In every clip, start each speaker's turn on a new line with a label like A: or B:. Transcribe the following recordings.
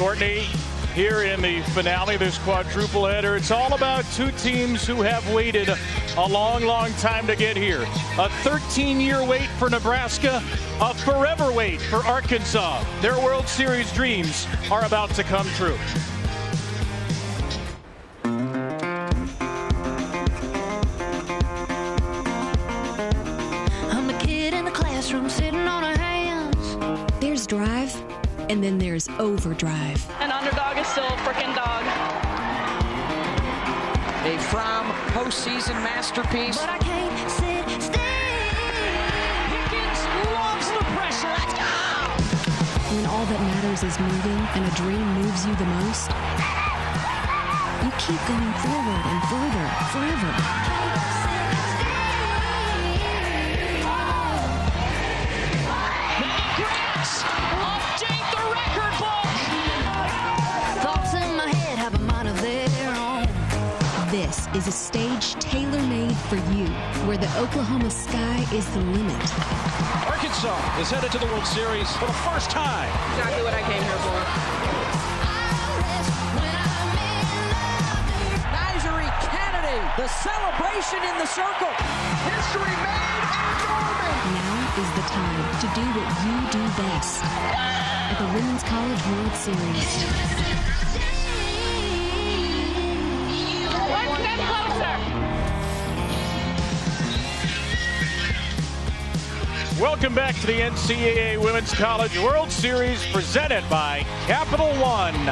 A: Courtney, here in the finale of this quadruple header, it's all about two teams who have waited a long, long time to get here. A 13-year wait for Nebraska, a forever wait for Arkansas. Their World Series dreams are about to come true.
B: I'm a kid in the classroom sitting on her hands.
C: There's drive, and then there's overdrive.
D: An underdog is still a freaking dog.
E: A Fromm postseason masterpiece.
B: But I can't sit still.
E: Pickens loves the pressure. Let's go!
C: When all that matters is moving and a dream moves you the most, you keep going forward and further, forever.
E: Update the record book!
B: Thoughts in my head have a mind of their own.
C: This is a stage tailor-made for you, where the Oklahoma sky is the limit.
F: Arkansas is headed to the World Series for the first time.
D: Exactly what I came here for.
E: Nigerie Kennedy, the celebration in the circle. History made and Norman.
C: Now is the time to do what you do best at the Women's College World Series.
D: One step closer.
A: Welcome back to the NCAA Women's College World Series presented by Capital One.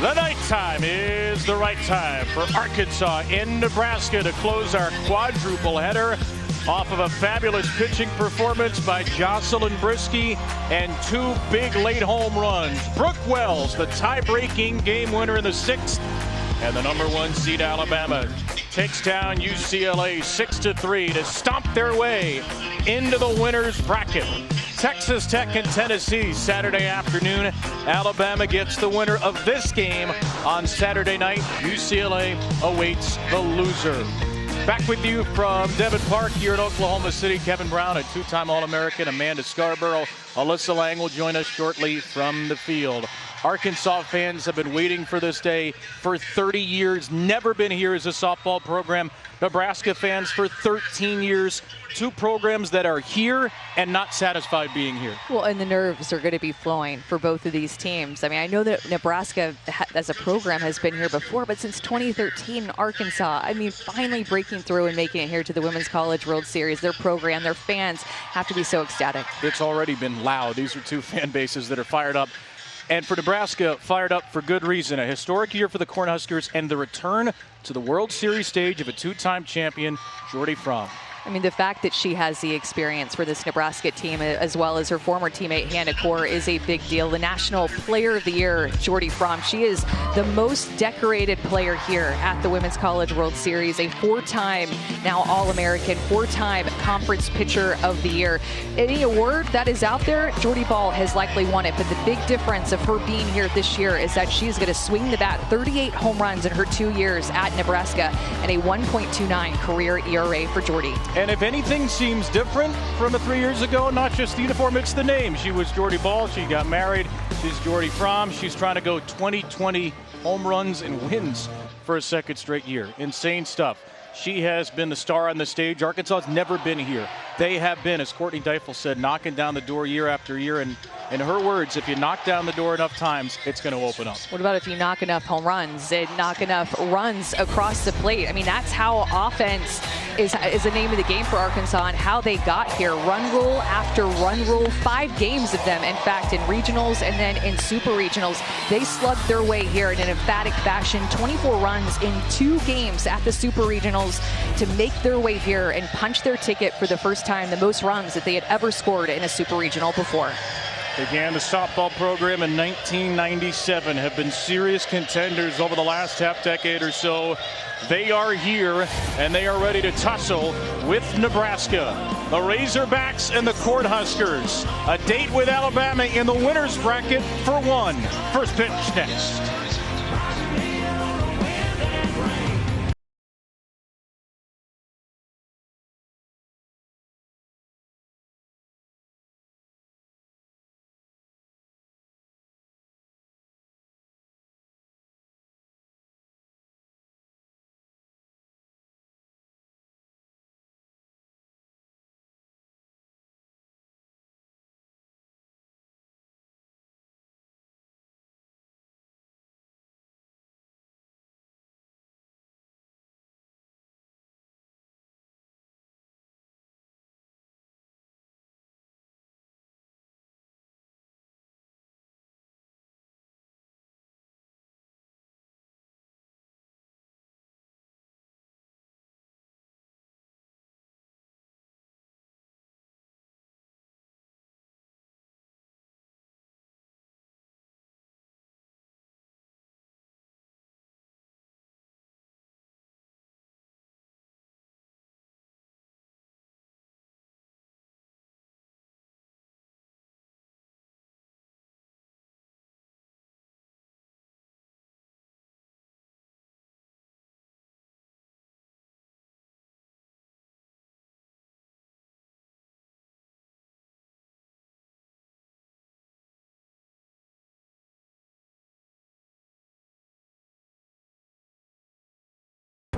A: The nighttime is the right time for Arkansas in Nebraska to close our quadruple header off of a fabulous pitching performance by Jocelyn Brisky and two big late home runs. Brooke Wells, the tie-breaking game winner in the sixth, and the number one seed Alabama takes down UCLA 6-3 to stomp their way into the winner's bracket. Texas Tech and Tennessee Saturday afternoon. Alabama gets the winner of this game on Saturday night. UCLA awaits the loser. Back with you from Devon Park here in Oklahoma City. Kevin Brown, a two-time All-American. Amanda Scarborough. Alyssa Lang will join us shortly from the field. Arkansas fans have been waiting for this day for 30 years. Never been here as a softball program. Nebraska fans for 13 years. Two programs that are here and not satisfied being here.
G: Well, and the nerves are going to be flowing for both of these teams. I mean, I know that Nebraska as a program has been here before, but since 2013, Arkansas, I mean, finally breaking through and making it here to the Women's College World Series. Their program, their fans have to be so ecstatic.
A: It's already been loud. These are two fan bases that are fired up. And for Nebraska, fired up for good reason. A historic year for the Cornhuskers and the return to the World Series stage of a two-time champion, Jordy Fromm.
G: I mean, the fact that she has the experience for this Nebraska team, as well as her former teammate Hannah Core, is a big deal. The National Player of the Year, Jordy Fromm, she is the most decorated player here at the Women's College World Series, a four-time now All-American, four-time Conference Pitcher of the Year. Any award that is out there, Jordy Ball has likely won it, but the big difference of her being here this year is that she's going to swing the bat. 38 home runs in her 2 years at Nebraska and a 1.29 career ERA for Jordy.
A: And if anything seems different from 3 years ago, not just the uniform, it's the name. She was Jordy Ball. She got married. She's Jordy Fromm. She's trying to go 20 home runs and wins for a second straight year. Insane stuff. She has been the star on the stage. Arkansas has never been here. They have been, as Courtney Deifel said, knocking down the door year after year. And in her words, if you knock down the door enough times, it's going to open up.
G: What about if you knock enough home runs and knock enough runs across the plate? I mean, that's how offense is the name of the game for Arkansas and how they got here. Run rule after run rule, 5 games of them, in fact, in regionals and then in super regionals. They slugged their way here in an emphatic fashion, 24 runs in 2 games at the super regionals to make their way here and punch their ticket for the first time, the most runs that they had ever scored in a super regional before.
A: Began the softball program in 1997, have been serious contenders over the last half decade or so. They are here, and they are ready to tussle with Nebraska. The Razorbacks and the Cornhuskers. A date with Alabama in the winner's bracket for one. First pitch next.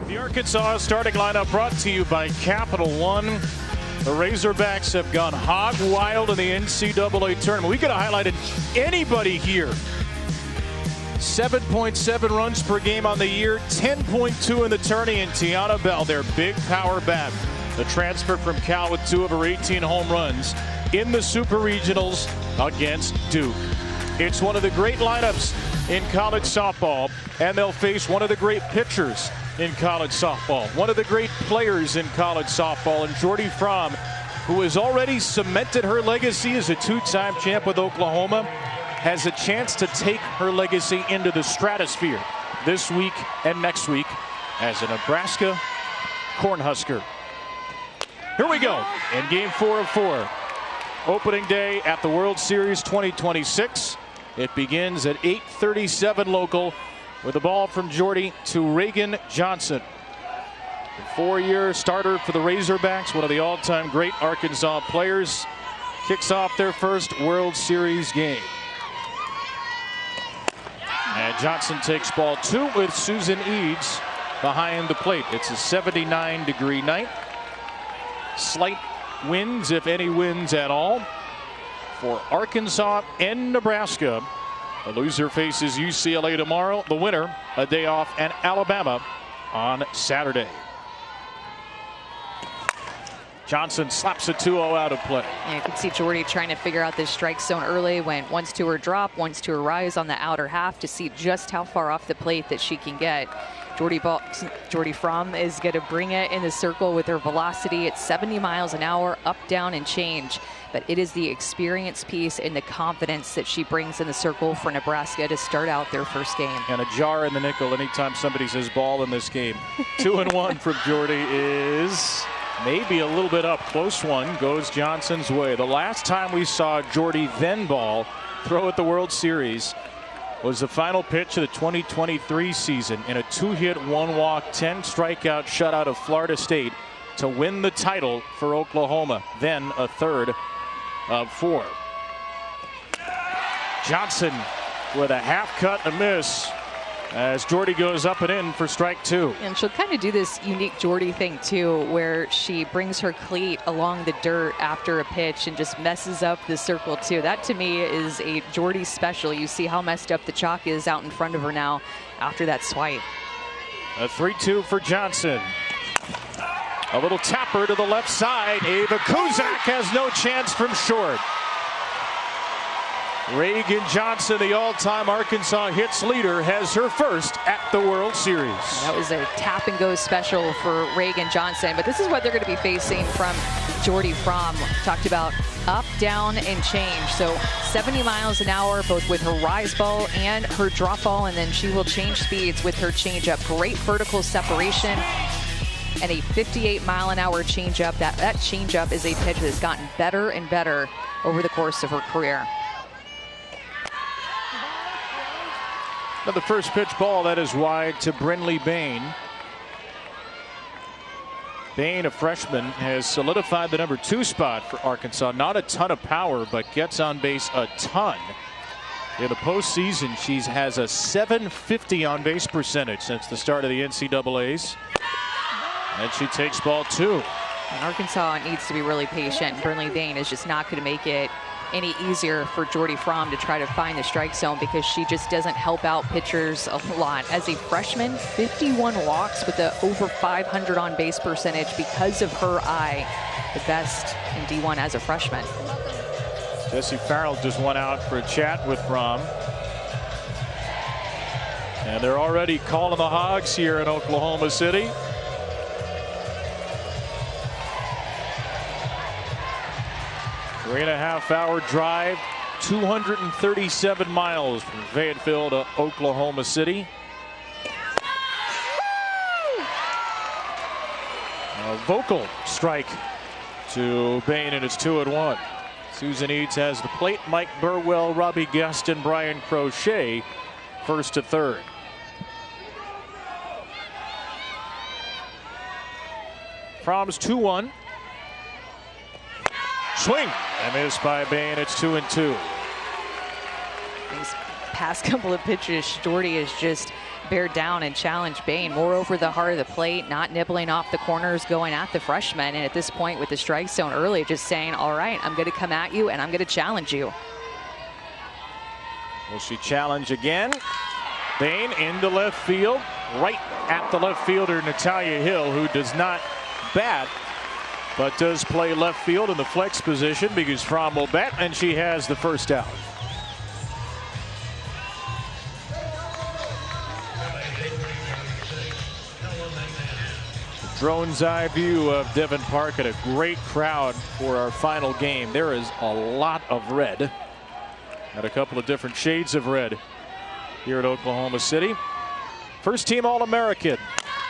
A: The Arkansas starting lineup brought to you by Capital One. The Razorbacks have gone hog wild in the NCAA tournament. We could have highlighted anybody here. 7.7 runs per game on the year, 10.2 in the tourney, and Tiana Bell, their big power bat, the transfer from Cal with 2 of her 18 home runs in the Super Regionals against Duke. It's one of the great lineups in college softball, and they'll face one of the great pitchers in college softball, one of the great players in college softball, and Jordy Fromm, who has already cemented her legacy as a 2-time champ with Oklahoma, has a chance to take her legacy into the stratosphere this week and next week as a Nebraska Cornhusker. Here we go in game 4 of 4. Opening day at the World Series 2026. It begins at 8:37 local with the ball from Jordy to Reagan Johnson. The 4-year starter for the Razorbacks, one of the all-time great Arkansas players, kicks off their first World Series game. And Johnson takes ball 2 with Susan Eads behind the plate. It's a 79-degree night. Slight winds, if any winds at all, for Arkansas and Nebraska. The loser faces UCLA tomorrow. The winner a day off, and Alabama on Saturday. Johnson slaps a 2-0 out of play.
G: And you can see Jordy trying to figure out this strike zone early. Went once to her drop, once to her rise on the outer half to see just how far off the plate that she can get. Jordy Fromm is going to bring it in the circle with her velocity at 70 miles an hour, up, down, and change. But it is the experience piece and the confidence that she brings in the circle for Nebraska to start out their first game.
A: And a jar in the nickel anytime somebody says ball in this game. 2-1 from Jordy is maybe a little bit up. Close one goes Johnson's way. The last time we saw Jordy then ball throw at the World Series was the final pitch of the 2023 season in a 2-hit, 1-walk, 10 strikeout shutout of Florida State to win the title for Oklahoma. Then a third of 4. Johnson with a half cut and a miss as Jordy goes up and in for strike 2.
G: And she'll kind of do this unique Jordy thing too, where she brings her cleat along the dirt after a pitch and just messes up the circle too. That to me is a Jordy special. You see how messed up the chalk is out in front of her now after that swipe.
A: A 3-2 for Johnson. A little tapper to the left side. Ava Kuzak has no chance from short. Reagan Johnson, the all-time Arkansas hits leader, has her first at the World Series.
G: That was a tap and go special for Reagan Johnson, but this is what they're going to be facing from Jordy Fromm. Talked about up, down, and change. So 70 miles an hour, both with her rise ball and her drop ball, and then she will change speeds with her changeup. Great vertical separation and a 58-mile-an-hour changeup. That changeup is a pitch that's gotten better and better over the course of her career.
A: Now the first pitch ball that is wide to Brinley Bain. Bain, a freshman, has solidified the number 2 spot for Arkansas. Not a ton of power, but gets on base a ton. In the postseason, she has a .750 on base percentage since the start of the NCAAs. And she takes ball 2.
G: And Arkansas needs to be really patient. Brinley Bain is just not going to make it any easier for Jordy Fromm to try to find the strike zone because she just doesn't help out pitchers a lot. As a freshman, 51 walks with the over 500 on base percentage because of her eye. The best in D1 as a freshman.
A: Jesse Farrell just went out for a chat with Fromm. And they're already calling the hogs here in Oklahoma City. Three-and-a-half-hour drive, 237 miles from Fayetteville to Oklahoma City. A vocal strike to Bain, and it's 2-1. Susan Eads has the plate. Mike Burwell, Robbie Gaston, Brian Crochet, first to third. Fromm's 2-1. Swing and missed by Bain. It's 2-2.
G: These past couple of pitches, Jordy has just bear down and challenge Bain more over the heart of the plate, not nibbling off the corners, going at the freshman. And at this point with the strike zone early, just saying, all right, I'm going to come at you and I'm going to challenge you.
A: Will she challenge again? Bain into left field, right at the left fielder Natalia Hill, who does not bat, but does play left field in the flex position because Fromm will bat, and she has the first out. Drone's eye view of Devon Park, and a great crowd for our final game. There is a lot of red, and a couple of different shades of red here at Oklahoma City. First team All-American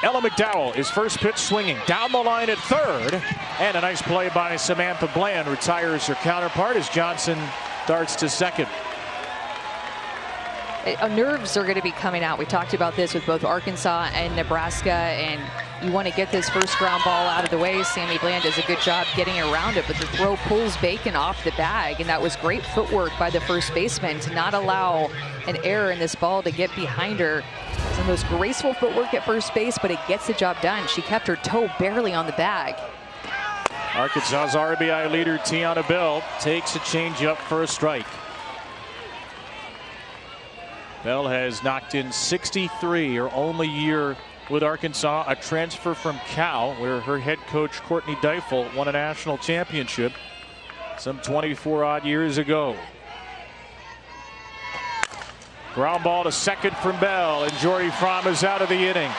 A: Ella McDowell is first pitch swinging down the line at third, and a nice play by Samantha Bland retires her counterpart as Johnson darts to second.
G: Nerves are going to be coming out. We talked about this with both Arkansas and Nebraska, and you want to get this first ground ball out of the way. Sammy Bland does a good job getting around it, but the throw pulls Bacon off the bag, and that was great footwork by the first baseman to not allow an error in this ball to get behind her. It's the most graceful footwork at first base, but it gets the job done. She kept her toe barely on the bag.
A: Arkansas's RBI leader Tiana Bell takes a changeup for a strike. Bell has knocked in 63, her only year with Arkansas, a transfer from Cal, where her head coach Courtney Deifel won a national championship some 24 odd years ago. Ground ball to second from Bell, and Jory Fromm is out of the inning.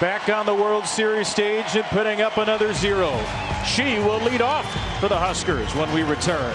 A: Back on the World Series stage and putting up another 0. She will lead off for the Huskers when we return.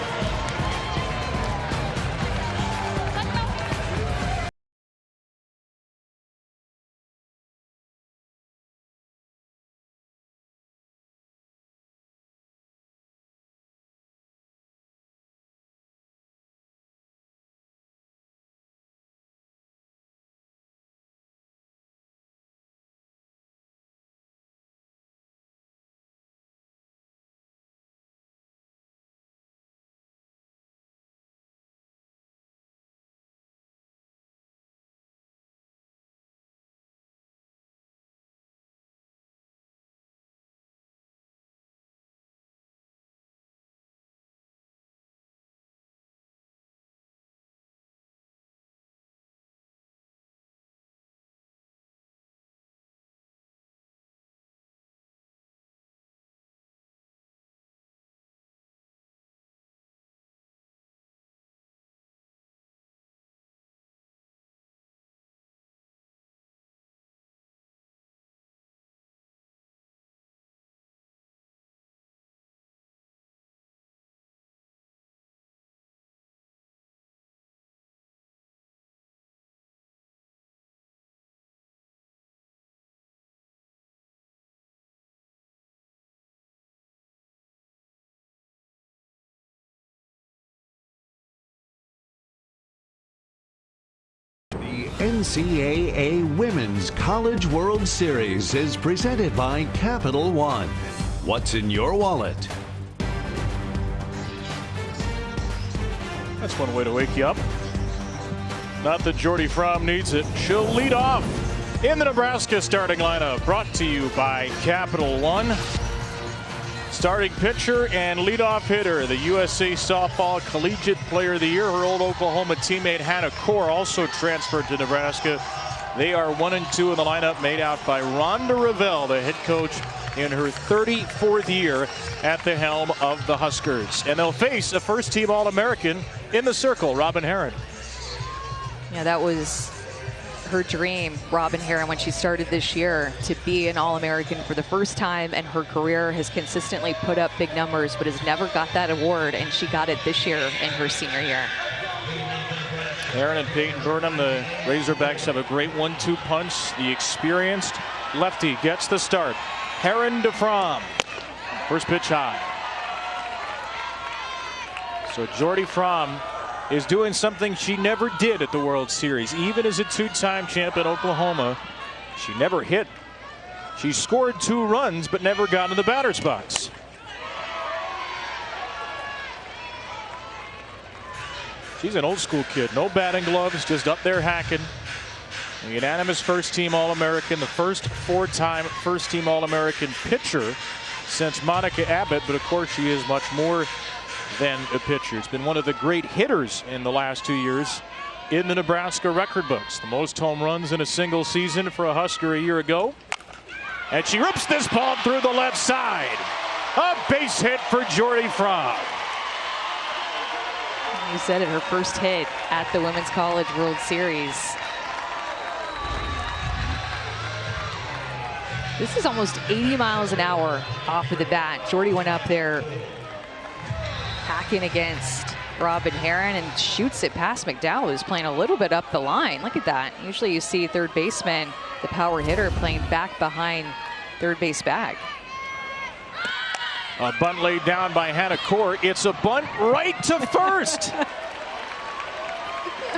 H: NCAA Women's College World Series is presented by Capital One. What's in your wallet?
A: That's one way to wake you up. Not that Jordy Fromm needs it. She'll lead off in the Nebraska starting lineup. Brought to you by Capital One. Starting pitcher and leadoff hitter, the USA Softball Collegiate Player of the Year, her old Oklahoma teammate Hannah Core, also transferred to Nebraska. They are 1-2 in the lineup, made out by Rhonda Revelle, the head coach in her 34th year at the helm of the Huskers. And they'll face a first-team All-American in the circle, Robin Herron.
G: Yeah, that was her dream, Robin Herron, when she started this year, to be an All-American for the first time, and her career has consistently put up big numbers but has never got that award, and she got it this year in her senior year.
A: Herron and Peyton Burnham, the Razorbacks, have a great 1-2 punch. The experienced lefty gets the start. Herron to Fromm. First pitch high. So Jordy Fromm is doing something she never did at the World Series. Even as a two-time champ in Oklahoma, she never hit. She scored 2 runs but never got in the batter's box. She's an old school kid. No batting gloves, just up there hacking. A unanimous first-team All-American, the first 4-time first-team All-American pitcher since Monica Abbott, but of course she is much more than a pitcher. It's been one of the great hitters in the last 2 years in the Nebraska record books. The most home runs in a single season for a Husker a year ago. And she rips this ball through the left side. A base hit for Jordy Fromm.
G: You said it, her first hit at the Women's College World Series. This is almost 80 miles an hour off of the bat. Jordy went up there hacking against Robin Herron and shoots it past McDowell, who's playing a little bit up the line. Look at that. Usually you see third baseman, the power hitter, playing back behind third base bag.
A: A bunt laid down by Hannah Core. It's a bunt right to first.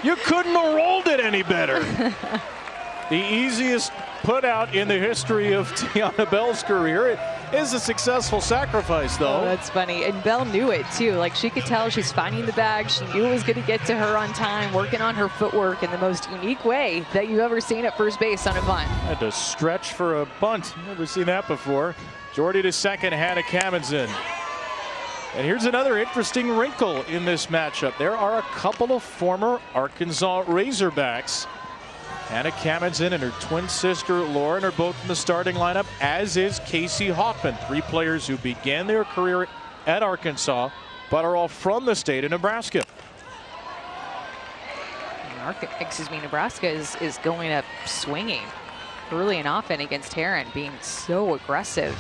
A: You couldn't have rolled it any better. The easiest put out in the history of Tiana Bell's career. It is a successful sacrifice, though.
G: Oh, that's funny. And Bell knew it, too. Like, she could tell she's finding the bag. She knew it was going to get to her on time, working on her footwork in the most unique way that you've ever seen at first base on a bunt.
A: Had to stretch for a bunt. Never seen that before. Jordy to second, Hannah Kaminson. And here's another interesting wrinkle in this matchup. There are a couple of former Arkansas Razorbacks. Hannah Kaminson and her twin sister Lauren are both in the starting lineup, as is Casey Hoffman. 3 players who began their career at Arkansas, but are all from the state of Nebraska.
G: Nebraska is going up swinging early and often against Herron, being so aggressive.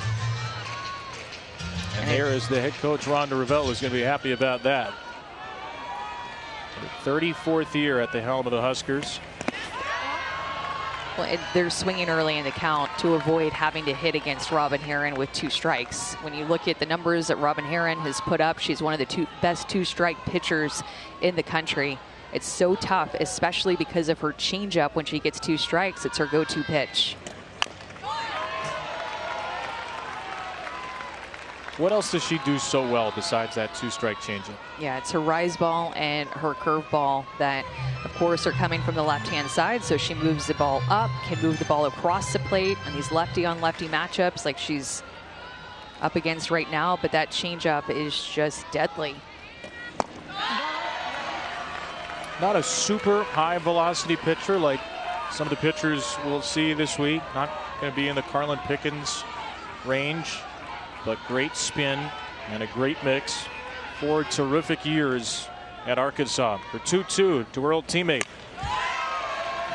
A: And there is the head coach, Rhonda Revelle, who's going to be happy about that. Her 34th year at the helm of the Huskers.
G: Well, they're swinging early in the count to avoid having to hit against Robin Herron with 2 strikes. When you look at the numbers that Robin Herron has put up, she's one of the best 2-strike pitchers in the country. It's so tough, especially because of her changeup. When she gets 2 strikes, it's her go-to pitch.
A: What else does she do so well besides that 2-strike changeup?
G: Yeah, it's her rise ball and her curve ball that, of course, are coming from the left-hand side. So she moves the ball up, can move the ball across the plate on these lefty-on-lefty matchups like she's up against right now. But that changeup is just deadly.
A: Not a super high-velocity pitcher like some of the pitchers we'll see this week. Not going to be in the Carlin Pickens range. But great spin and a great mix. 4 terrific years at Arkansas. Her 2-2 to her old teammate.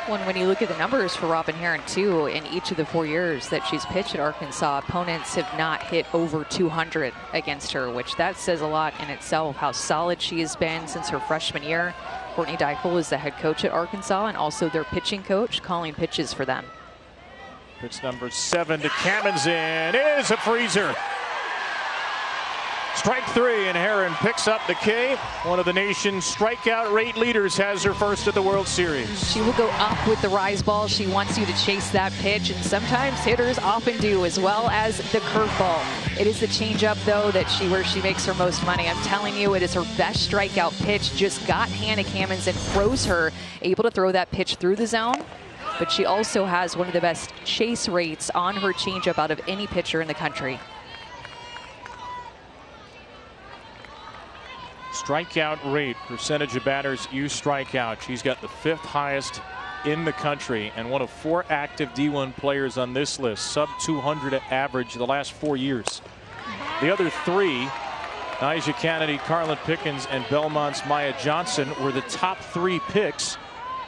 G: When you look at the numbers for Robin Herron, too, in each of the 4 years that she's pitched at Arkansas, opponents have not hit over 200 against her, which that says a lot in itself, how solid she has been since her freshman year. Courtney Deichel is the head coach at Arkansas and also their pitching coach, calling pitches for them.
A: Pitch number 7 to Kaminson is a freezer. Strike 3, and Herron picks up the K. One of the nation's strikeout rate leaders has her first at the World Series.
G: She will go up with the rise ball. She wants you to chase that pitch, and sometimes hitters often do, as well as the curveball. It is the changeup, though, where she makes her most money. I'm telling you, it is her best strikeout pitch. Just got Hannah Kaminson, froze her, able to throw that pitch through the zone. But she also has one of the best chase rates on her changeup out of any pitcher in the country.
A: Strikeout rate, percentage of batters you strike out. She's got the 5th highest in the country and one of 4 active D1 players on this list. Sub 200 average the last 4 years. The other 3, Nyjah Kennedy, Carlin Pickens, and Belmont's Maya Johnson, were the top 3 picks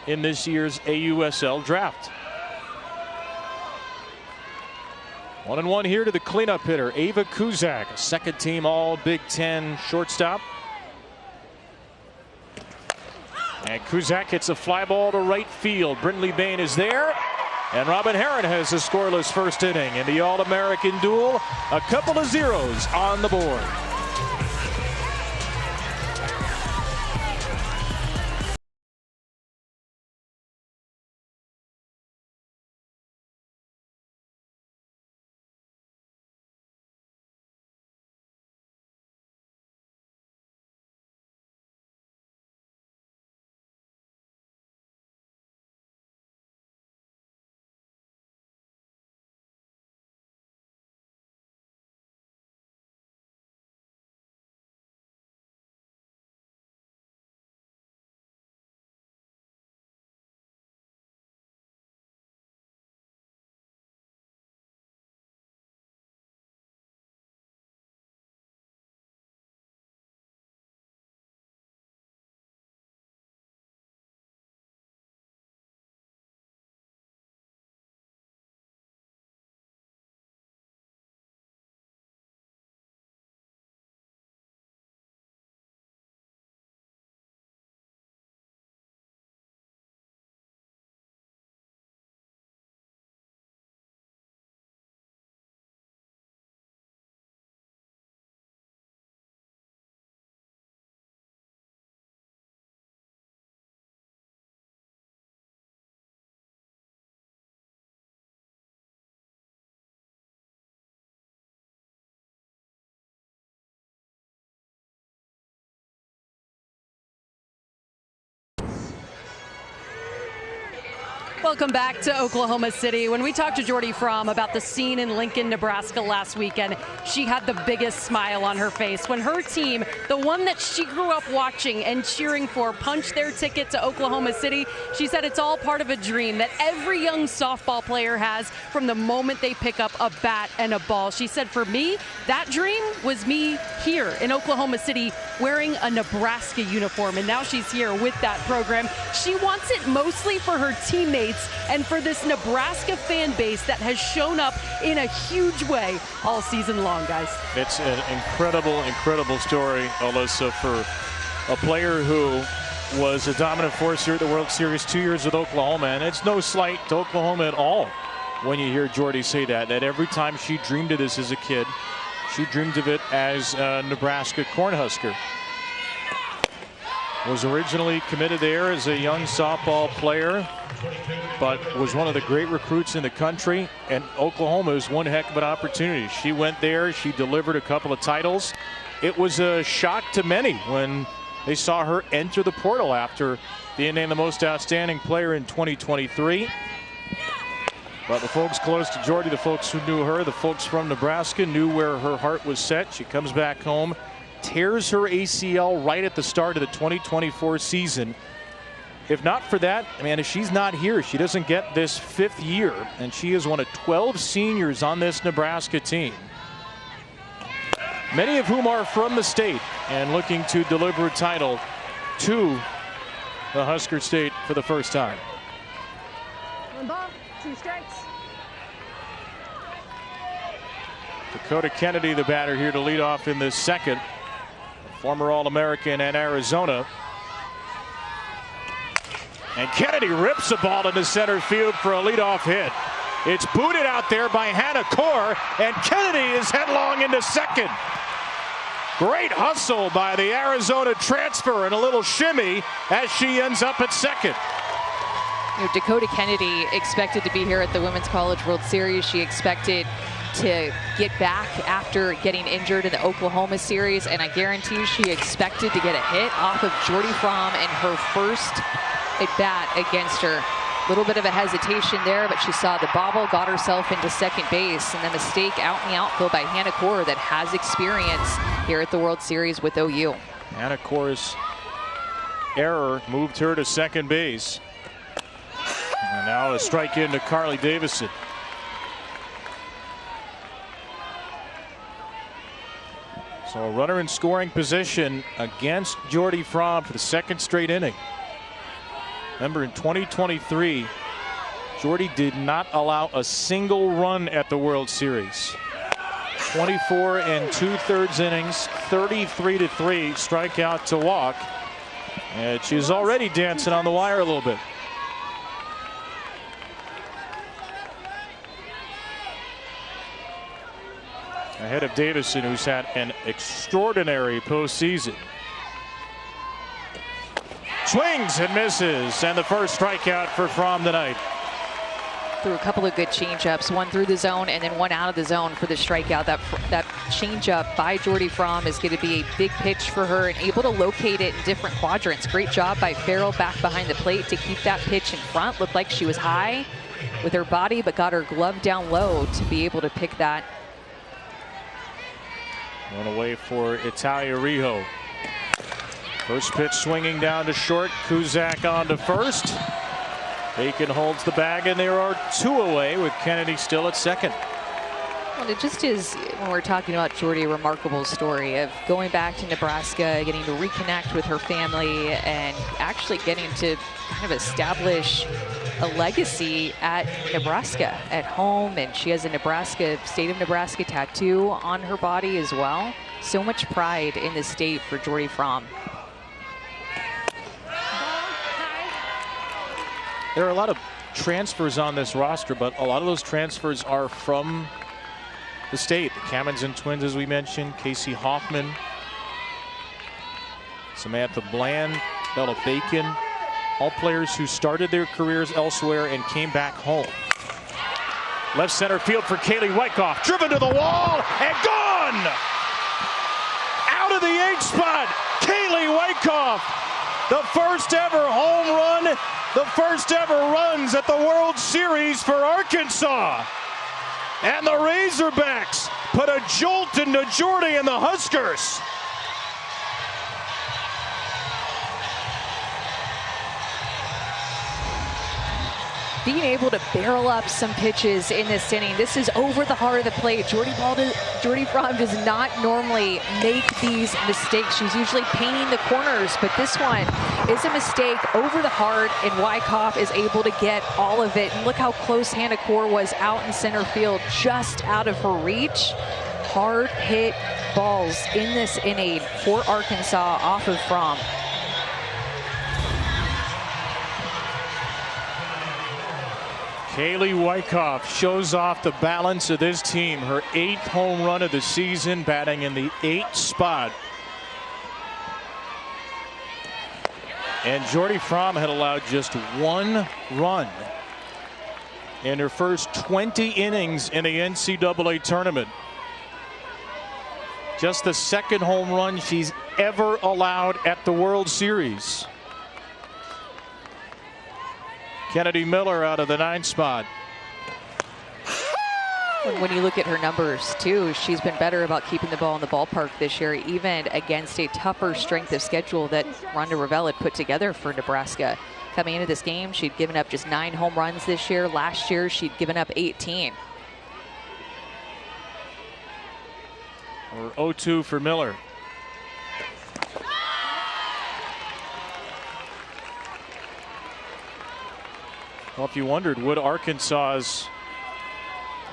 A: in this year's AUSL draft. 1-1 here to the cleanup hitter, Ava Kuzak, a second-team All Big Ten shortstop. And Kuzak hits a fly ball to right field. Brindley Bain is there. And Robin Herron has a scoreless first inning in the All-American duel. A couple of zeros on the board.
I: Welcome back to Oklahoma City. When we talked to Jordy Fromm about the scene in Lincoln, Nebraska last weekend, she had the biggest smile on her face when her team, the one that she grew up watching and cheering for, punched their ticket to Oklahoma City. She said it's all part of a dream that every young softball player has from the moment they pick up a bat and a ball. She said, for me, that dream was me here in Oklahoma City wearing a Nebraska uniform, and now she's here with that program. She wants it mostly for her teammates and for this Nebraska fan base that has shown up in a huge way all season long, guys.
A: It's an incredible story, Alyssa, for a player who was a dominant force here at the World Series 2 years with Oklahoma. And it's no slight to Oklahoma at all when you hear Jordy say that every time she dreamed of this as a kid, she dreamed of it as a Nebraska Cornhusker. Was originally committed there as a young softball player, but was one of the great recruits in the country, and Oklahoma is one heck of an opportunity. She went there, she delivered a couple of titles. It was a shock to many when they saw her enter the portal after being named the most outstanding player in 2023. But the folks close to Jordy, the folks who knew her, the folks from Nebraska knew where her heart was set. She comes back home, tears her ACL right at the start of the 2024 season. If not for that, if she's not here, she doesn't get this 5th year, and she is one of 12 seniors on this Nebraska team, many of whom are from the state and looking to deliver a title to the Husker State for the first time.
I: 1 ball, 2 strikes.
A: Dakota Kennedy, the batter, here to lead off in this second. Former All-American in Arizona. And Kennedy rips the ball into center field for a leadoff hit. It's booted out there by Hannah Core, and Kennedy is headlong into second. Great hustle by the Arizona transfer and a little shimmy as she ends up at second.
G: Dakota Kennedy expected to be here at the Women's College World Series. She expected to get back after getting injured in the Oklahoma series, and I guarantee she expected to get a hit off of Jordy Fromm in her first at bat against her. A little bit of a hesitation there, but she saw the bobble, got herself into second base, and then a stake out in the outfield by Hannah Core that has experience here at the World Series with OU.
A: Hannah Core's error moved her to second base. And now a strike into Carly Davison. So a runner in scoring position against Jordy Fromm for the 2nd straight inning. Remember, in 2023, Jordy did not allow a single run at the World Series. 24 2/3 innings, 33-3 strikeout to walk. And she's already dancing on the wire a little bit. Ahead of Davison, who's had an extraordinary postseason. Swings and misses, and the first strikeout for Fromm tonight.
G: Threw a couple of good changeups, one through the zone and then one out of the zone for the strikeout. That changeup by Jordy Fromm is going to be a big pitch for her and able to locate it in different quadrants. Great job by Farrell back behind the plate to keep that pitch in front. Looked like she was high with her body, but got her glove down low to be able to pick that.
A: One away for Italia Rijo. First pitch swinging down to short. Kuzak on to first. Bacon holds the bag, and there are 2 away with Kennedy still at second.
G: Well, it just is, when we're talking about Jordy, a remarkable story of going back to Nebraska, getting to reconnect with her family, and actually getting to kind of establish a legacy at Nebraska at home. And she has a Nebraska, state of Nebraska tattoo on her body as well. So much pride in the state for Jordy Fromm.
A: There are a lot of transfers on this roster, but a lot of those transfers are from the state. The Kaminson twins, as we mentioned, Casey Hoffman, Samantha Bland, Bella Bacon, all players who started their careers elsewhere and came back home. Left center field for Kaylee Wyckoff, driven to the wall and gone! Out of the 8 spot, Kaylee Wyckoff The first ever home run, the first ever runs at the World Series for Arkansas. And the Razorbacks put a jolt into Jordy and the Huskers.
G: Being able to barrel up some pitches in this inning. This is over the heart of the plate. Jordy Fromm does not normally make these mistakes. She's usually painting the corners, but this one is a mistake over the heart, and Wyckoff is able to get all of it. And look how close Hannah Core was out in center field, just out of her reach. Hard hit balls in this inning for Arkansas off of Fromm.
A: Kaylee Wyckoff shows off the balance of this team. Her 8th home run of the season, batting in the 8th spot. And Jordy Fromm had allowed just 1 run in her first 20 innings in the NCAA tournament. Just the 2nd home run she's ever allowed at the World Series. Kennedy Miller out of the 9th spot.
G: When you look at her numbers too, she's been better about keeping the ball in the ballpark this year, even against a tougher strength of schedule that Rhonda Revelle had put together for Nebraska. Coming into this game, she'd given up just 9 home runs this year. Last year, she'd given up 18.
A: Or 0-2 for Miller. Well, if you wondered, would Arkansas's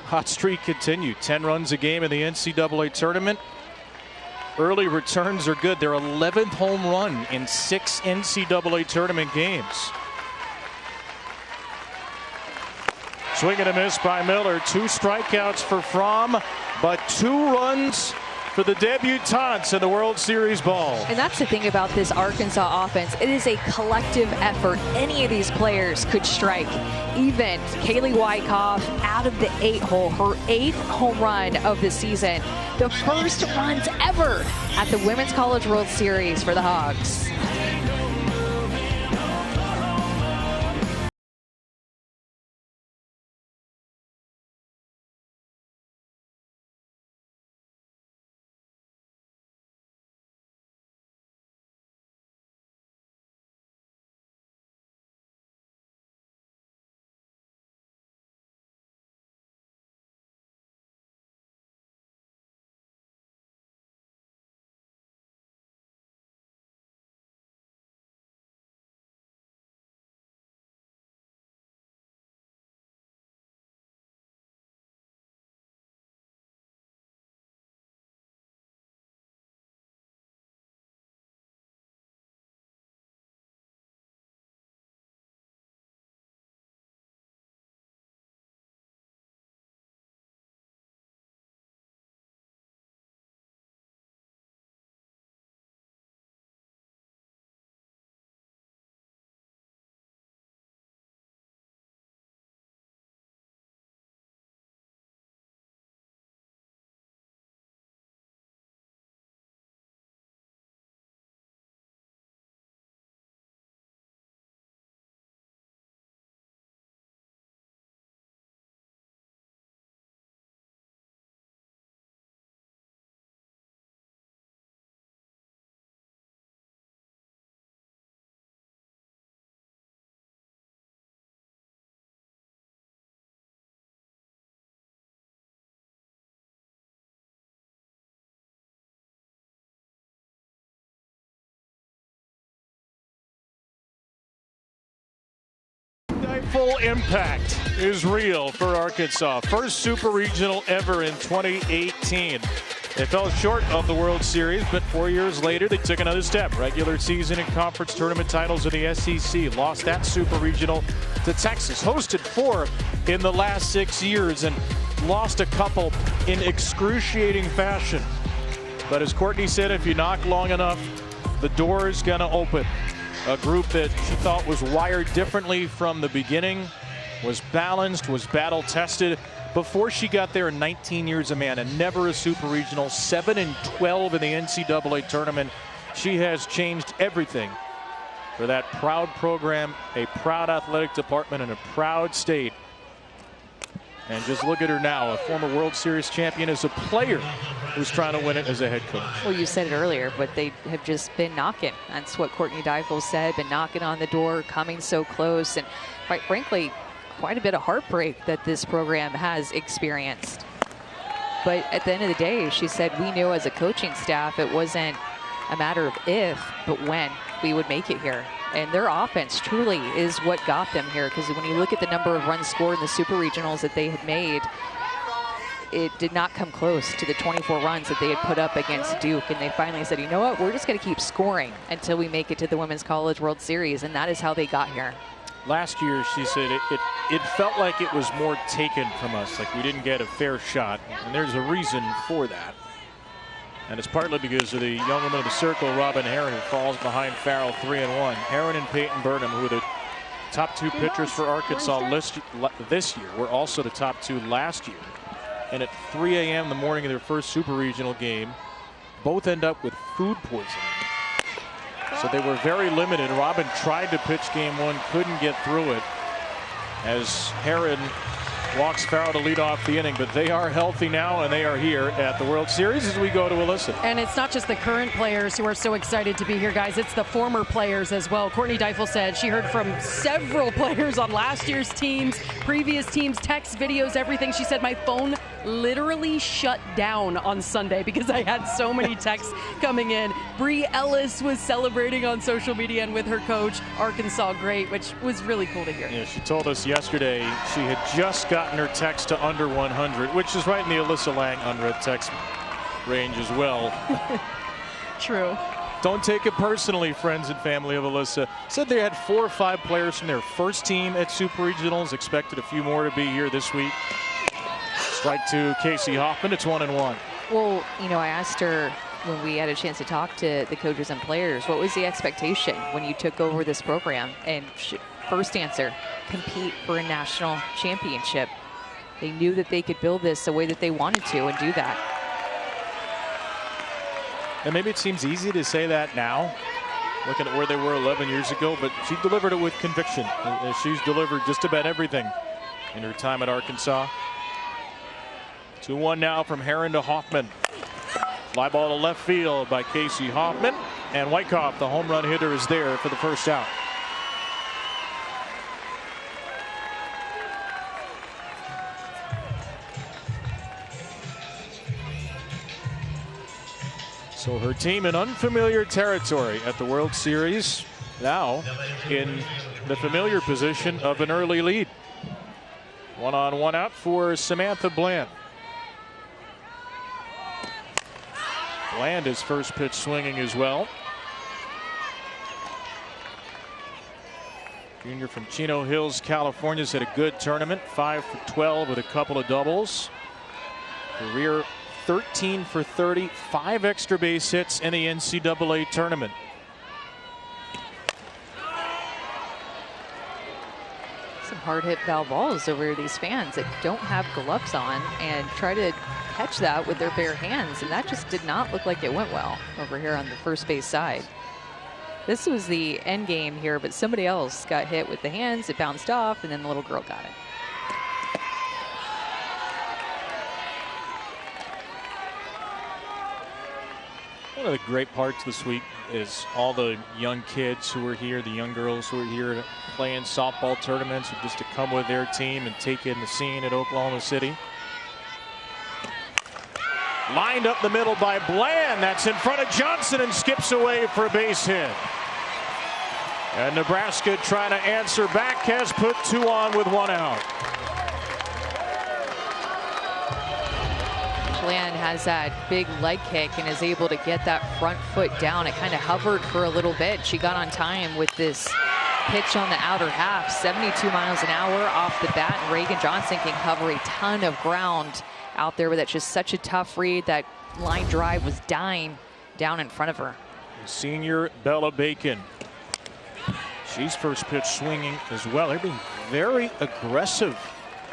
A: hot streak continue? 10 runs a game in the NCAA tournament. Early returns are good. Their 11th home run in 6 NCAA tournament games. Swing and a miss by Miller. 2 strikeouts for Fromm, but 2 runs for the debutantes in the World Series ball.
G: And that's the thing about this Arkansas offense. It is a collective effort. Any of these players could strike. Even Kaylee Wyckoff out of the 8-hole, her 8th home run of the season. The first runs ever at the Women's College World Series for the Hogs.
A: Full impact is real for Arkansas. First super regional ever in 2018. They fell short of the World Series, but 4 years later they took another step. Regular season and conference tournament titles in the SEC. Lost that super regional to Texas. Hosted 4 in the last 6 years and lost a couple in excruciating fashion. But as Courtney said, if you knock long enough, the door is going to open. A group that she thought was wired differently from the beginning, was balanced, was battle tested. Before she got there, 19 years a man and never a super regional, 7-12 in the NCAA tournament. She has changed everything for that proud program, a proud athletic department, and a proud state. And just look at her now, a former World Series champion as a player who's trying to win it as a head coach.
G: Well, you said it earlier, but they have just been knocking. That's what Courtney Deifel said, been knocking on the door, coming so close, and quite frankly, quite a bit of heartbreak that this program has experienced. But at the end of the day, she said, we knew as a coaching staff it wasn't a matter of if, but when we would make it here. And their offense truly is what got them here, because when you look at the number of runs scored in the super regionals that they had made, it did not come close to the 24 runs that they had put up against Duke. And they finally said, you know what, we're just going to keep scoring until we make it to the Women's College World Series. And that is how they got here.
A: Last year, she said, it felt like it was more taken from us, like we didn't get a fair shot. And there's a reason for that. And it's partly because of the young woman of the circle, Robin Herron, who falls behind Farrell 3-1. Herron and Peyton Burnham, who are the top 2 pitchers for Arkansas this year, were also the top 2 last year. And at 3 a.m. the morning of their first super regional game, both end up with food poisoning. So they were very limited. Robin tried to pitch game 1, couldn't get through it, as Herron walks Farrell to lead off the inning. But they are healthy now, and they are here at the World Series as we go to Alyssa.
I: And it's not just the current players who are so excited to be here, guys. It's the former players as well. Courtney Deifel said she heard from several players on last year's teams, previous teams, texts, videos, everything. She said, my phone literally shut down on Sunday because I had so many texts coming in. Bree Ellis was celebrating on social media and with her coach, Arkansas great, which was really cool to hear.
A: Yeah, she told us yesterday she had just gotten her text to under 100, which is right in the Alyssa Lang unread text range as well.
I: True.
A: Don't take it personally, friends and family of Alyssa. Said they had 4 or 5 players from their first team at Super Regionals. Expected a few more to be here this week. Strike to Casey Hoffman. It's 1-1.
G: Well, you know, I asked her when we had a chance to talk to the coaches and players, what was the expectation when you took over this program? And first answer, compete for a national championship. They knew that they could build this the way that they wanted to and do that.
A: And maybe it seems easy to say that now, looking at where they were 11 years ago, but she delivered it with conviction. She's delivered just about everything in her time at Arkansas. 2-1 now from Herron to Hoffman. Fly ball to left field by Casey Hoffman. And Wyckoff, the home run hitter, is there for the first out. So her team in unfamiliar territory at the World Series, now in the familiar position of an early lead. 1-on-1 out for Samantha Bland. Bland is first pitch swinging as well. Junior from Chino Hills, California, has had a good tournament. 5 for 12 with a couple of doubles. Career 13 for 30, 5 extra base hits in the NCAA tournament.
G: Some hard hit foul balls over these fans that don't have gloves on and try to catch that with their bare hands, and that just did not look like it went well over here on the first base side. This was the end game here, but somebody else got hit with the hands. It bounced off, and then the little girl got it.
A: One of the great parts this week is all the young kids who are here, the young girls who are here playing softball tournaments, or just to come with their team and take in the scene at Oklahoma City. Lined up the middle by Bland. That's in front of Johnson and skips away for a base hit. And Nebraska trying to answer back, has put 2 on with 1 out.
G: Bland has that big leg kick and is able to get that front foot down. It kind of hovered for a little bit. She got on time with this pitch on the outer half, 72 miles an hour off the bat. And Reagan Johnson can cover a ton of ground out there, but that's just such a tough read. That line drive was dying down in front of her.
A: Senior Bella Bacon. She's first pitch swinging as well. They're being very aggressive,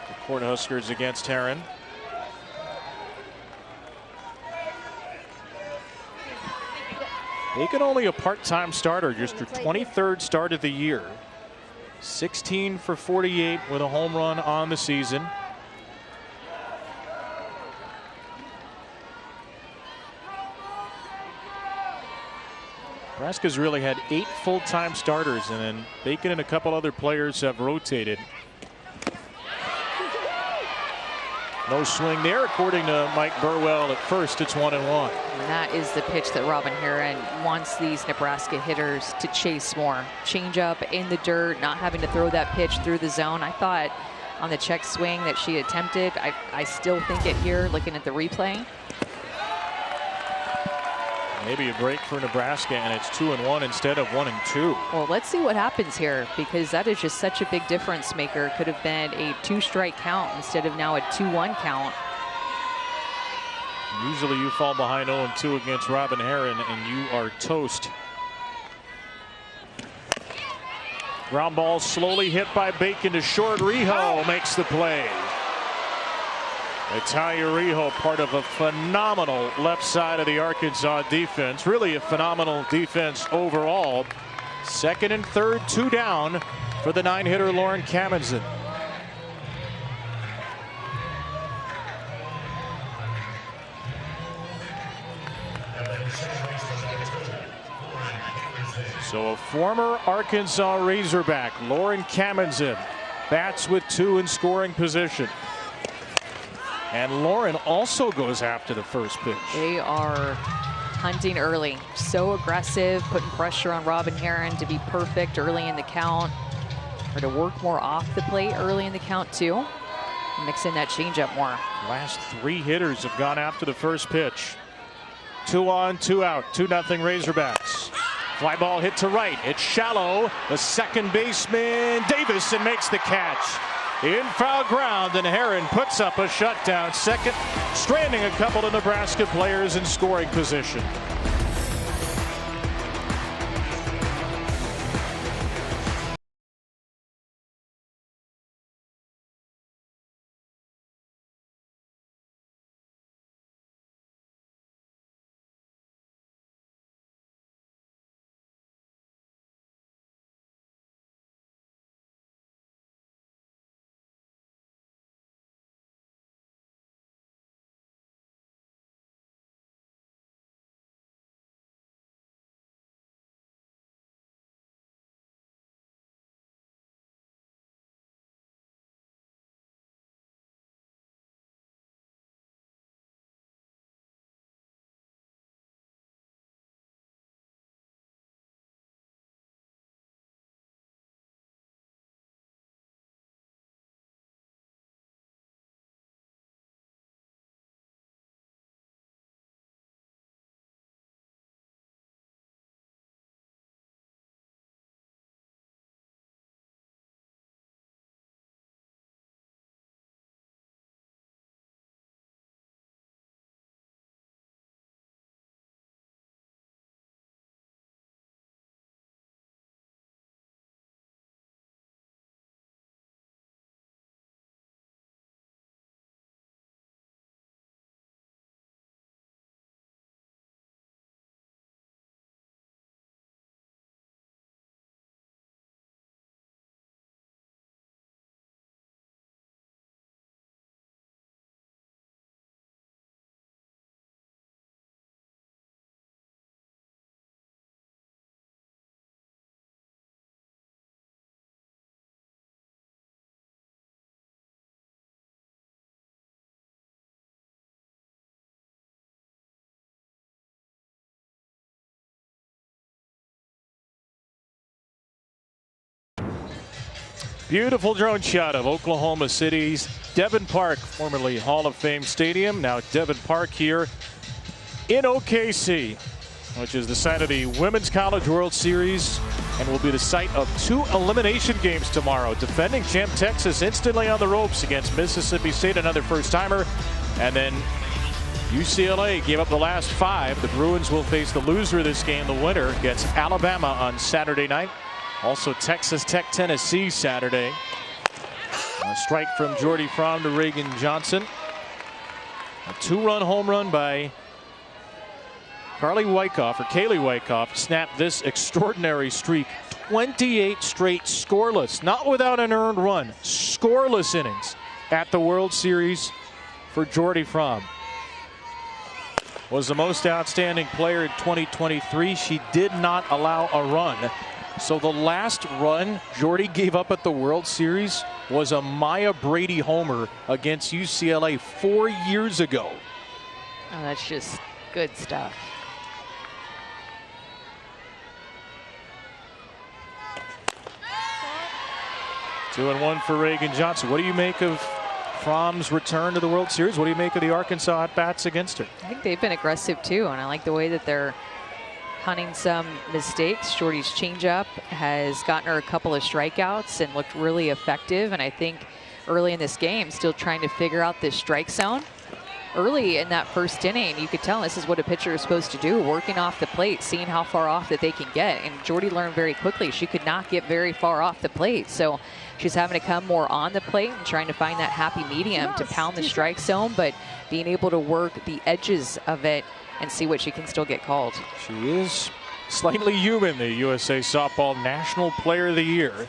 A: the Cornhuskers, against Herron. Bacon only a part-time starter, just her 23rd start of the year. 16 for 48 with a home run on the season. Nebraska's really had 8 full-time starters, and then Bacon and a couple other players have rotated. No swing there, according to Mike Burwell. At first, it's 1-1.
G: And that is the pitch that Robin Herron wants these Nebraska hitters to chase more. Change up in the dirt, not having to throw that pitch through the zone. I thought on the check swing that she attempted, I still think it here, looking at the replay.
A: Maybe a break for Nebraska, and it's 2-1 instead of 1-2.
G: Well, let's see what happens here, because that is just such a big difference maker. Could have been a 2-strike count instead of now a 2-1 count.
A: Usually you fall behind 0-2 against Robin Herron, and you are toast. Ground ball slowly hit by Bacon to short. Rijo makes the play. Natalia Rijo, part of a phenomenal left side of the Arkansas defense. Really a phenomenal defense overall. Second and third, 2 down for the 9-hitter Lauren Kamenzen. So a former Arkansas Razorback, Lauren Kamenzen, bats with 2 in scoring position. And Lauren also goes after the first pitch.
G: They are hunting early. So aggressive, putting pressure on Robin Herron to be perfect early in the count, or to work more off the plate early in the count too. Mix in that changeup more.
A: Last 3 hitters have gone after the first pitch. 2 on, 2 out, 2-0 Razorbacks. Fly ball hit to right. It's shallow. The second baseman Davison makes the catch. In foul ground, and Herron puts up a shutdown second, stranding a couple of Nebraska players in scoring position. Beautiful drone shot of Oklahoma City's Devon Park, formerly Hall of Fame Stadium, now Devon Park here in OKC, which is the site of the Women's College World Series and will be the site of 2 elimination games tomorrow. Defending champ Texas instantly on the ropes against Mississippi State, another first-timer, and then UCLA gave up the last 5. The Bruins will face the loser of this game. The winner gets Alabama on Saturday night. Also Texas Tech, Tennessee Saturday. A strike from Jordy Fromm to Reagan Johnson. A 2-run home run by Kaylee Wyckoff snapped this extraordinary streak. 28 straight scoreless, not without an earned run, scoreless innings at the World Series for Jordy Fromm. Was the most outstanding player in 2023. She did not allow a run. So the last run Jordy gave up at the World Series was a Maya Brady homer against UCLA 4 years ago.
G: Oh, that's just good stuff.
A: Two and one for Reagan Johnson. What do you make of Fromm's return to the World Series? What do you make of the Arkansas at-bats against her?
G: I think they've been aggressive too, and I like the way that they're hunting some mistakes. Jordy's changeup has gotten her a couple of strikeouts and looked really effective, and I think early in this game still trying to figure out this strike zone. Early in that first inning, you could tell this is what a pitcher is supposed to do, working off the plate, seeing how far off that they can get. And Jordy learned very quickly she could not get very far off the plate. So she's having to come more on the plate and trying to find that happy medium to pound the strike zone, but being able to work the edges of it and see what she can still get called.
A: She is slightly human, the USA Softball National Player of the Year.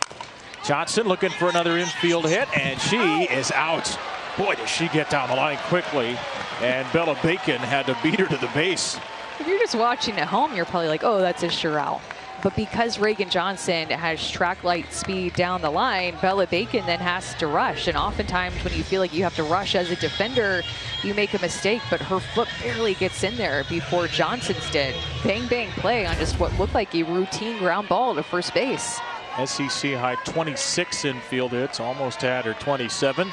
A: Johnson looking for another infield hit, and she is out. Boy, does she get down the line quickly, and Bella Bacon had to beat her to the base.
G: If you're just watching at home, you're probably like, oh, that's a sure out. But because Reagan Johnson has track light speed down the line, Bella Bacon then has to rush. And oftentimes when you feel like you have to rush as a defender, you make a mistake, but her foot barely gets in there before Johnson's did. Bang, bang play on just what looked like a routine ground ball to first base.
A: SEC high 26 infield hits, almost had her 27th.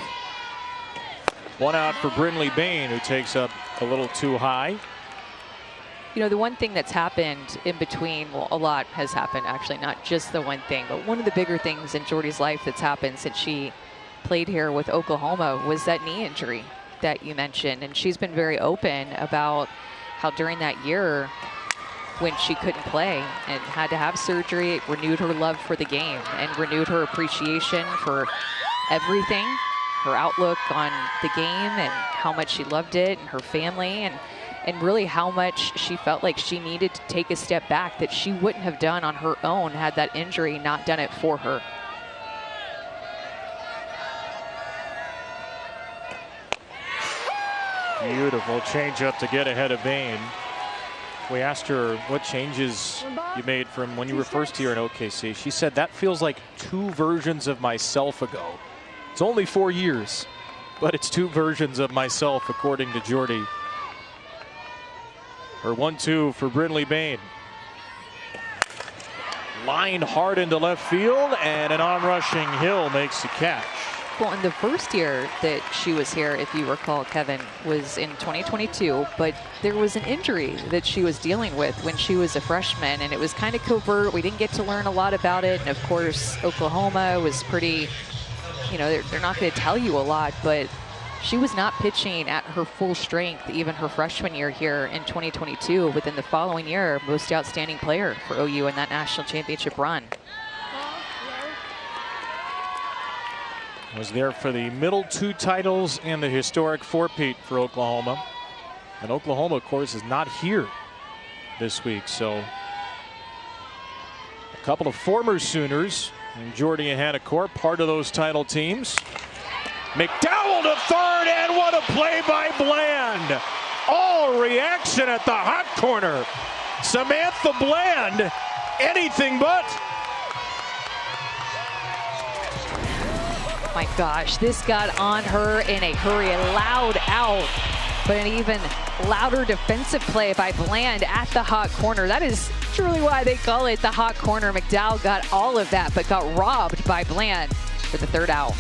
A: One out for Brinley Bain, who takes up a little too high.
G: You know, the one thing that's happened in between, well, a lot has happened actually, not just the one thing, but one of the bigger things in Jordy's life that's happened since she played here with Oklahoma was that knee injury that you mentioned. And she's been very open about how during that year when she couldn't play and had to have surgery, it renewed her love for the game and renewed her appreciation for everything, her outlook on the game and how much she loved it and her family, and really how much she felt like she needed to take a step back that she wouldn't have done on her own had that injury not done it for her.
A: Beautiful changeup to get ahead of Bain. We asked her what changes you made from when you were first here in OKC. She said that feels like two versions of myself ago. It's only 4 years, but it's two versions of myself, according to Jordy. Her 1-2 for Brinley Bain. Lined hard into left field, and an onrushing Hill makes the catch.
G: Well, in the first year that she was here, if you recall, Kevin, was in 2022, but there was an injury that she was dealing with when she was a freshman, and it was kind of covert. We didn't get to learn a lot about it, and of course, Oklahoma was pretty, you know, they're not going to tell you a lot, but she was not pitching at her full strength even her freshman year here in 2022. Within the following year, most outstanding player for OU in that national championship run.
A: Was there for the middle two titles and the historic four-peat for Oklahoma. And Oklahoma, of course, is not here this week. So a couple of former Sooners, and Jordy and Hannah Core, part of those title teams. McDowell to third, and what a play by Bland. All reaction at the hot corner. Samantha Bland, anything but.
G: My gosh, this got on her in a hurry, a loud out, but an even louder defensive play by Bland at the hot corner. That is truly why they call it the hot corner. McDowell got all of that, but got robbed by Bland for the third out.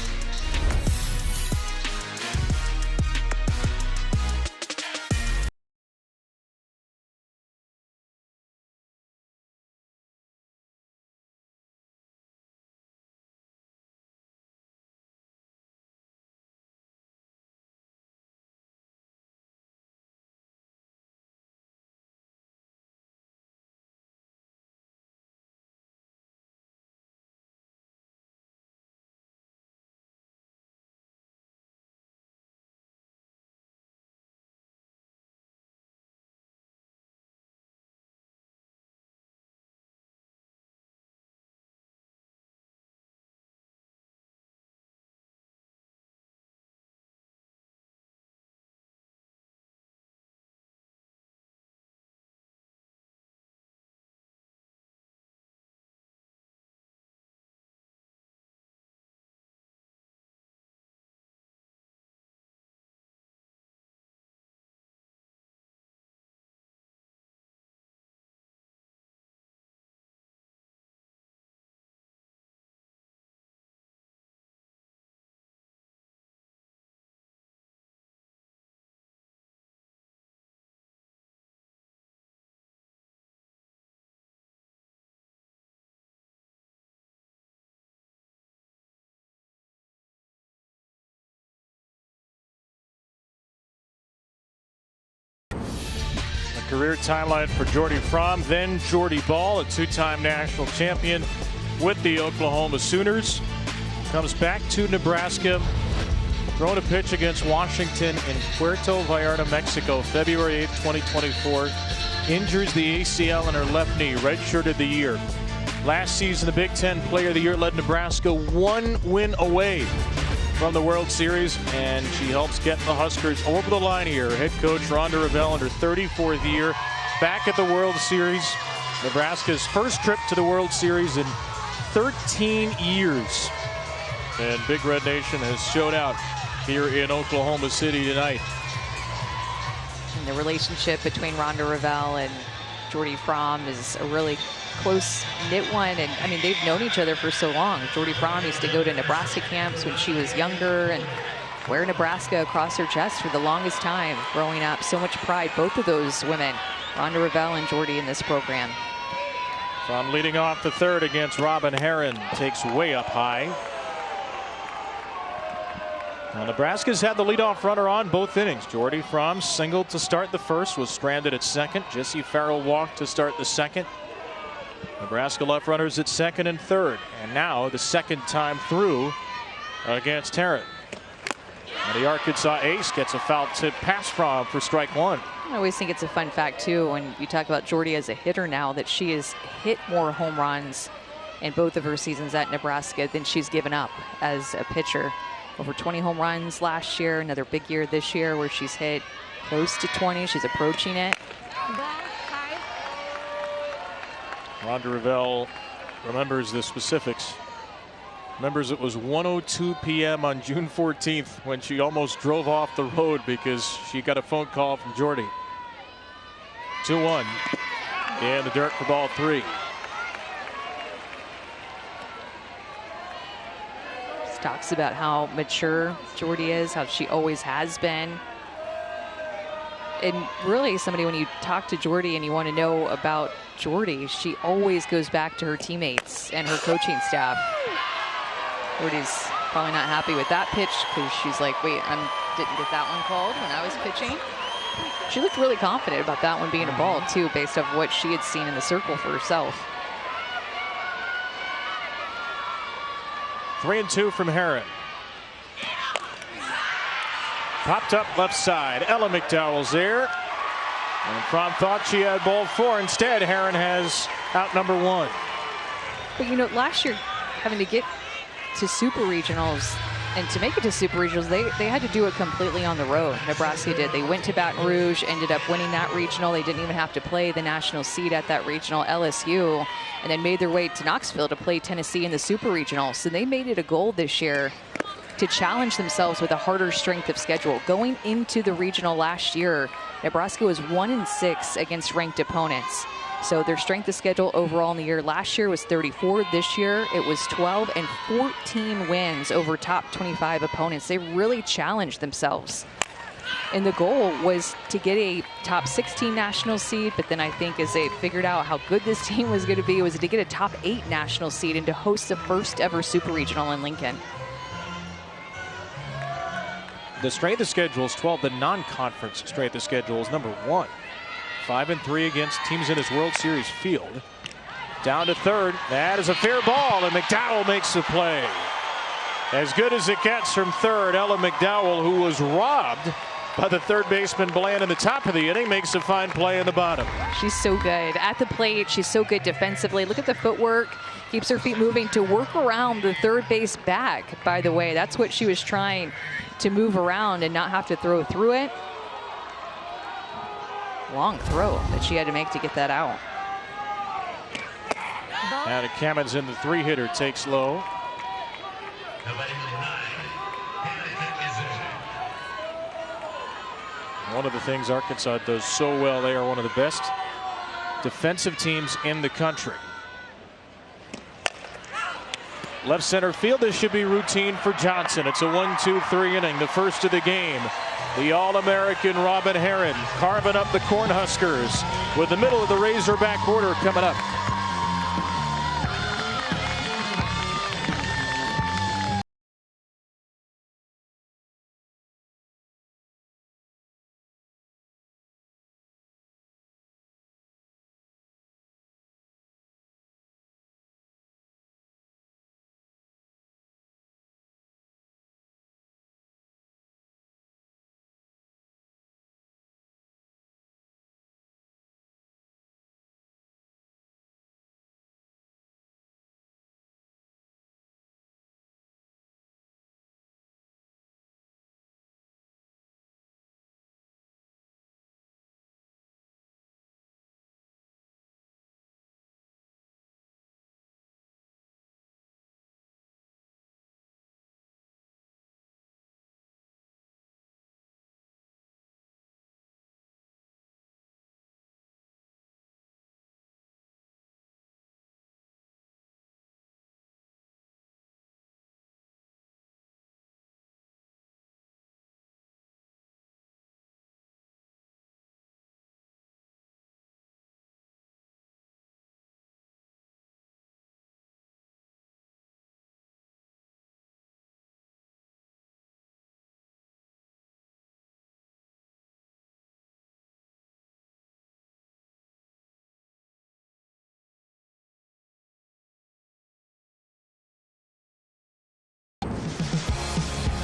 A: career timeline for Jordy Fromm, then Jordy Ball, a two-time national champion with the Oklahoma Sooners. Comes back to Nebraska, throwing a pitch against Washington in Puerto Vallarta, Mexico, February 8th, 2024. Injures the ACL in her left knee, redshirted the year. Last season, the Big Ten Player of the Year, led Nebraska one win away from the World Series, and she helps get the Huskers over the line here. Head coach Rhonda Revelle in her 34th year back at the World Series. Nebraska's first trip to the World Series in 13 years. And Big Red Nation has showed out here in Oklahoma City tonight.
G: And the relationship between Rhonda Revelle and Jordy Fromm is a really close-knit one, and I mean, they've known each other for so long. Jordy Fromm used to go to Nebraska camps when she was younger and wear Nebraska across her chest for the longest time growing up. So much pride, both of those women, Rhonda Revelle and Jordy, in this program.
A: Fromm leading off the third against Robin Herron, takes way up high. Now, Nebraska's had the leadoff runner on both innings. Jordy Fromm singled to start the first, was stranded at second. Jessie Farrell walked to start the second. Nebraska left runners at second and third, and now the second time through against Herron. And the Arkansas ace gets a foul tip pass Fromm for strike one.
G: I always think it's a fun fact too when you talk about Jordy as a hitter now, that she has hit more home runs in both of her seasons at Nebraska than she's given up as a pitcher. Over 20 home runs last year, another big year this year where she's hit close to 20. She's approaching it.
A: Rhonda Revelle remembers the specifics. Remembers it was 1:02 p.m. on June 14th when she almost drove off the road because she got a phone call from Jordy. 2-1 in the dirt for ball three.
G: Just talks about how mature Jordy is, how she always has been. And really, somebody, when you talk to Jordy and you want to know about Jordy, she always goes back to her teammates and her coaching staff. Jordy's probably not happy with that pitch because she's like, wait, I didn't get that one called when I was pitching. She looked really confident about that one being a ball, too, based off what she had seen in the circle for herself.
A: 3-2 from Herron. Popped up left side. Ella McDowell's there. And Fromm thought she had ball four. Instead, Herron has out number one.
G: But, you know, last year, having to get to super regionals, and to make it to super regionals, they had to do it completely on the road. Nebraska did. They went to Baton Rouge, ended up winning that regional. They didn't even have to play the national seed at that regional, LSU, and then made their way to Knoxville to play Tennessee in the super regional. So they made it a goal this year to challenge themselves with a harder strength of schedule. Going into the regional last year, Nebraska was 1-6 against ranked opponents. So their strength of schedule overall in the year last year was 34. This year it was 12 and 14 wins over top 25 opponents. They really challenged themselves. And the goal was to get a top 16 national seed, but then I think as they figured out how good this team was going to be, was to get a top 8 national seed and to host the first ever super regional in Lincoln.
A: The strength of schedule is 12. The non-conference strength of schedule is number 1. 5-3 against teams in his World Series field. Down to third. That is a fair ball, and McDowell makes the play. As good as it gets from third, Ella McDowell, who was robbed by the third baseman Bland in the top of the inning, makes a fine play in the bottom.
G: She's so good at the plate. She's so good defensively. Look at the footwork. Keeps her feet moving to work around the third base bag, by the way. That's what she was trying, to move around and not have to throw through it. Long throw that she had to make to get that out.
A: Now to Kamens in the 3-hitter, takes low. One of the things Arkansas does so well, they are one of the best defensive teams in the country. Left center field, this should be routine for Johnson. It's a 1-2-3 inning, the first of the game. The All-American Robin Herron carving up the Cornhuskers with the middle of the Razorback order coming up.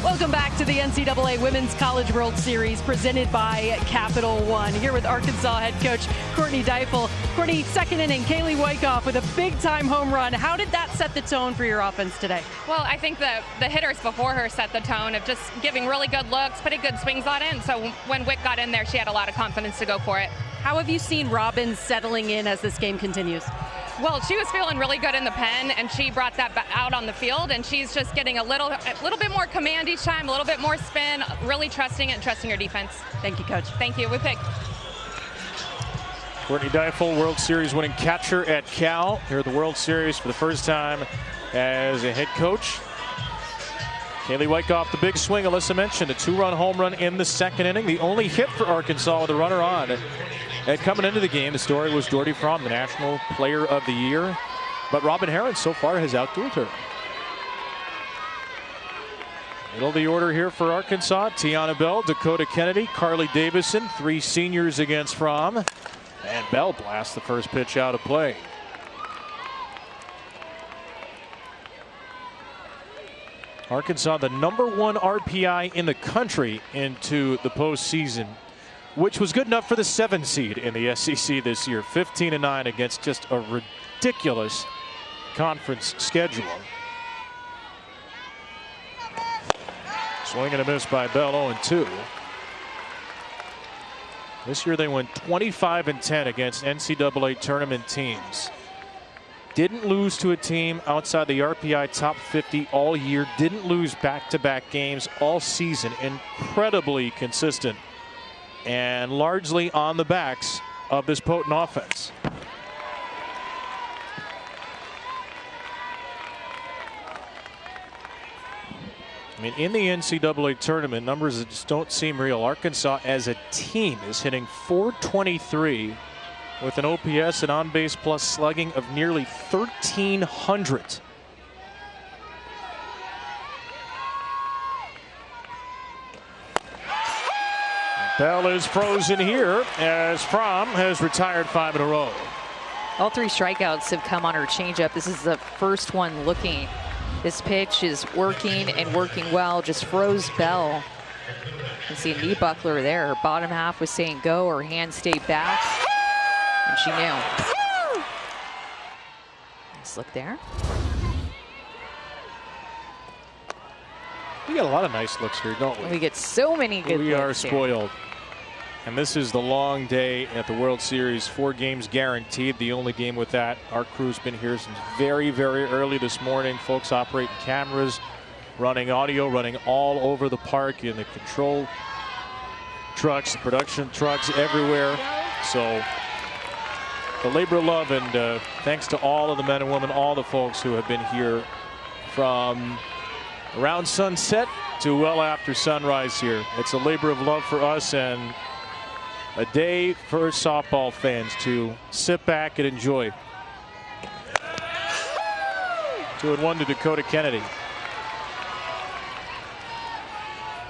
I: Welcome back to the NCAA Women's College World Series presented by Capital One. Here with Arkansas head coach Courtney Deifel. Courtney, second inning, Kaylee Wyckoff with a big-time home run. How did that set the tone for your offense today?
J: Well, I think the hitters before her set the tone of just giving really good looks, putting good swings on it. And so when Wick got in there, she had a lot of confidence to go for it.
I: How have you seen Robin settling in as this game continues?
J: Well, she was feeling really good in the pen, and she brought that out on the field, and she's just getting a little bit more command each time, a little bit more spin, really trusting it and trusting her defense.
I: Thank you, Coach.
J: Thank you. We pick.
A: Courtney Deifel, World Series winning catcher at Cal. Here at the World Series for the first time as a head coach. Kaylee Wyckoff, the big swing Alyssa mentioned, a 2-run home run in the second inning. The only hit for Arkansas with a runner on. And coming into the game, the story was Jordy Fromm, the National Player of the Year. But Robin Herron so far has outdueled her. Middle of the order here for Arkansas. Tiana Bell, Dakota Kennedy, Carly Davison, 3 seniors against Fromm. And Bell blasts the first pitch out of play. Arkansas, the #1 RPI in the country into the postseason, which was good enough for the 7 seed in the SEC this year. 15-9 against just a ridiculous conference schedule. Swing and a miss by Bell, 0-2. This year they went 25-10 against NCAA tournament teams. Didn't lose to a team outside the RPI top 50 all year. Didn't lose back-to-back games all season. Incredibly consistent. And largely on the backs of this potent offense. I mean, in the NCAA tournament, numbers that just don't seem real. Arkansas as a team is hitting .423 with an OPS and on-base plus slugging of nearly 1,300. Bell is frozen here as Fromm has retired 5 in a row.
G: All 3 strikeouts have come on her changeup. This is the first one looking. This pitch is working and working well. Just froze Bell. You can see a knee buckler there. Her bottom half was saying go. Her hand stayed back. And she knew. Nice look there.
A: We got a lot of nice looks here, don't we?
G: We get so many good looks.
A: We are
G: here.
A: spoiled. And this is the long day at the World Series. 4 games guaranteed. The only game with that. Our crew's been here since very, very early this morning. Folks operating cameras, running audio, running all over the park in the control trucks, the production trucks everywhere. So the labor of love, and thanks to all of the men and women, all the folks who have been here from around sunset to well after sunrise here. It's a labor of love for us and a day for softball fans to sit back and enjoy. 2-1 to Dakota Kennedy.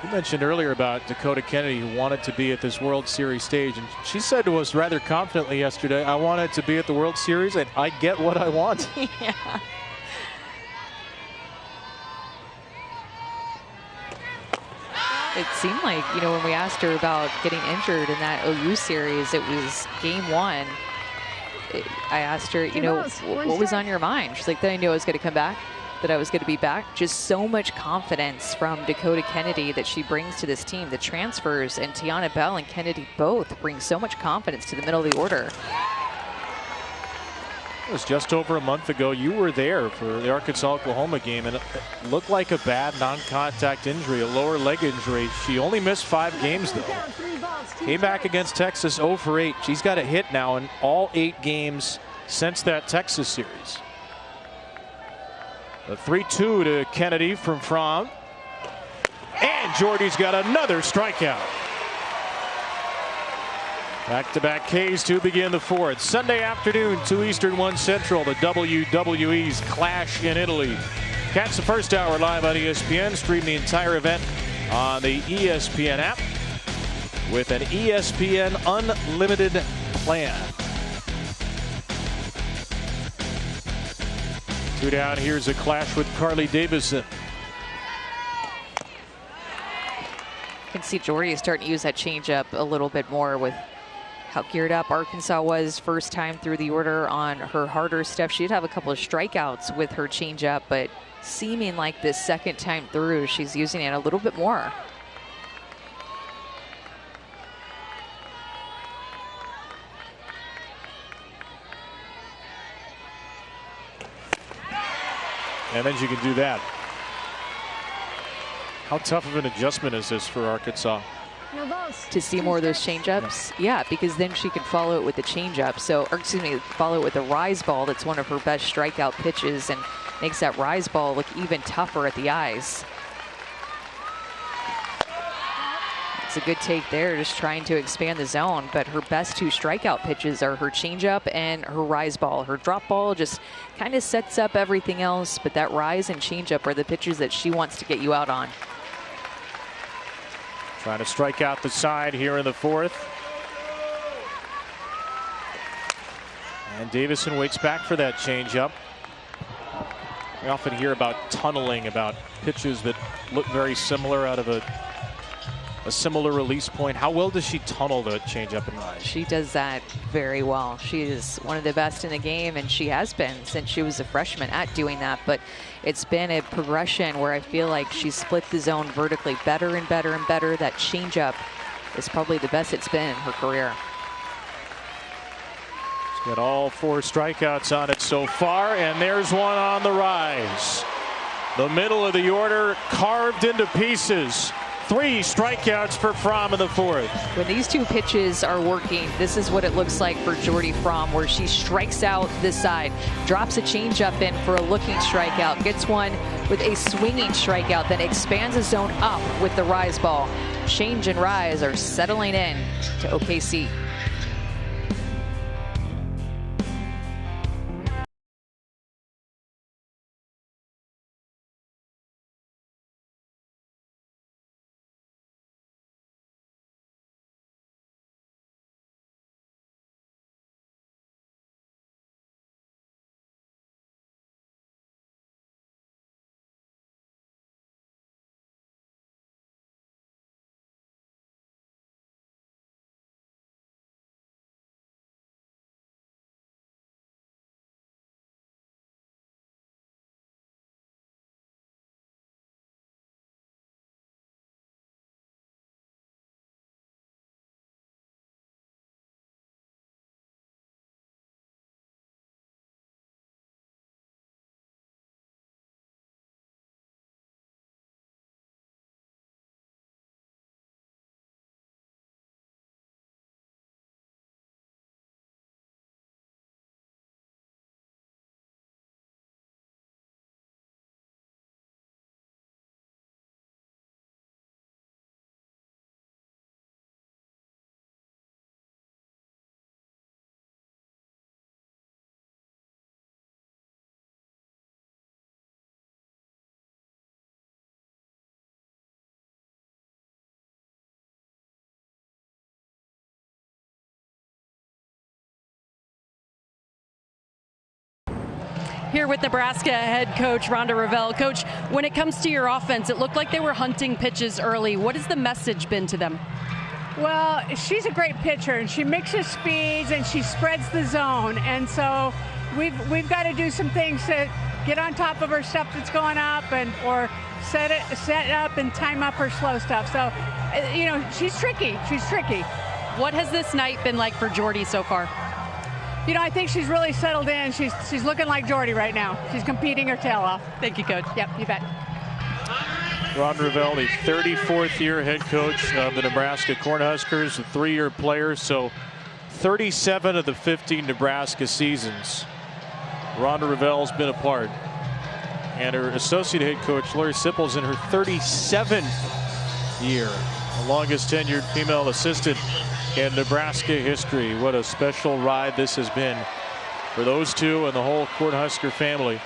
A: You mentioned earlier about Dakota Kennedy, who wanted to be at this World Series stage, and she said to us rather confidently yesterday, I wanted to be at the World Series and I get what I want.
G: Yeah. It seemed like, you know, when we asked her about getting injured in that OU series, it was game 1. I asked her, you know, what was on your mind? She's like, that I knew I was going to come back, that I was going to be back. Just so much confidence from Dakota Kennedy that she brings to this team. The transfers, and Tiana Bell and Kennedy both bring so much confidence to the middle of the order.
A: It was just over a month ago. You were there for the Arkansas-Oklahoma game, and it looked like a bad non-contact injury, a lower leg injury. She only missed 5 games, though. Came back against Texas 0 for 8. She's got a hit now in all 8 games since that Texas series. The 3-2 to Kennedy from Fromm. And Jordy's got another strikeout. Back-to-back Ks to begin the 4th. Sunday afternoon, 2 Eastern, 1 Central, the WWE's Clash in Italy. Catch the first hour live on ESPN. Stream the entire event on the ESPN app with an ESPN Unlimited plan. 2 down. Here's a clash with Carly Davison.
G: can see Jordy is starting to use that changeup a little bit more with how geared up Arkansas was first time through the order on her harder stuff. She'd have a couple of strikeouts with her changeup, but seeming like this second time through, she's using it a little bit more.
A: And then she can do that. How tough of an adjustment is this for Arkansas?
G: To see more of those changeups? Yeah, because then she could follow it with the changeup. So, or excuse me, follow it with a rise ball. That's one of her best strikeout pitches and makes that rise ball look even tougher at the eyes. It's a good take there, just trying to expand the zone. But her best two strikeout pitches are her changeup and her rise ball. Her drop ball just kind of sets up everything else, but that rise and changeup are the pitches that she wants to get you out on.
A: Trying to strike out the side here in the fourth. And Davison waits back for that changeup. We often hear about tunneling, about pitches that look very similar out of a similar release point. How well does she tunnel the changeup and rise?
G: She does that very well. She is one of the best in the game, and she has been since she was a freshman at doing that. But it's been a progression where I feel like she's split the zone vertically better and better and better. That changeup is probably the best it's been in her career.
A: She's got all 4 strikeouts on it so far, and there's one on the rise. The middle of the order carved into pieces. 3 strikeouts for Fromm in the fourth.
G: When these two pitches are working, this is what it looks like for Jordy Fromm, where she strikes out this side, drops a changeup in for a looking strikeout, gets one with a swinging strikeout, then expands the zone up with the rise ball. Change and rise are settling in to OKC.
I: Here with Nebraska head coach Rhonda Revelle. Coach, when it comes to your offense, it looked like they were hunting pitches early. What has the message been to them?
K: Well, she's a great pitcher, and she mixes speeds, and she spreads the zone. And so we've got to do some things to get on top of her stuff that's going up, and or set up and time up her slow stuff. So, you know, she's tricky. She's tricky.
I: What has this night been like for Jordy so far?
K: You know, I think she's really settled in. She's looking like Jordy right now. She's competing her tail off.
I: Thank you, Coach.
K: Yep, you bet.
A: Ron Revelle, the 34th year head coach of the Nebraska Cornhuskers, a 3-year player, so 37 of the 50 Nebraska seasons Rhonda Revelle's been a part. And her associate head coach, Lori Sippel's in her 37th year, the longest tenured female assistant in Nebraska history. What a special ride this has been for those two and the whole Cornhusker family.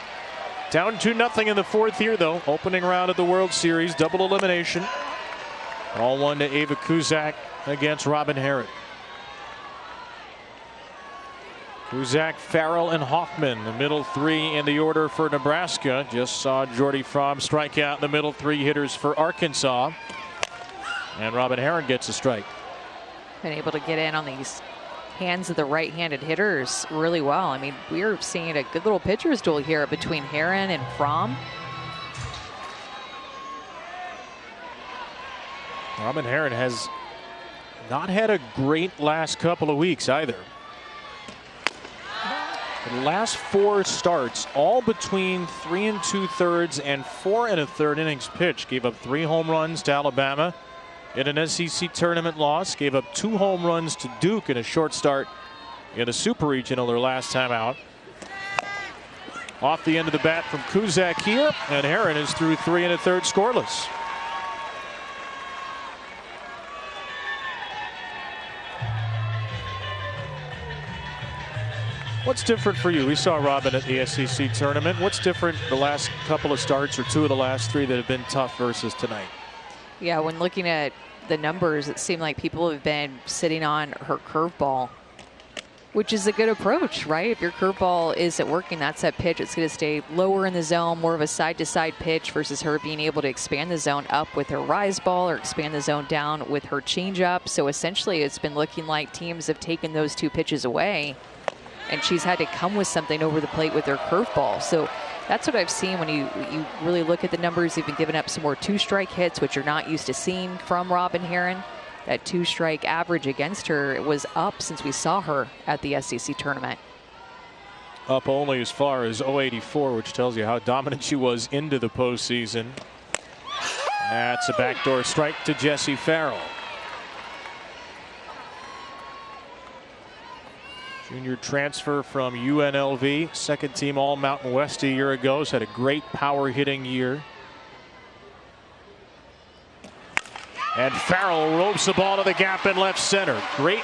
A: Down 2-0 in the fourth here, though. Opening round of the World Series, double elimination. All one to Ava Kuzak against Robin Herron. Kuzak, Farrell, and Hoffman, the middle 3 in the order for Nebraska. Just saw Jordy Fromm strike out the middle 3 hitters for Arkansas. And Robin Herron gets a strike.
G: Been able to get in on these hands of the right-handed hitters really well. I mean, we're seeing a good little pitcher's duel here between Herron and Fromm.
A: Robin Herron has not had a great last couple of weeks either. The last 4 starts, all between 3 2/3 and 4 1/3 innings pitched. Gave up 3 home runs to Alabama in an SEC tournament loss. Gave up 2 home runs to Duke in a short start in a Super Regional their last time out. Off the end of the bat from Kuzak here, and Herron is through 3 1/3 scoreless. What's different for you? We saw Robin at the SEC tournament. What's different the last couple of starts, or 2 of the last 3 that have been tough versus tonight?
G: Yeah, when looking at the numbers, it seemed like people have been sitting on her curveball, which is a good approach, right? If your curveball isn't working, that's that pitch. It's going to stay lower in the zone, more of a side-to-side pitch, versus her being able to expand the zone up with her rise ball or expand the zone down with her changeup. So essentially, it's been looking like teams have taken those 2 pitches away, and she's had to come with something over the plate with her curveball. So that's what I've seen when you really look at the numbers. You've been giving up some more 2-strike hits, which you're not used to seeing from Robin Herron. That 2-strike average against her was up since we saw her at the SEC tournament.
A: Up only as far as 084, which tells you how dominant she was into the postseason. That's a backdoor strike to Jessie Farrell. Junior transfer from UNLV, second team All Mountain West a year ago. Has had a great power hitting year. And Farrell ropes the ball to the gap in left center. Great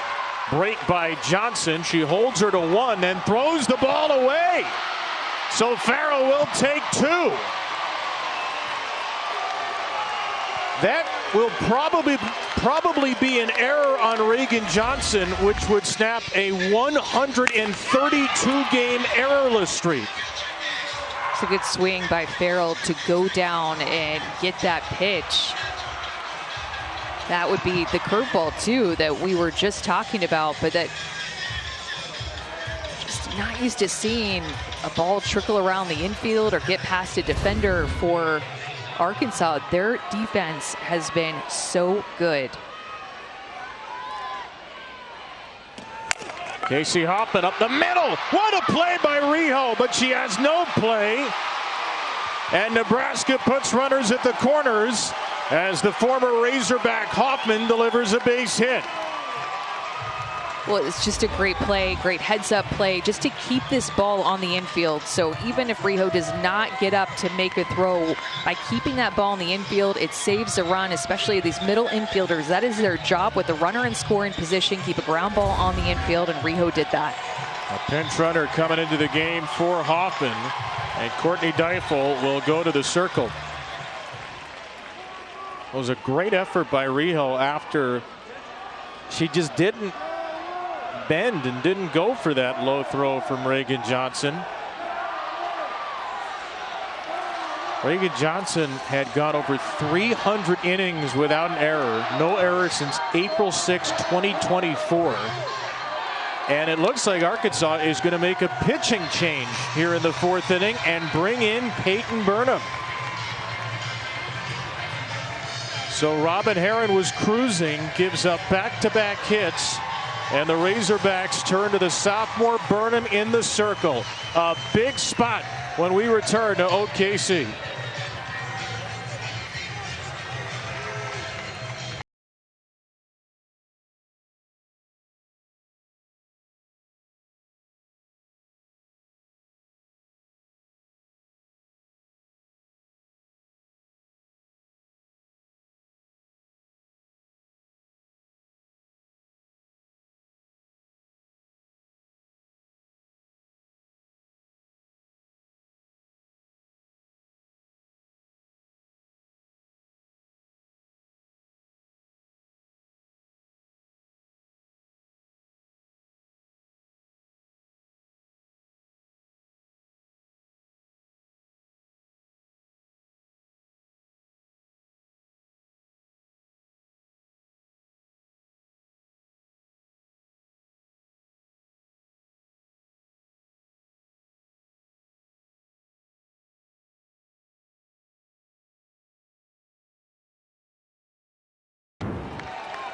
A: break by Johnson. She holds her to 1 and throws the ball away. So Farrell will take 2. That will probably be an error on Reagan Johnson, which would snap a 132-game errorless streak.
G: It's a good swing by Farrell to go down and get that pitch. That would be the curveball too that we were just talking about, but that just not used to seeing a ball trickle around the infield or get past a defender for Arkansas. Their defense has been so good.
A: Casey Hoffman up the middle. What a play by Rijo, but she has no play. And Nebraska puts runners at the corners as the former Razorback Hoffman delivers a base hit.
G: Well, it's just a great play, great heads-up play, just to keep this ball on the infield. So even if Rijo does not get up to make a throw, by keeping that ball in the infield, it saves a run, especially these middle infielders. That is their job with the runner in scoring position, keep a ground ball on the infield, and Rijo did that.
A: A pinch runner coming into the game for Hoffman, and Courtney Deifel will go to the circle. It was a great effort by Rijo after she just didn't bend and didn't go for that low throw from Reagan Johnson. Reagan Johnson had gone over 300 innings without an error. No error since April 6, 2024. And it looks like Arkansas is going to make a pitching change here in the 4th inning and bring in Peyton Burnham. So Robin Herron was cruising, gives up back-to-back hits, and the Razorbacks turn to the sophomore Burnham in the circle. A big spot when we return to OKC.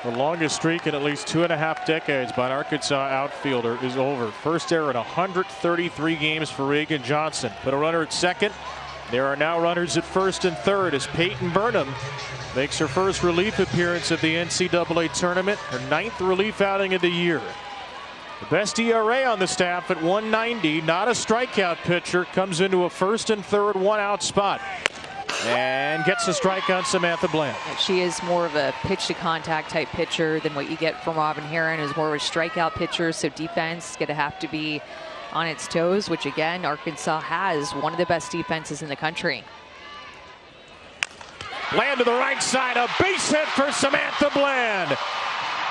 A: The longest streak in at least 2.5 decades by an Arkansas outfielder is over. First error in 133 games for Reagan Johnson. Put a runner at second. There are now runners at first and third as Peyton Burnham makes her first relief appearance at the NCAA tournament, her 9th relief outing of the year. The best ERA on the staff at 1.90. Not a strikeout pitcher. Comes into a first and third 1-out spot. And gets a strike on Samantha Bland.
G: She is more of a pitch to contact type pitcher than what you get from Robin Herron, who's more of a strikeout pitcher. So defense is going to have to be on its toes, which again, Arkansas has one of the best defenses in the country.
A: Bland to the right side, a base hit for Samantha Bland.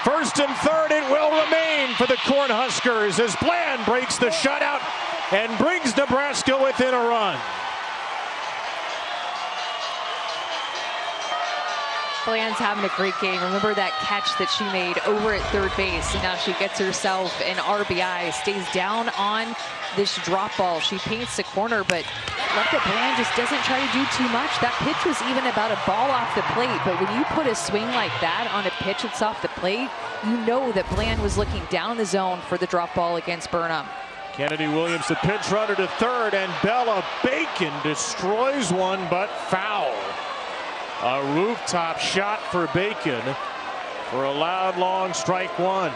A: First and third, it will remain for the Cornhuskers as Bland breaks the shutout and brings Nebraska within a run.
G: Bland's having a great game. Remember that catch that she made over at third base, and now she gets herself an RBI, stays down on this drop ball. She paints the corner, but left that Bland just doesn't try to do too much. That pitch was even about a ball off the plate, but when you put a swing like that on a pitch that's off the plate, you know that Bland was looking down the zone for the drop ball against Burnham.
A: Kennedy Williams, the pinch runner to third, and Bella Bacon destroys one, but foul. A rooftop shot for Bacon for a loud, long strike one.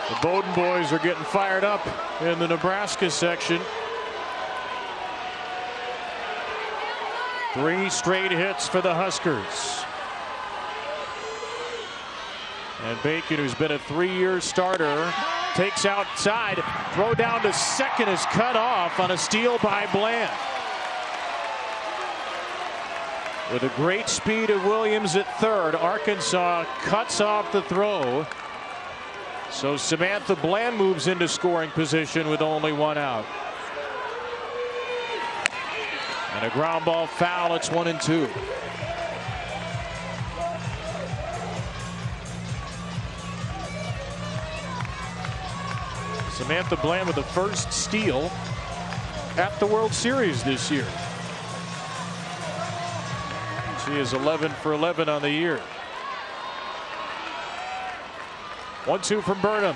A: The Bowdoin boys are getting fired up in the Nebraska section. 3 straight hits for the Huskers. And Bacon, who's been a 3-year starter, takes outside. Throw down to second is cut off on a steal by Bland. With a great speed of Williams at third, Arkansas cuts off the throw. So Samantha Bland moves into scoring position with only 1 out. And a ground ball foul. It's 1-2. Samantha Bland with the first steal at the World Series this year. She is 11 for 11 on the year. 1-2 from Burnham.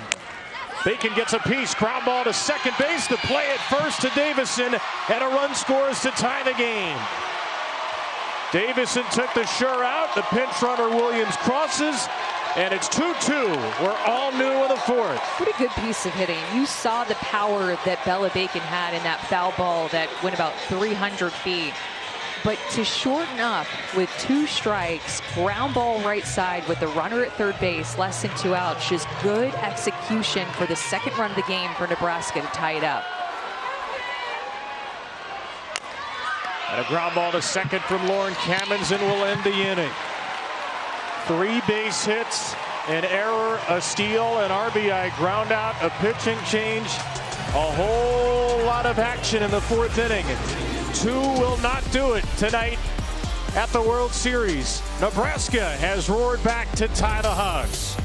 A: Bacon gets a piece. Ground ball to second base. The play at first to Davison, and a run scores to tie the game. Davison took the sure out. The pinch runner Williams crosses, and it's 2-2. We're all new in the fourth.
G: What a good piece of hitting. You saw the power that Bella Bacon had in that foul ball that went about 300 feet. But to shorten up with 2 strikes, ground ball right side with the runner at third base, less than 2 outs, just good execution for the second run of the game for Nebraska to tie it up.
A: And a ground ball to second from Lauren Cammons, and will end the inning. 3 base hits, an error, a steal, an RBI ground out, a pitching change. A whole lot of action in the 4th inning. 2 will not do it tonight at the World Series. Nebraska has roared back to tie the Hogs.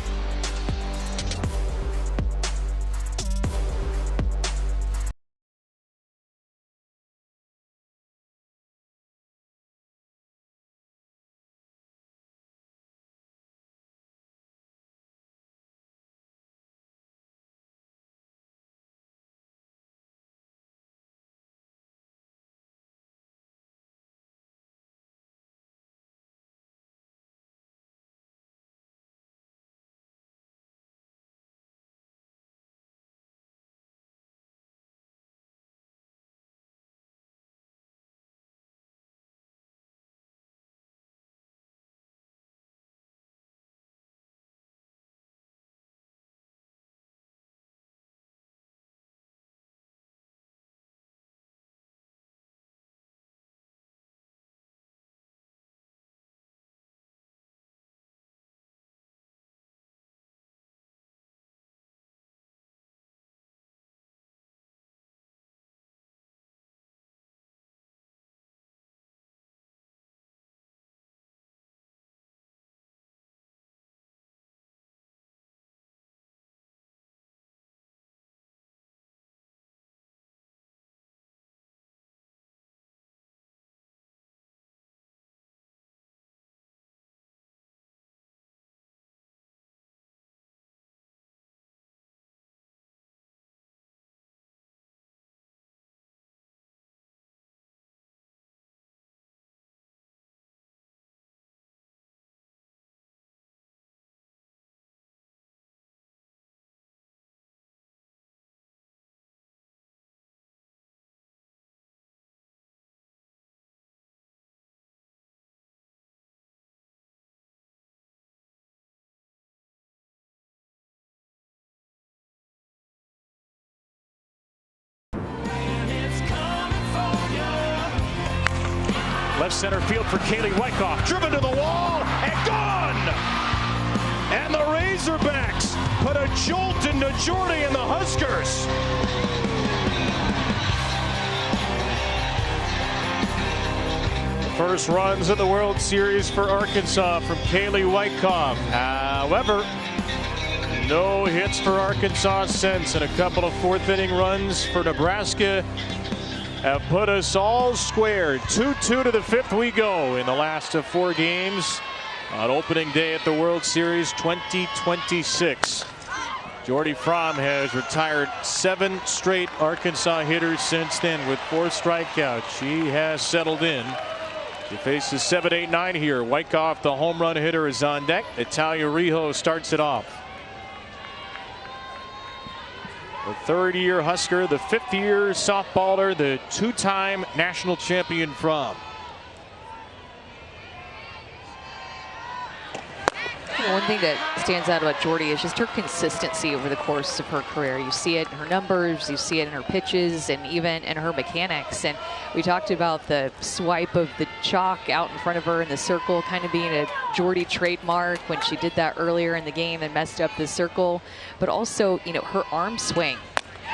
A: Left center field for Kaylee Wyckoff. Driven to the wall and gone! And the Razorbacks put a jolt into Jordy and the Huskers. First runs of the World Series for Arkansas from Kaylee Wyckoff. However, no hits for Arkansas since, and a couple of fourth-inning runs for Nebraska have put us all squared. 2-2 to the fifth we go in the last of 4 games on opening day at the World Series 2026. Jordy Fromm has retired 7 straight Arkansas hitters since then with 4 strikeouts. She has settled in. She faces 7, 8, 9 here. Wyckoff, the home run hitter, is on deck. Natalia Rijo starts it off. The 3rd-year Husker, the 5th-year softballer, the 2-time national champion Fromm.
G: One thing that stands out about Jordy is just her consistency over the course of her career. You see it in her numbers, you see it in her pitches, and even in her mechanics. And we talked about the swipe of the chalk out in front of her in the circle kind of being a Jordy trademark when she did that earlier in the game and messed up the circle. But also, you know, her arm swing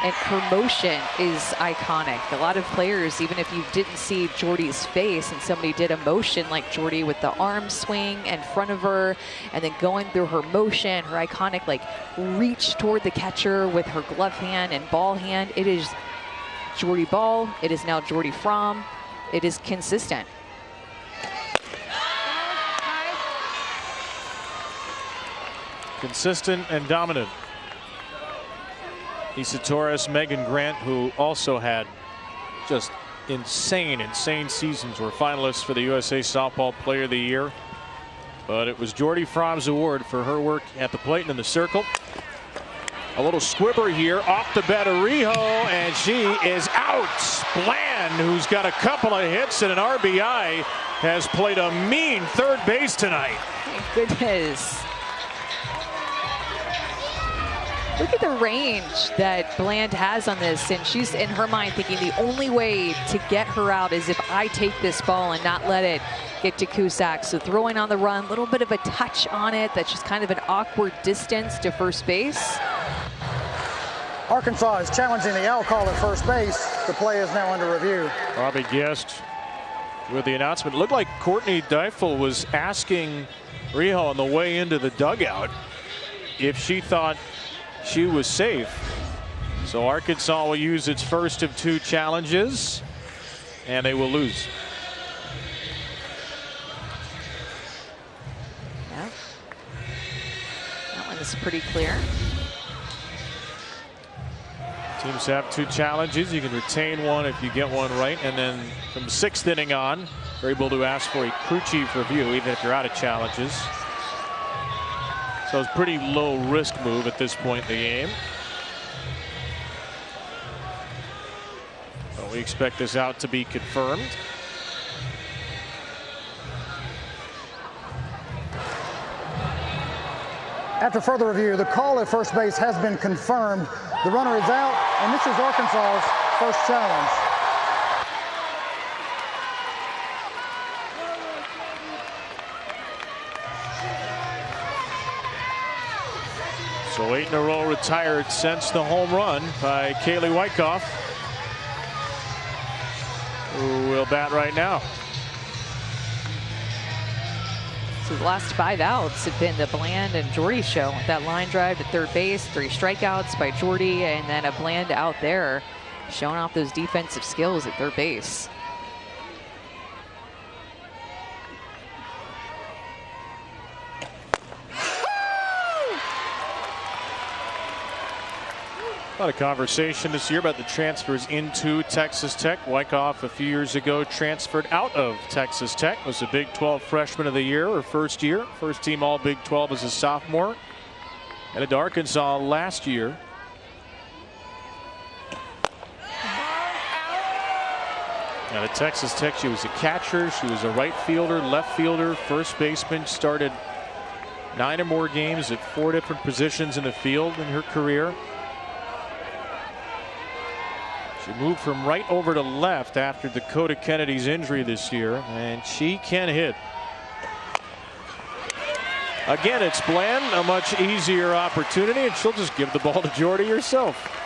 G: and her motion is iconic. A lot of players, even if you didn't see Jordy's face and somebody did a motion like Jordy with the arm swing in front of her and then going through her motion, her iconic like reach toward the catcher with her glove hand and ball hand, it is Jordy ball. It is now Jordy Fromm. It is consistent.
A: Consistent and dominant. Issa Torres, Megan Grant, who also had just insane seasons, were finalists for the USA Softball Player of the Year. But it was Jordy Fromm's award for her work at the plate and in the circle. A little squibber here off the bat of Rijo, and she is out. Bland, who's got a couple of hits and an RBI, has played a mean third base tonight.
G: My goodness. Look at the range that Bland has on this, and she's in her mind thinking the only way to get her out is if I take this ball and not let it get to Cusack. So throwing on the run, a little bit of a touch on it. That's just kind of an awkward distance to first base.
L: Arkansas is challenging the owl call at first base. The play is now under review.
A: Robbie Guest with the announcement. It looked like Courtney Deifel was asking Rijo on the way into the dugout if she thought she was safe. So Arkansas will use its first of 2 challenges, and they will lose.
G: Yeah. That one is pretty clear.
A: Teams have 2 challenges. You can retain one if you get one right, and then from 6th inning on, you're able to ask for a crew chief review even if you're out of challenges. So it's a pretty low risk move at this point in the game. But we expect this out to be confirmed.
L: After further review, the call at first base has been confirmed. The runner is out, and this is Arkansas's first challenge.
A: So 8 in a row retired since the home run by Kaylee Wyckoff, who will bat right now.
G: So the last 5 outs have been the Bland and Jordy show. That line drive to third base, 3 strikeouts by Jordy, and then a Bland out there showing off those defensive skills at third base.
A: A lot of conversation this year about the transfers into Texas Tech. Wyckoff a few years ago transferred out of Texas Tech, was a Big 12 freshman of the year, her first year. First team all Big 12 as a sophomore. Headed to Arkansas last year. Now at Texas Tech, she was a catcher, she was a right fielder, left fielder, first baseman. Started 9 or more games at 4 different positions in the field in her career. She moved from right over to left after Dakota Kennedy's injury this year, and she can hit. Again, it's Bland, a much easier opportunity, and she'll just give the ball to Jordy herself.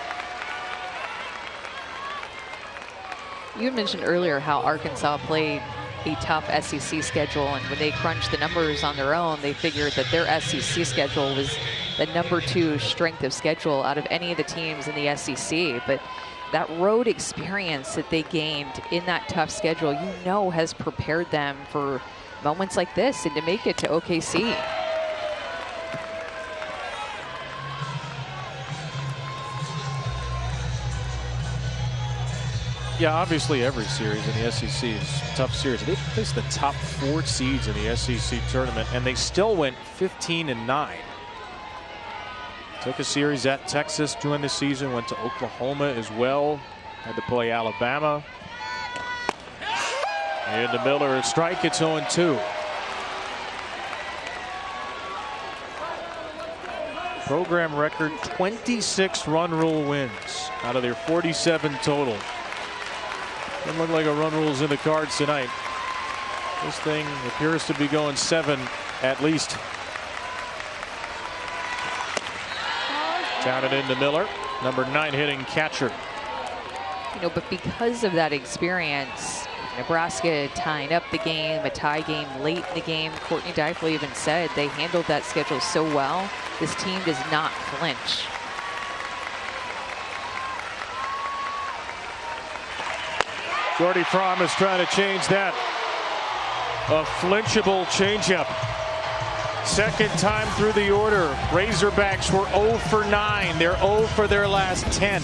G: You mentioned earlier how Arkansas played a tough SEC schedule, and when they crunched the numbers on their own, they figured that their SEC schedule was the #2 strength of schedule out of any of the teams in the SEC. But that road experience that they gained in that tough schedule, you know, has prepared them for moments like this and to make it to OKC.
A: Yeah, obviously every series in the SEC is a tough series. They faced the top 4 seeds in the SEC tournament, and they still went 15-9. Took a series at Texas during the season, went to Oklahoma as well. Had to play Alabama. And the Miller, a strike, it's 0-2. Program record 26 run rule wins out of their 47 total. Doesn't look like a run rule's in the cards tonight. This thing appears to be going 7 at least. Down and into Miller, number 9 hitting catcher.
G: You know, but because of that experience, Nebraska tying up the game, a tie game late in the game. Courtney Deifel even said they handled that schedule so well. This team does not flinch.
A: Jordy Fromm is trying to change that. A flinchable changeup. Second time through the order. Razorbacks were 0 for 9. They're 0 for their last 10.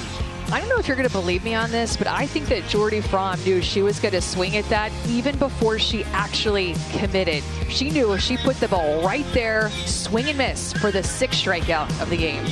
G: I don't know if you're going to believe me on this, but I think that Jordy Fromm knew she was going to swing at that even before she actually committed. She knew if she put the ball right there, swing and miss for the 6th strikeout of the game.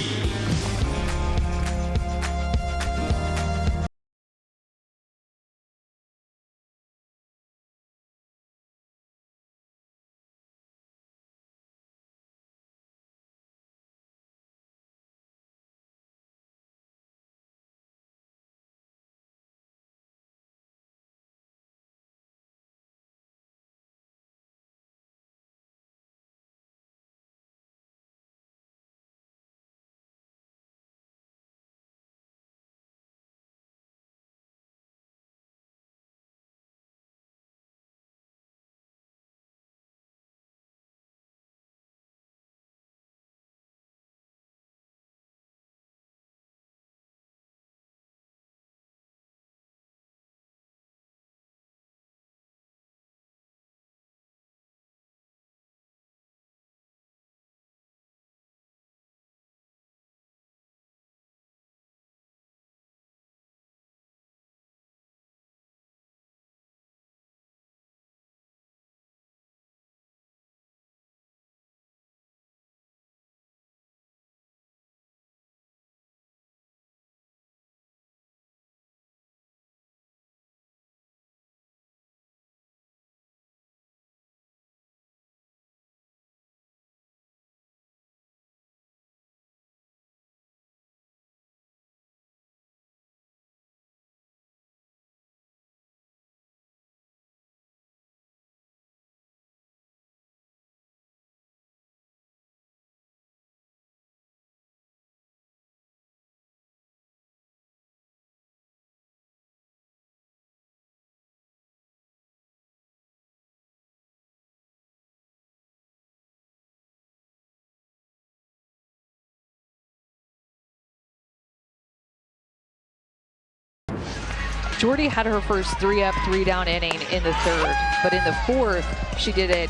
G: Jordy had her first 3-up, 3-down inning in the 3rd, but in the 4th, she did it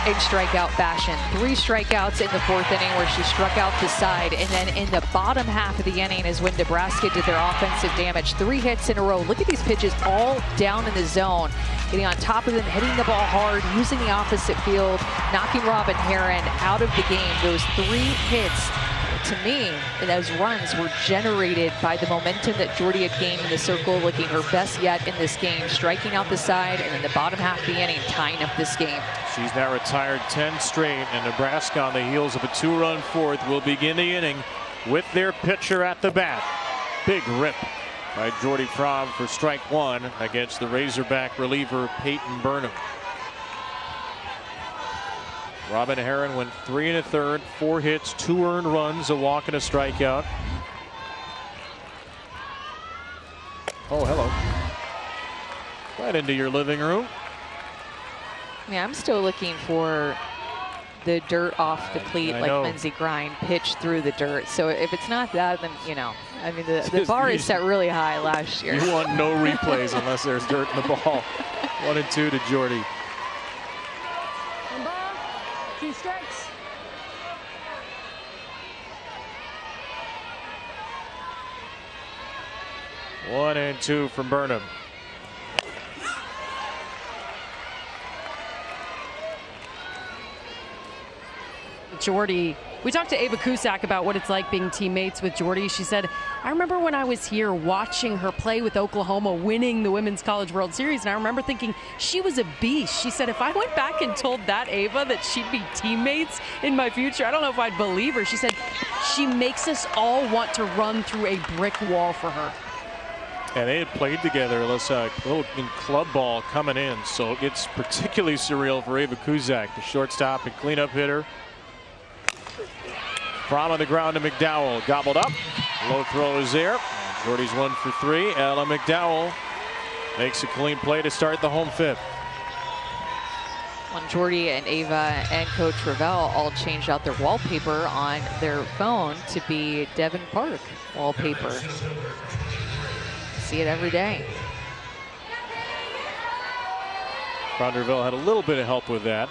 G: in strikeout fashion. 3 strikeouts in the 4th inning where she struck out the side, and then in the bottom half of the inning is when Nebraska did their offensive damage. 3 hits in a row. Look at these pitches all down in the zone, getting on top of them, hitting the ball hard, using the opposite field, knocking Robin Herron out of the game. Those 3 hits, to me, those runs were generated by the momentum that Jordy had gained in the circle, looking her best yet in this game, striking out the side, and then the bottom half of the inning, tying up this game.
A: She's now retired 10 straight, and Nebraska, on the heels of a 2-run 4th, will begin the inning with their pitcher at the bat. Big rip by Jordy Fromm for strike one against the Razorback reliever Peyton Burnham. Robin Herron went 3 1/3, 4 hits, 2 earned runs, a walk and a strikeout. Oh, hello. Right into your living room.
G: Yeah, I'm still looking for the dirt off the cleat, like Lindsey Grind, pitch through the dirt. So if it's not that, then, you know, I mean, the bar is set really high last year.
A: You want no replays unless there's dirt in the ball. 1-2 to Jordy.
I: 2 strikes.
A: One and two from Burnham.
I: Jordy. We talked to Ava Cusack about what it's like being teammates with Jordy. She said, I remember when I was here watching her play with Oklahoma, winning the Women's College World Series, and I remember thinking she was a beast. She said, if I went back and told that Ava that she'd be teammates in my future, I don't know if I'd believe her. She said, she makes us all want to run through a brick wall for her.
A: And they had played together, Alyssa, in club ball coming in, so it's particularly surreal for Ava Cusack, the shortstop and cleanup hitter. Fromm on the ground to McDowell, gobbled up. Low throw is there. Jordy's 1 for 3. Ella McDowell makes a clean play to start the home fifth.
G: When Jordy and Ava and Coach Ravel all changed out their wallpaper on their phone to be Devon Park wallpaper. See it every day.
A: Ravel had a little bit of help with that.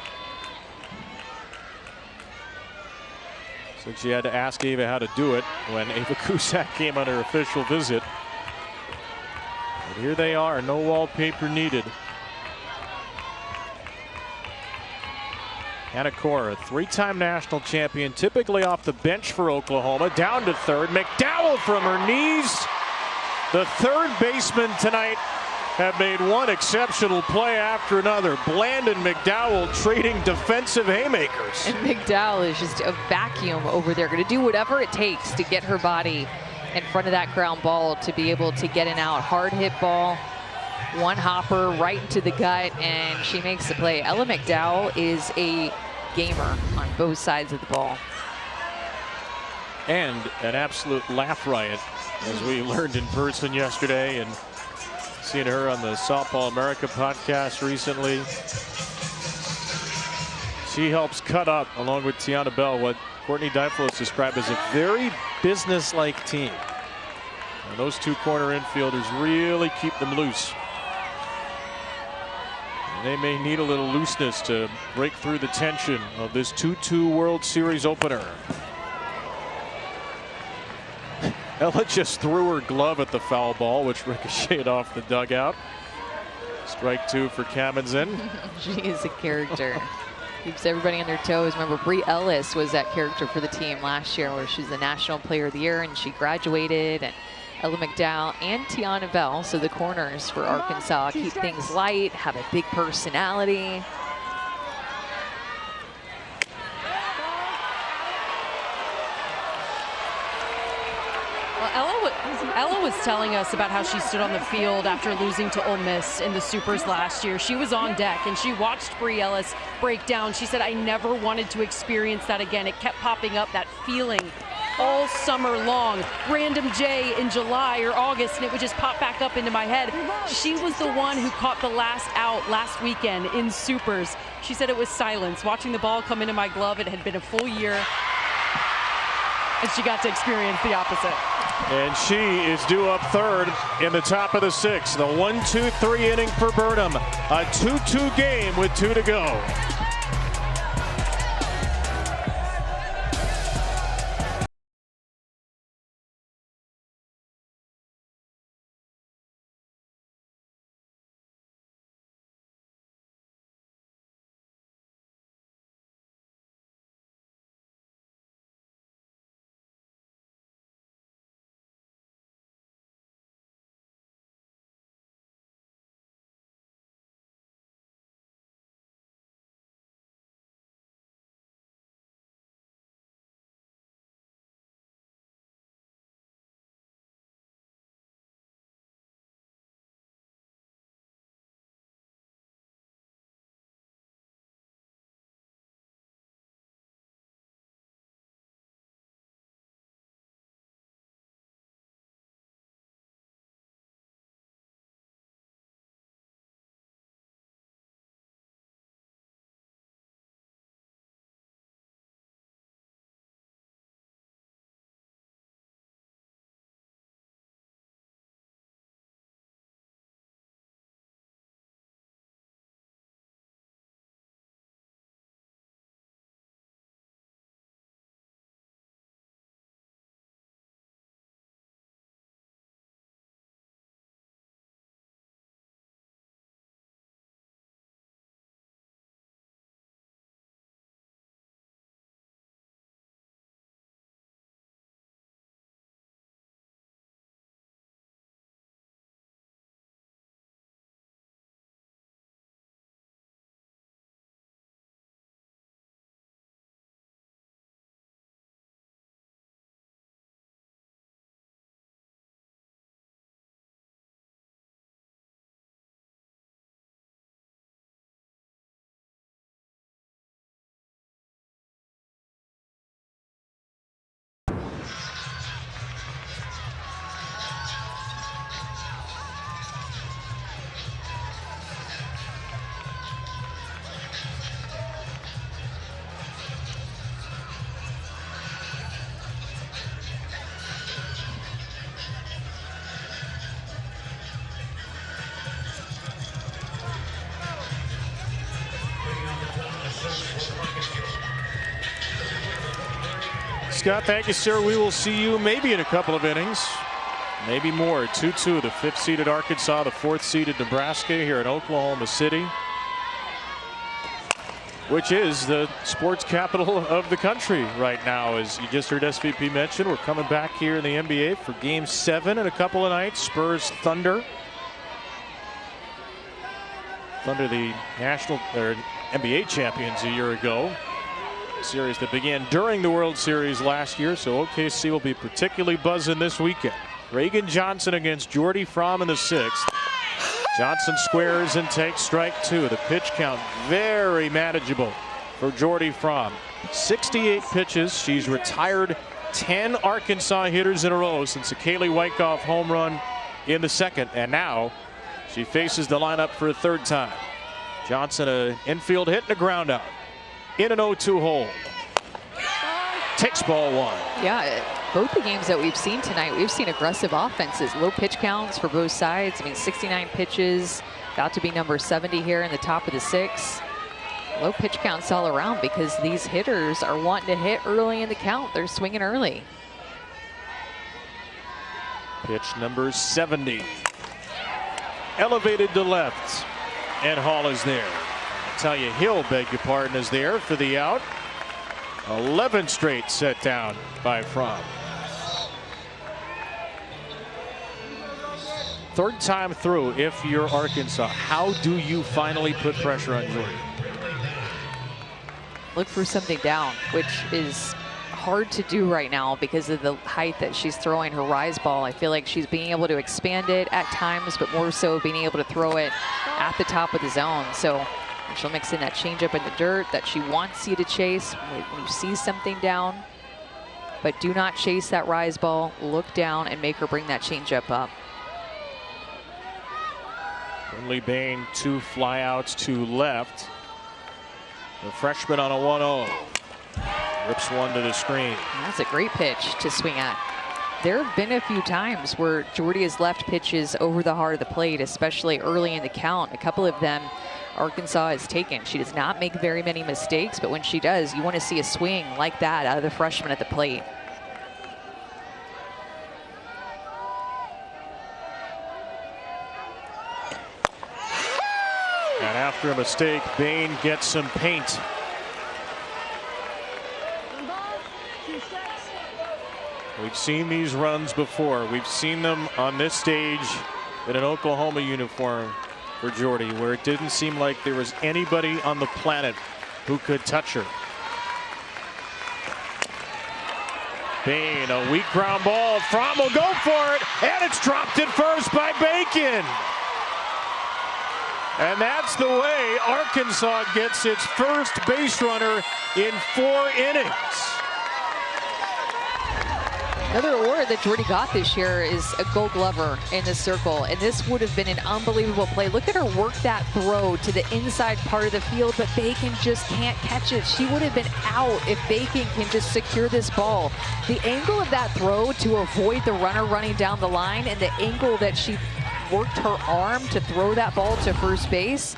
A: So she had to ask Ava how to do it when Ava Cusack came on her official visit. But here they are, no wallpaper needed. Hannah Core, a 3-time national champion, typically off the bench for Oklahoma, down to third. McDowell from her knees. The third baseman tonight have made one exceptional play after another. Bland and McDowell trading defensive haymakers.
G: And McDowell is just a vacuum over there, going to do whatever it takes to get her body in front of that ground ball to be able to get an out. Hard hit ball, one hopper right into the gut, and she makes the play. Ella McDowell is a gamer on both sides of the ball.
A: And an absolute laugh riot, as we learned in person yesterday, and seeing her on the Softball America podcast recently. She helps cut up, along with Tiana Bell, what Courtney Deifelis described as a very business-like team. And those two corner infielders really keep them loose. And they may need a little looseness to break through the tension of this 2-2 World Series opener. Ella just threw her glove at the foul ball, which ricocheted off the dugout. Strike 2 for Kaminson.
G: She is a character. Keeps everybody on their toes. Remember, Bree Ellis was that character for the team last year, where she's the National Player of the Year, and she graduated. And Ella McDowell and Tiana Bell, so the corners for Arkansas, keep things light, have a big personality.
I: Ella was telling us about how she stood on the field after losing to Ole Miss in the Supers last year. She was on deck and she watched Bree Ellis break down. She said, I never wanted to experience that again. It kept popping up, that feeling, all summer long. Random J in July or August, and it would just pop back up into my head. She was the one who caught the last out last weekend in Supers. She said it was silence. Watching the ball come into my glove, it had been a full year, and she got to experience the opposite.
A: And she is due up third in the top of the sixth. The 1-2-3 inning for Burnham. A 2-2 game with 2 to go. Scott. Thank you, sir. We will see you maybe in a couple of innings. Maybe more. 2-2. The 5th seeded Arkansas, the 4th seeded Nebraska here in Oklahoma City, which is the sports capital of the country right now. As you just heard SVP mention, we're coming back here in the NBA for Game 7 in a couple of nights. Spurs Thunder. Thunder, the national or NBA champions a year ago. Series that began during the World Series last year, so OKC will be particularly buzzing this weekend. Reagan Johnson against Jordy Fromm in the 6th. Johnson squares and takes strike 2. The pitch count very manageable for Jordy Fromm. 68 pitches. She's retired 10 Arkansas hitters in a row since a Kaylee Wyckoff home run in the 2nd, and now she faces the lineup for a 3rd time. Johnson, an infield hit and a ground out in an 0-2 hole. Takes ball 1.
G: Yeah, both the games that we've seen tonight, we've seen aggressive offenses, low pitch counts for both sides. I mean, 69 pitches, about to be number 70 here in the top of the 6th. Low pitch counts all around because these hitters are wanting to hit early in the count. They're swinging early.
A: Pitch number 70. Elevated to left, and Hall is there. Talia Hill, beg your pardon, is there for the out. 11 straight set down by Fromm. 3rd time through if you're Arkansas. How do you finally put pressure on Jordy?
G: Look for something down, which is hard to do right now because of the height that she's throwing her rise ball. I feel like she's being able to expand it at times, but more so being able to throw it at the top of the zone. So she'll mix in that changeup in the dirt that she wants you to chase when you see something down. But do not chase that rise ball. Look down and make her bring that changeup up.
A: Finley Bain, 2 flyouts to left. The freshman on a 1-0. Rips one to the screen.
G: That's a great pitch to swing at. There have been a few times where Jordy has left pitches over the heart of the plate, especially early in the count. A couple of them Arkansas has taken. She does not make very many mistakes, but when she does, you want to see a swing like that out of the freshman at the plate.
A: And after a mistake, Bain gets some paint. We've seen these runs before. We've seen them on this stage in an Oklahoma uniform for Jordy, where it didn't seem like there was anybody on the planet who could touch her. Bain, a weak ground ball. Fromm will go for it, and it's dropped at first by Bacon. And that's the way Arkansas gets its first base runner in 4 innings.
G: Another award that Jordy got this year is a Gold Glover in the circle, and this would have been an unbelievable play. Look at her work that throw to the inside part of the field, but Bacon just can't catch it. She would have been out if Bacon can just secure this ball. The angle of that throw to avoid the runner running down the line, and the angle that she worked her arm to throw that ball to first base,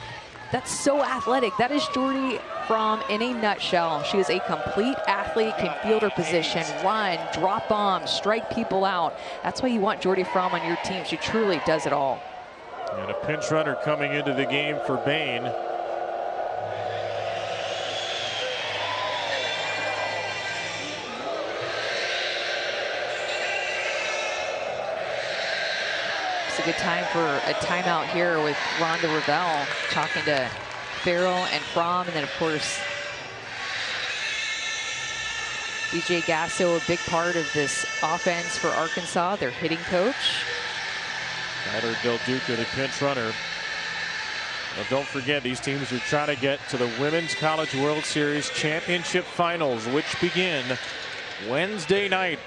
G: that's so athletic. That is Jordy Fromm in a nutshell. She is a complete athlete, can field her position, run, drop bombs, strike people out. That's why you want Jordy Fromm on your team. She truly does it all.
A: And a pinch runner coming into the game for Bain.
G: It's a good time for a timeout here with Rhonda Ravel talking to Farrell and Fromm, and then of course DJ Gasso, a big part of this offense for Arkansas, their hitting coach.
A: Tyler Del Duca, the pinch runner. Well, don't forget, these teams are trying to get to the Women's College World Series Championship Finals, which begin Wednesday night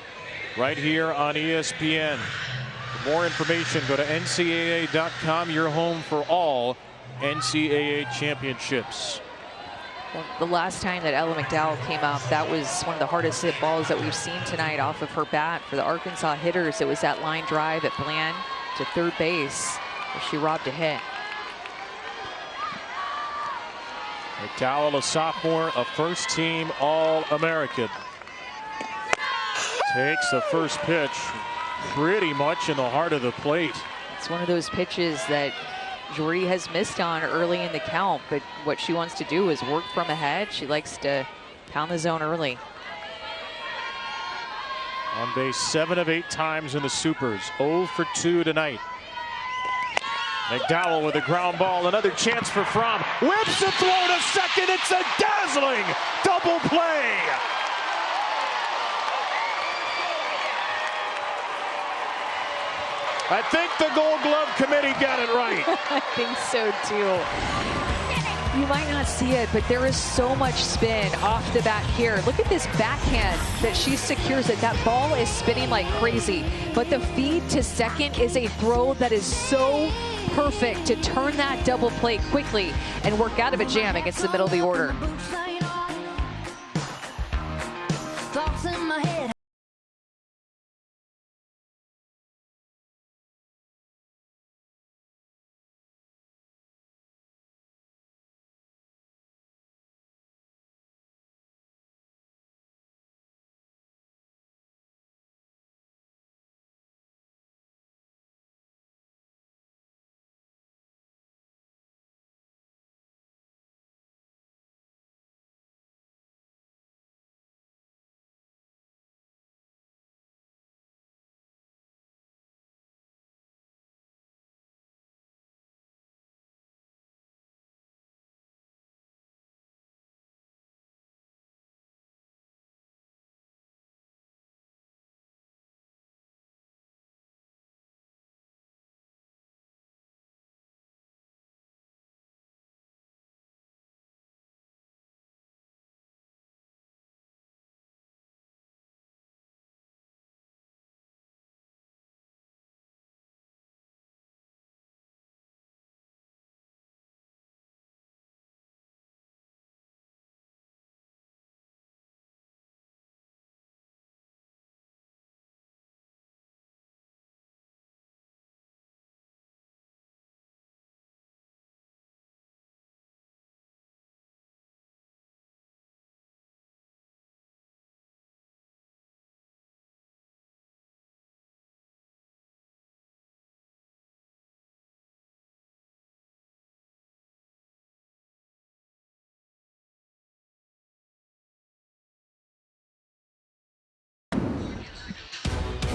A: right here on ESPN. For more information, go to NCAA.com, your home for all NCAA championships.
G: Well, the last time that Ella McDowell came up, that was one of the hardest hit balls that we've seen tonight off of her bat. For the Arkansas hitters, it was that line drive at Bland to third base where she robbed a hit.
A: McDowell, a sophomore, a first-team All-American. Takes the first pitch pretty much in the heart of the plate.
G: It's one of those pitches that Jordy has missed on early in the count, but what she wants to do is work from ahead. She likes to pound the zone early.
A: On base 7 of 8 times in the Supers. 0 for 2 tonight. McDowell with a ground ball. Another chance for Fromm. Whips the throw to second. It's a dazzling double play. I think the Gold Glove Committee got it right.
G: I think so too. You might not see it, but there is so much spin off the bat here. Look at this backhand that she secures it. That ball is spinning like crazy, but the feed to second is a throw that is so perfect to turn that double play quickly and work out of a jam against the middle of the order.
B: Thoughts in my head.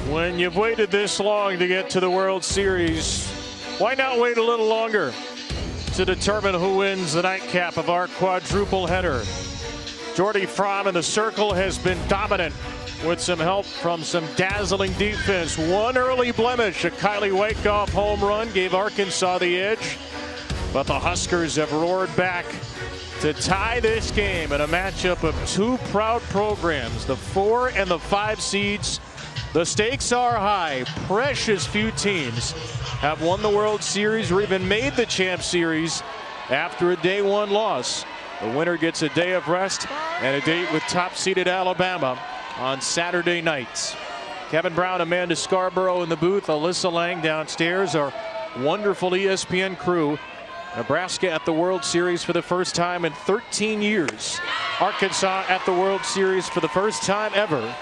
A: When you've waited this long to get to the World Series, why not wait a little longer to determine who wins the nightcap of our quadruple header? Jordy Fromm in the circle has been dominant with some help from some dazzling defense. One early blemish, a Kylie Wyckoff home run gave Arkansas the edge, but the Huskers have roared back to tie this game in a matchup of two proud programs, the 4 and the 5 seeds. The stakes are high. Precious few teams have won the World Series or even made the Champ Series after a day 1 loss. The winner gets a day of rest and a date with top-seeded Alabama on Saturday nights. Kevin Brown, Amanda Scarborough in the booth, Alyssa Lang downstairs, our wonderful ESPN crew. Nebraska at the World Series for the first time in 13 years. Arkansas at the World Series for the first time ever.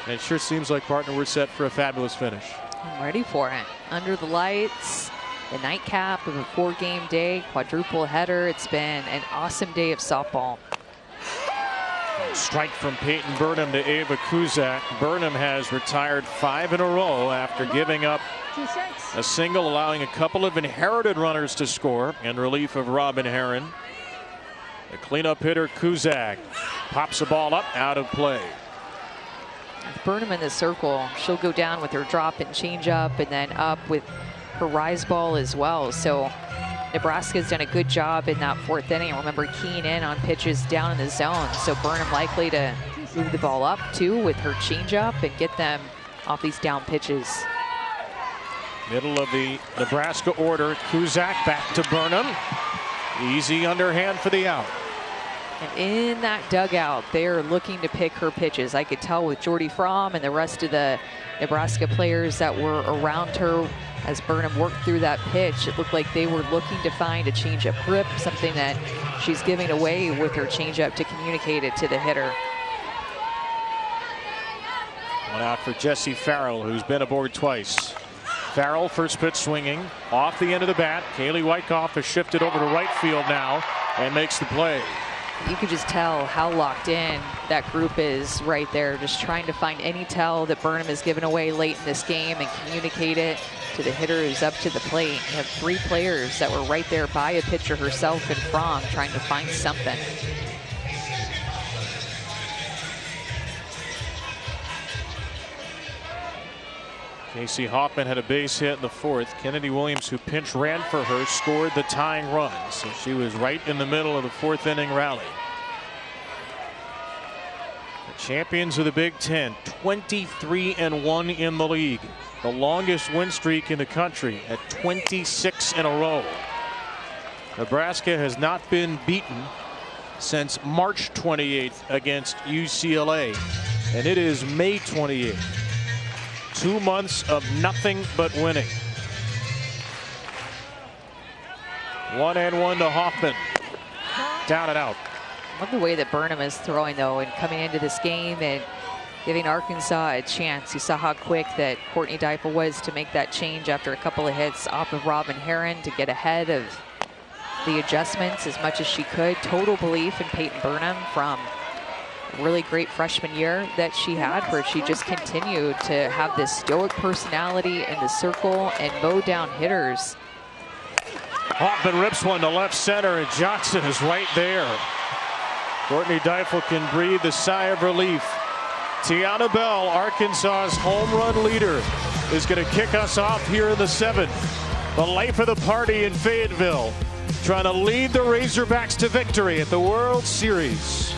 A: And it sure seems like, partner, we're set for a fabulous finish.
G: I'm ready for it. Under the lights, the nightcap of a 4-game day, quadruple header. It's been an awesome day of softball.
A: Strike from Peyton Burnham to Ava Kuzak. Burnham has retired 5 in a row after giving up a single, allowing a couple of inherited runners to score in relief of Robin Herron. The cleanup hitter Kuzak pops the ball up, out of play.
G: Burnham in the circle, she'll go down with her drop and change up, and then up with her rise ball as well. So Nebraska's done a good job in that 4th inning. Remember, keying in on pitches down in the zone. So Burnham likely to move the ball up too with her changeup and get them off these down pitches.
A: Middle of the Nebraska order, Kuzak back to Burnham. Easy underhand for the out.
G: And in that dugout, they're looking to pick her pitches. I could tell with Jordy Fromm and the rest of the Nebraska players that were around her as Burnham worked through that pitch. It looked like they were looking to find a changeup grip, something that she's giving away with her changeup to communicate it to the hitter.
A: One out for Jesse Farrell, who's been aboard twice. Farrell, first pitch swinging off the end of the bat. Kaylee Wyckoff has shifted over to right field now and makes the play.
G: You could just tell how locked in that group is right there, just trying to find any tell that Burnham has given away late in this game and communicate it to the hitters up to the plate. You have 3 players that were right there by a pitcher herself and Fromm trying to find something.
A: Casey Hoffman had a base hit in the 4th. Kennedy Williams, who pinch ran for her, scored the tying run. So she was right in the middle of the 4th inning rally. The champions of the Big Ten, 23-1 in the league. The longest win streak in the country at 26 in a row. Nebraska has not been beaten since March 28th against UCLA. And it is May 28th. 2 months of nothing but winning. 1-1 to Hoffman. Down and out.
G: Love the way that Burnham is throwing, though, and coming into this game and giving Arkansas a chance. You saw how quick that Courtney Deifel was to make that change after a couple of hits off of Robin Herron to get ahead of the adjustments as much as she could. Total belief in Peyton Burnham from really great freshman year that she had, where she just continued to have this stoic personality in the circle and mow down hitters.
A: Hoffman rips one to left center, and Johnson is right there. Courtney Deifel can breathe a sigh of relief. Tiana Bell, Arkansas's home run leader, is going to kick us off here in the 7th. The life of the party in Fayetteville, trying to lead the Razorbacks to victory at the World Series.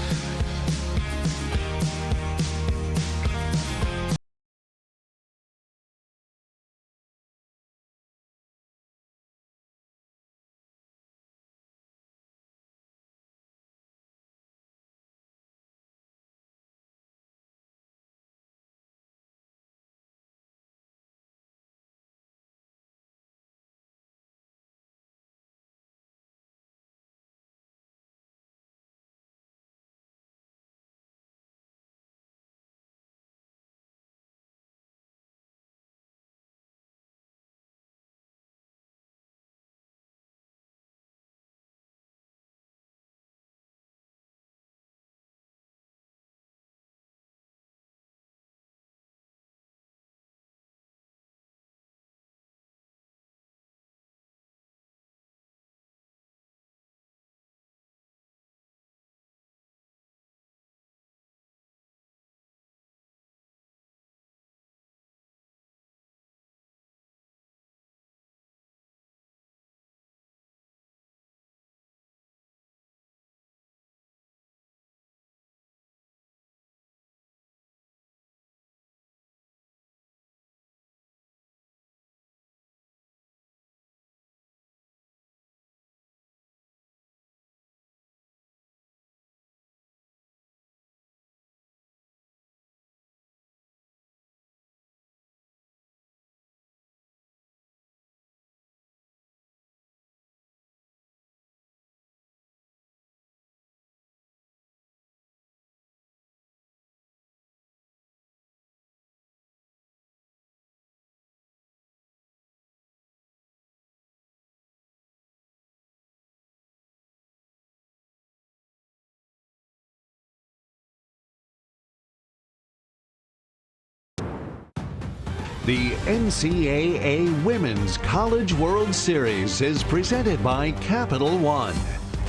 H: The NCAA Women's College World Series is presented by Capital One.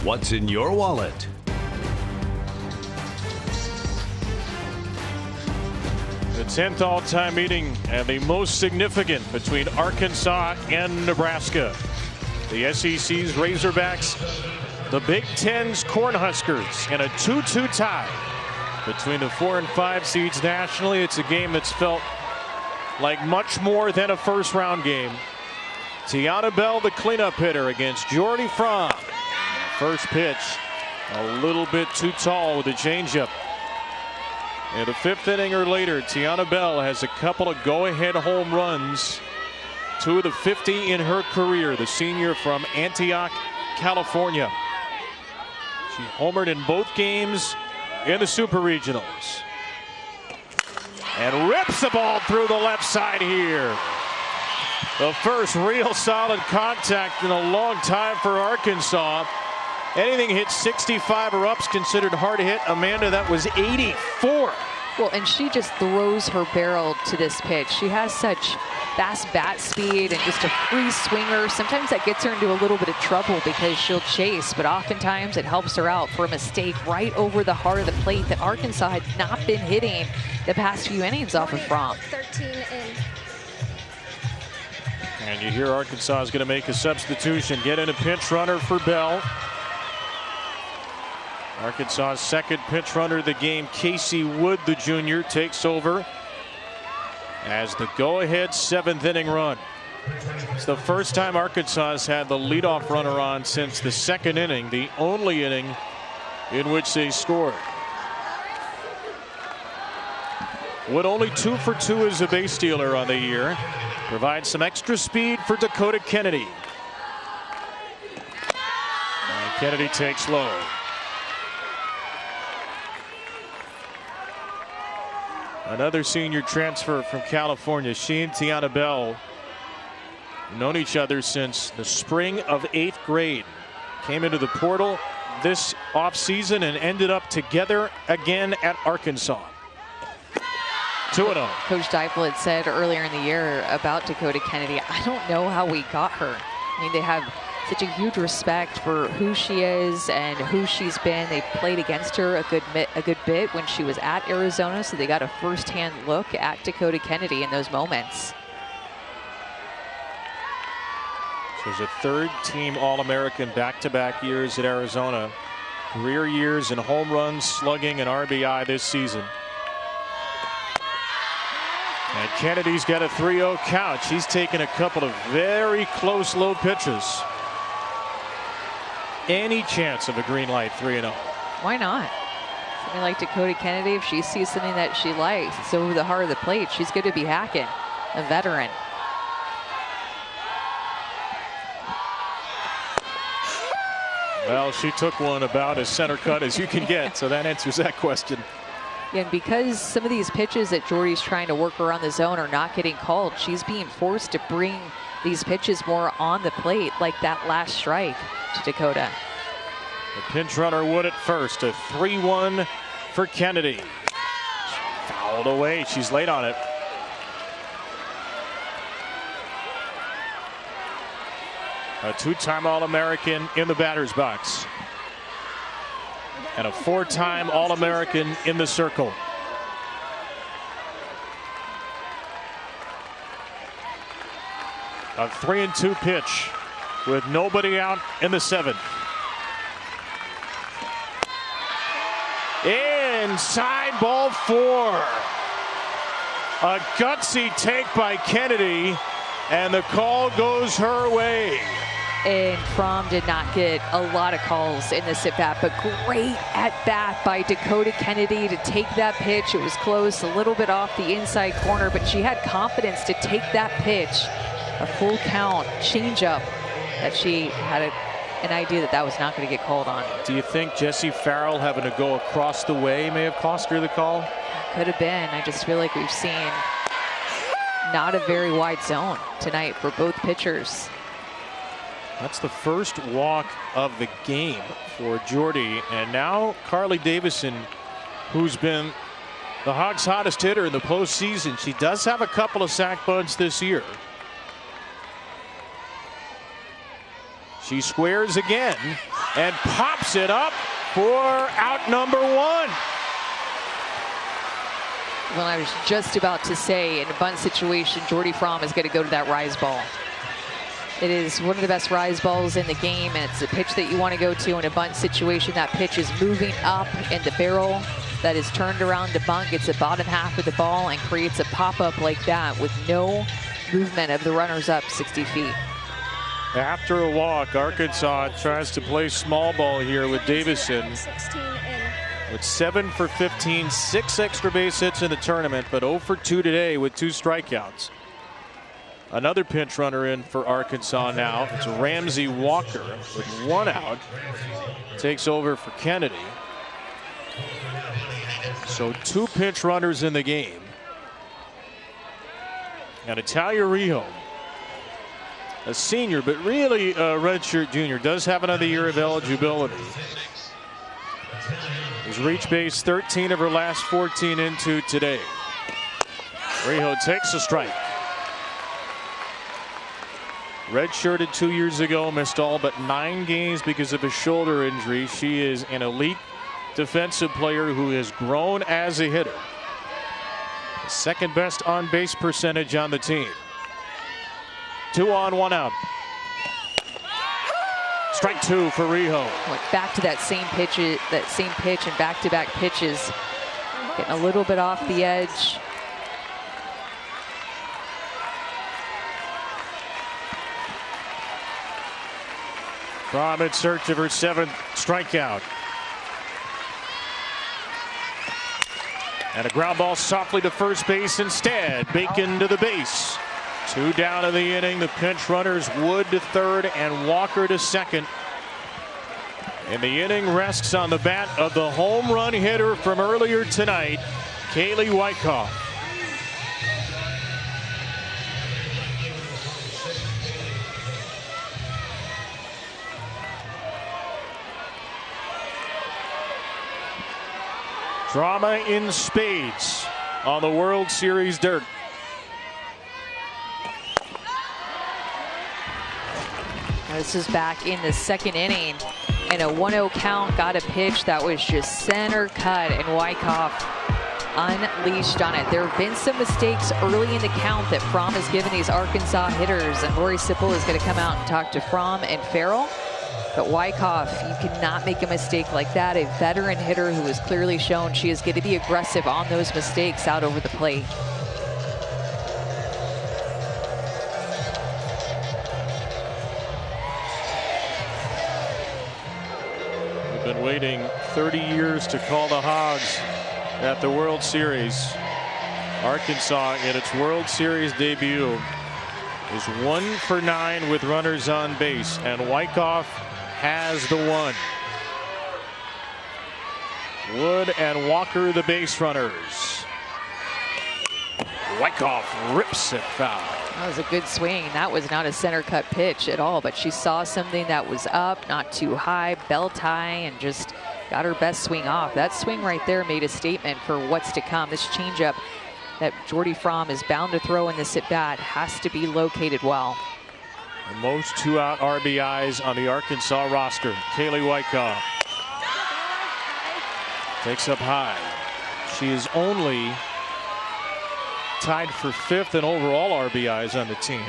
H: What's in your wallet?
A: The 10th all-time meeting and the most significant between Arkansas and Nebraska. The SEC's Razorbacks, the Big Ten's Cornhuskers, and a 2-2 tie between the 4 and 5 seeds nationally. It's a game that's felt like much more than a first-round game. Tiana Bell, the cleanup hitter, against Jordy Fromm. First pitch, a little bit too tall with a changeup. In the 5th inning or later, Tiana Bell has a couple of go-ahead home runs. 2 of the 50 in her career. The senior from Antioch, California. She homered in both games in the Super Regionals. and rips the ball through the left side here. The first real solid contact in a long time for Arkansas. Anything hit 65 or up's considered hard hit. Amanda, that was 84.
G: Well, and she just throws her barrel to this pitch. She has such fast bat speed and just a free swinger. Sometimes that gets her into a little bit of trouble because she'll chase, but oftentimes it helps her out for a mistake right over the heart of the plate that Arkansas had not been hitting the past few innings off of Fromm.
M: 13 in.
A: And you hear Arkansas is going to make a substitution, get in a pinch runner for Bell. Arkansas's second pinch runner of the game, Casey Wood, the junior, takes over as the go-ahead 7th inning run. It's the first time Arkansas has had the leadoff runner on since the 2nd inning, the only inning in which they scored. Wood only 2 for 2 as a base stealer on the year. Provides some extra speed for Dakota Kennedy. And Kennedy takes low. Another senior transfer from California. She and Tiana Bell have known each other since the spring of 8th grade. Came into the portal this offseason and ended up together again at Arkansas. 2-0.
G: Coach Deifel had said earlier in the year about Dakota Kennedy, I don't know how we got her. I mean, they have such a huge respect for who she is and who she's been. They played against her a good bit when she was at Arizona, so they got a first-hand look at Dakota Kennedy in those moments.
A: She's a third-team All-American back-to-back years at Arizona. Career years in home runs, slugging, and RBI this season. And Kennedy's got a 3-0 count. She's taken a couple of very close low pitches. Any chance of a green light 3-0?
G: Why not? Something like Dakota Kennedy, if she sees something that she likes, it's over the heart of the plate, she's going to be hacking. A veteran.
A: Well, she took one about as center cut as you can get, so that answers that question.
G: Yeah, and because some of these pitches that Jordy's trying to work around the zone are not getting called, she's being forced to bring these pitches more on the plate, like that last strike to Dakota.
A: The pinch runner Wood at first. A 3-1 for Kennedy. Fouled away. She's late on it. A 2-time All-American in the batter's box. And a 4-time All-American in the circle. A 3-2 pitch with nobody out in the 7th. Inside ball 4. A gutsy take by Kennedy, and the call goes her way.
G: And Fromm did not get a lot of calls in this at-bat, but great at-bat by Dakota Kennedy to take that pitch. It was close, a little bit off the inside corner, but she had confidence to take that pitch. A full count changeup that she had an idea that was not going to get called on.
A: Do you think Jesse Farrell having to go across the way may have cost her the call?
G: Could have been. I just feel like we've seen not a very wide zone tonight for both pitchers.
A: That's the first walk of the game for Jordy. And now Carly Davison, who's been the Hogs' hottest hitter in the postseason. She does have a couple of sack bunts this year. She squares again and pops it up for out number 1.
G: Well, I was just about to say, in a bunt situation, Jordy Fromm is going to go to that rise ball. It is one of the best rise balls in the game, and it's a pitch that you want to go to in a bunt situation. That pitch is moving up in the barrel that is turned around to bunt, gets the bottom half of the ball, and creates a pop-up like that with no movement of the runners up 60 feet.
A: After a walk, Arkansas tries to play small ball here with Davison. With 7 for 15, 6 extra base hits in the tournament, but 0 for 2 today with 2 strikeouts. Another pinch runner in for Arkansas now. It's Ramsey Walker with 1 out. Takes over for Kennedy. So 2 pinch runners in the game. And Italia Rijo, a senior, but really a redshirt junior, does have another year of eligibility. Has reached base 13 of her last 14 into today. Rijo takes a strike. Redshirted 2 years ago, missed all but 9 games because of a shoulder injury. She is an elite defensive player who has grown as a hitter. The second best on base percentage on the team. 2 on, 1 out. Strike 2 for Rijo.
G: Went back to that same pitch and back-to-back pitches. Getting a little bit off the edge.
A: From in search of her 7th strikeout. And a ground ball softly to first base instead. Bacon to the base. 2 down in the inning. The pinch runners Wood to third and Walker to second. And the inning rests on the bat of the home run hitter from earlier tonight, Kaylee Wyckoff. Drama in spades on the World Series dirt.
G: This is back in the second inning, and a 1-0 count. Got a pitch that was just center cut, and Wyckoff unleashed on it. There have been some mistakes early in the count that Fromm has given these Arkansas hitters, and Lori Sipple is going to come out and talk to Fromm and Farrell. But Wyckoff, you cannot make a mistake like that. A veteran hitter who has clearly shown she is going to be aggressive on those mistakes out over the plate.
A: We've been waiting 30 years to call the Hogs at the World Series. Arkansas in its World Series debut is 1 for 9 with runners on base, and Wyckoff has the one. Wood and Walker the base runners. Wyckoff rips it foul.
G: That was a good swing. That was not a center cut pitch at all, but she saw something that was up, not too high, belt high, and just got her best swing off. That swing right there made a statement for what's to come. This changeup that Jordy Fromm is bound to throw in this at bat has to be located well.
A: The most 2-out RBIs on the Arkansas roster. Kaylee Wyckoff takes up high. She is only tied for 5th in overall RBIs on the team.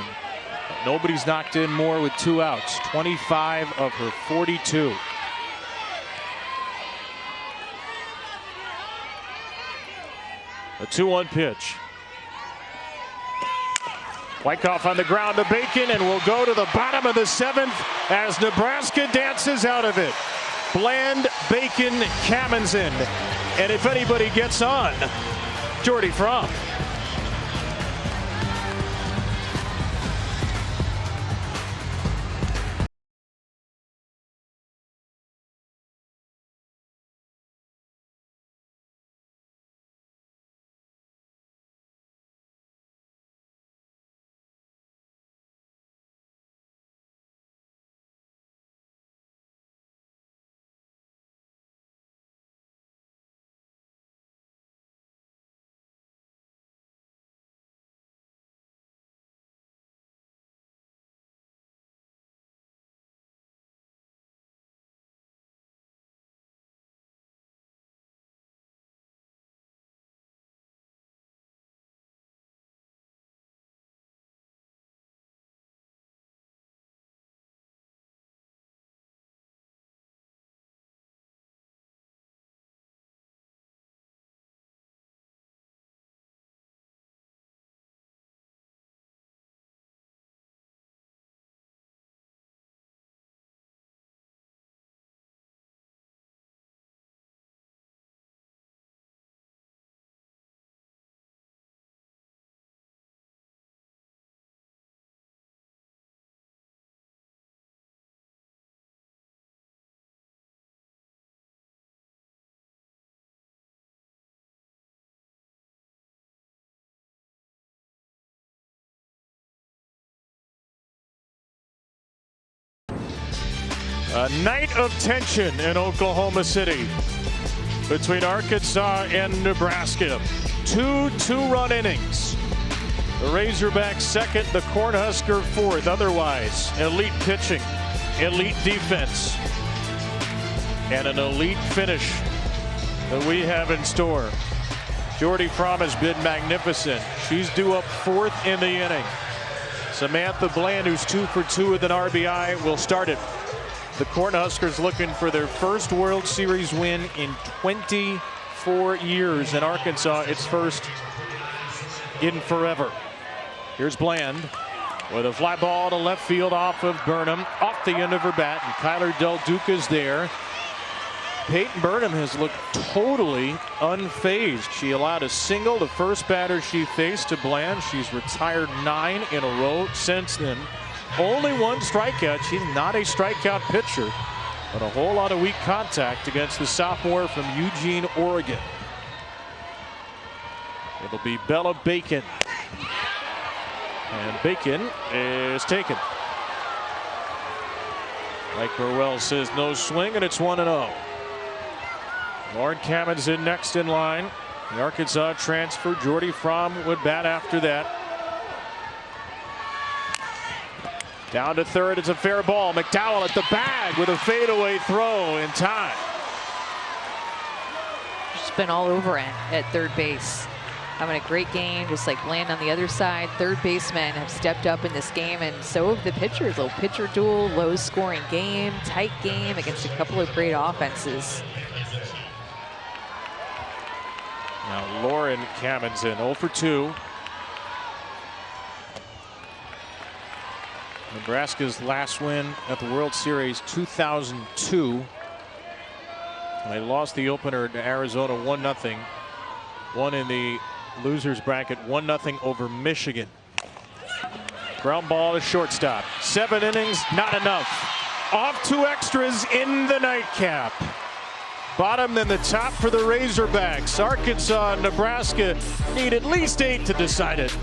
A: Nobody's knocked in more with 2 outs. 25 of her 42. A 2-1 pitch. Wyckoff on the ground to Bacon, and will go to the bottom of the 7th as Nebraska dances out of it. Bland, Bacon, Kamenzen. And if anybody gets on, Jordy Fromm. A night of tension in Oklahoma City between Arkansas and Nebraska. 2 two-run innings. The Razorbacks second, the Cornhusker fourth. Otherwise, elite pitching, elite defense, and an elite finish that we have in store. Jordy Fromm has been magnificent. She's due up fourth in the inning. Samantha Bland, who's 2 for 2 with an RBI, will start it. The Cornhuskers looking for their first World Series win in 24 years. In Arkansas, it's first in forever. Here's Bland with a fly ball to left field off of Burnham, off the end of her bat, and Kyler Del Duca's there. Peyton Burnham has looked totally unfazed. She allowed a single, the first batter she faced, to Bland. She's retired 9 in a row since then. Only 1 strikeout. She's not a strikeout pitcher, but a whole lot of weak contact against the sophomore from Eugene, Oregon. It'll be Bella Bacon. And Bacon is taken. Mike Burwell says no swing, and it's 1-0. Lauren Kamens in next in line. The Arkansas transfer, Jordy Fromm, would bat after that. Down to third, it's a fair ball. McDowell at the bag with a fadeaway throw in time.
G: She's been all over it at third base. Having a great game, just like Bland on the other side. Third basemen have stepped up in this game, and so have the pitchers. Little pitcher duel, low scoring game, tight game against a couple of great offenses.
A: Now Lauren Kamens in 0 for 2. Nebraska's last win at the World Series 2002. They lost the opener to Arizona 1-0. Won in the losers bracket 1-0 over Michigan. Ground ball to shortstop. 7 innings, not enough. Off 2 extras in the nightcap. Bottom then the top for the Razorbacks. Arkansas and Nebraska need at least 8 to decide it.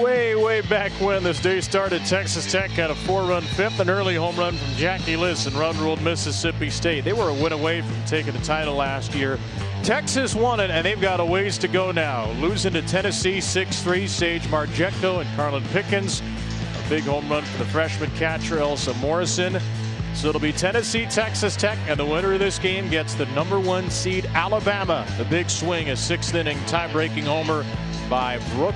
A: Way back when this day started, Texas Tech had a 4-run fifth, an early home run from Jackie Liss and run-ruled Mississippi State. They were a win away from taking the title last year. Texas won it, and they've got a ways to go now. Losing to Tennessee 6-3, Sage Marjecko and Carlin Pickens. A big home run for the freshman catcher, Elsa Morrison. So it'll be Tennessee, Texas Tech, and the winner of this game gets the #1 seed Alabama. The big swing, a 6th inning tie-breaking homer by Brooke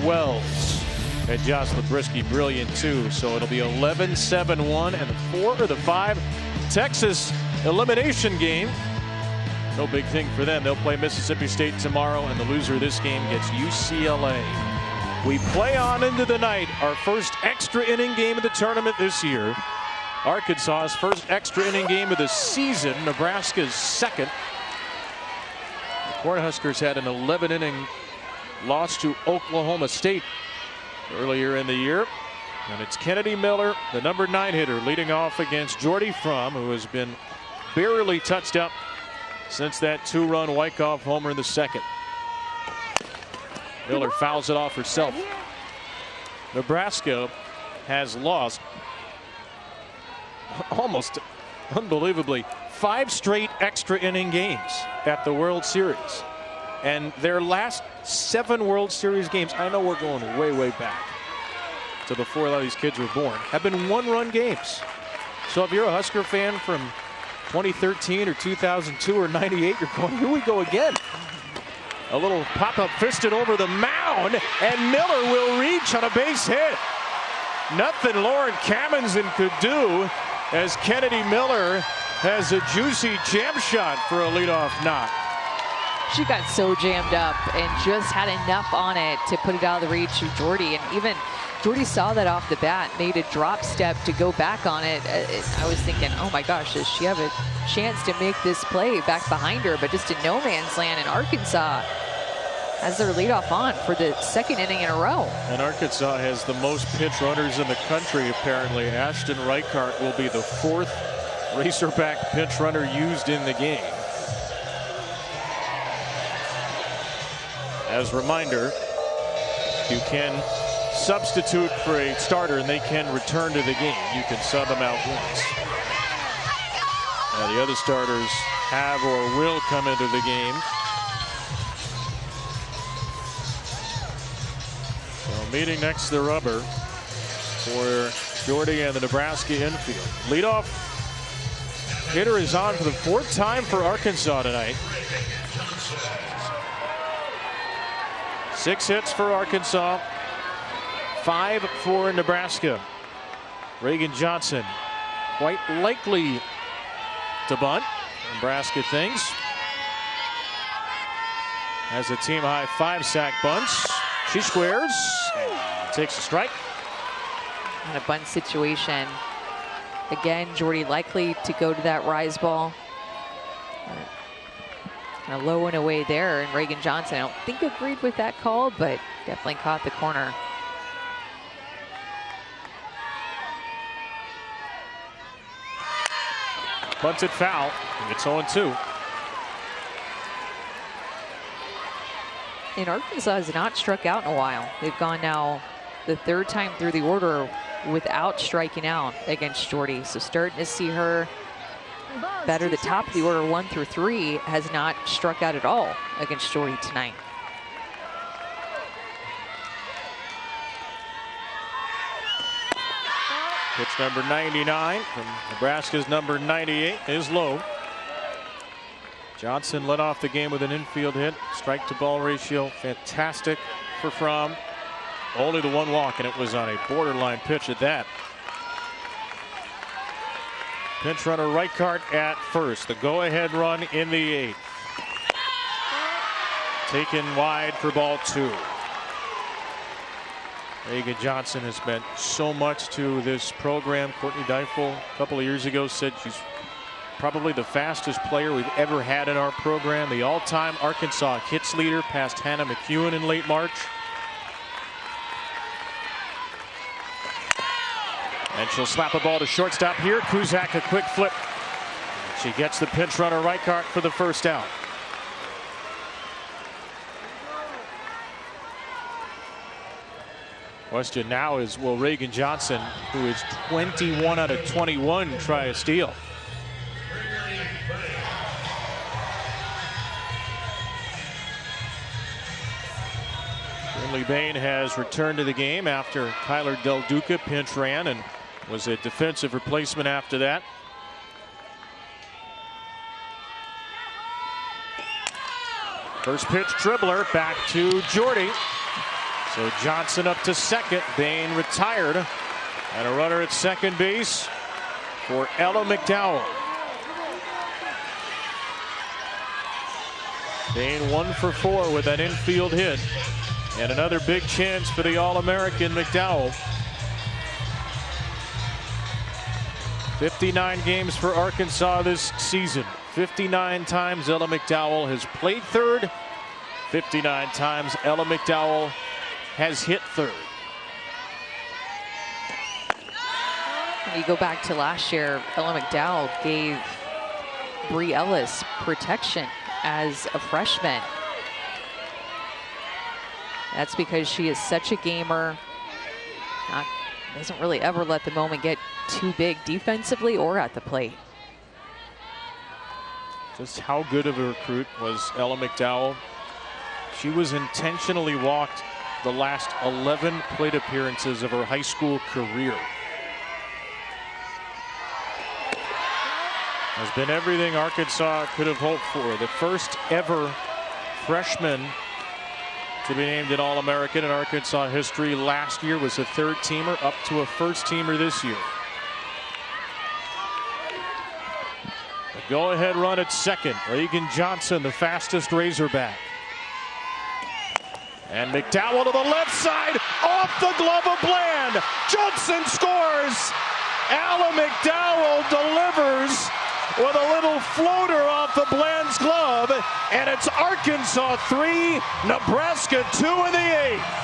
A: Wells. And Jocelyn Brisky brilliant too. So it'll be 11-7-1 and the 4 or the 5 Texas elimination game. No big thing for them. They'll play Mississippi State tomorrow, and the loser of this game gets UCLA. We play on into the night. Our first extra inning game of the tournament this year. Arkansas's first extra inning game of the season. Nebraska's second. The Cornhuskers had an 11-inning loss to Oklahoma State earlier in the year. And it's Kennedy Miller, the number 9 hitter, leading off against Jordy Fromm, who has been barely touched up since that 2-run Wyckoff homer in the second. Miller fouls it off herself. Nebraska has lost almost unbelievably 5 straight extra inning games at the World Series. And their last 7 World Series games, I know we're going way back to before a lot of these kids were born, have been 1-run games. So if you're a Husker fan from 2013 or 2002 or 98, you're going, here we go again. A little pop-up fisted over the mound, and Miller will reach on a base hit. Nothing Lauren Kamenzen could do, as Kennedy Miller has a juicy jam shot for a leadoff knock.
G: She got so jammed up and just had enough on it to put it out of the reach of Jordy. And even Jordy saw that off the bat, made a drop step to go back on it. I was thinking, oh my gosh, does she have a chance to make this play back behind her? But just in no man's land, and Arkansas has their leadoff on for the 2nd inning in a row.
A: And Arkansas has the most pinch runners in the country, apparently. Ashton Reichart will be the 4th Razorback pinch runner used in the game. As a reminder, you can substitute for a starter and they can return to the game. You can sub them out once. Now the other starters have or will come into the game. So meeting next to the rubber for Jordy and the Nebraska infield. Leadoff hitter is on for the 4th time for Arkansas tonight. 6 hits for Arkansas, 5 for Nebraska. Reagan Johnson quite likely to bunt. Nebraska thinks. Has a team high 5 sack bunts. She squares, takes a strike.
G: In a bunt situation, again, Jordy likely to go to that rise ball. Kind of low and away there, and Reagan Johnson, I don't think agreed with that call, but definitely caught the corner.
A: Bunted foul. It's 0-2.
G: And Arkansas has not struck out in a while. They've gone now the 3rd time through the order without striking out against Jordy. So starting to see her better. The top of the order 1 through 3 has not struck out at all against Jordy tonight.
A: Pitch number 99 from Nebraska's number 98 is low. Johnson led off the game with an infield hit. Strike to ball ratio fantastic for Fromm. Only the 1 walk, and it was on a borderline pitch at that. Pinch runner Reichart at first. The go-ahead run in the 8th. Taken wide for ball 2. Reagan Johnson has meant so much to this program. Courtney Deifel a couple of years ago said she's probably the fastest player we've ever had in our program. The all-time Arkansas hits leader, past Hannah McEwen in late March. And she'll slap a ball to shortstop here. Kuzak a quick flip. She gets the pinch runner Reichart for the 1st out. Question now is, will Reagan Johnson, who is 21 out of 21, try a steal? Finley Bain has returned to the game after Kyler Del Duca pinch ran and was a defensive replacement after that. First pitch dribbler back to Jordy. So Johnson up to second. Bain retired. And a runner at second base for Ella McDowell. Bain 1 for 4 with that infield hit. And another big chance for the All-American McDowell. 59 games for Arkansas this season. 59 times Ella McDowell has played third. 59 times Ella McDowell has hit third.
G: When you go back to last year, Ella McDowell gave Bree Ellis protection as a freshman. That's because she is such a gamer. Doesn't really ever let the moment get too big defensively or at the plate.
A: Just how good of a recruit was Ella McDowell? She was intentionally walked the last 11 plate appearances of her high school career. Has been everything Arkansas could have hoped for. The first ever freshman to be named an All-American in Arkansas history. Last year was a third-teamer, up to a first-teamer this year. A go-ahead run at second. Reagan Johnson, the fastest Razorback. And McDowell to the left side, off the glove of Bland. Johnson scores. Ella McDowell delivers with a little floater off of Bland's glove, and it's Arkansas 3, Nebraska 2 in the 8th.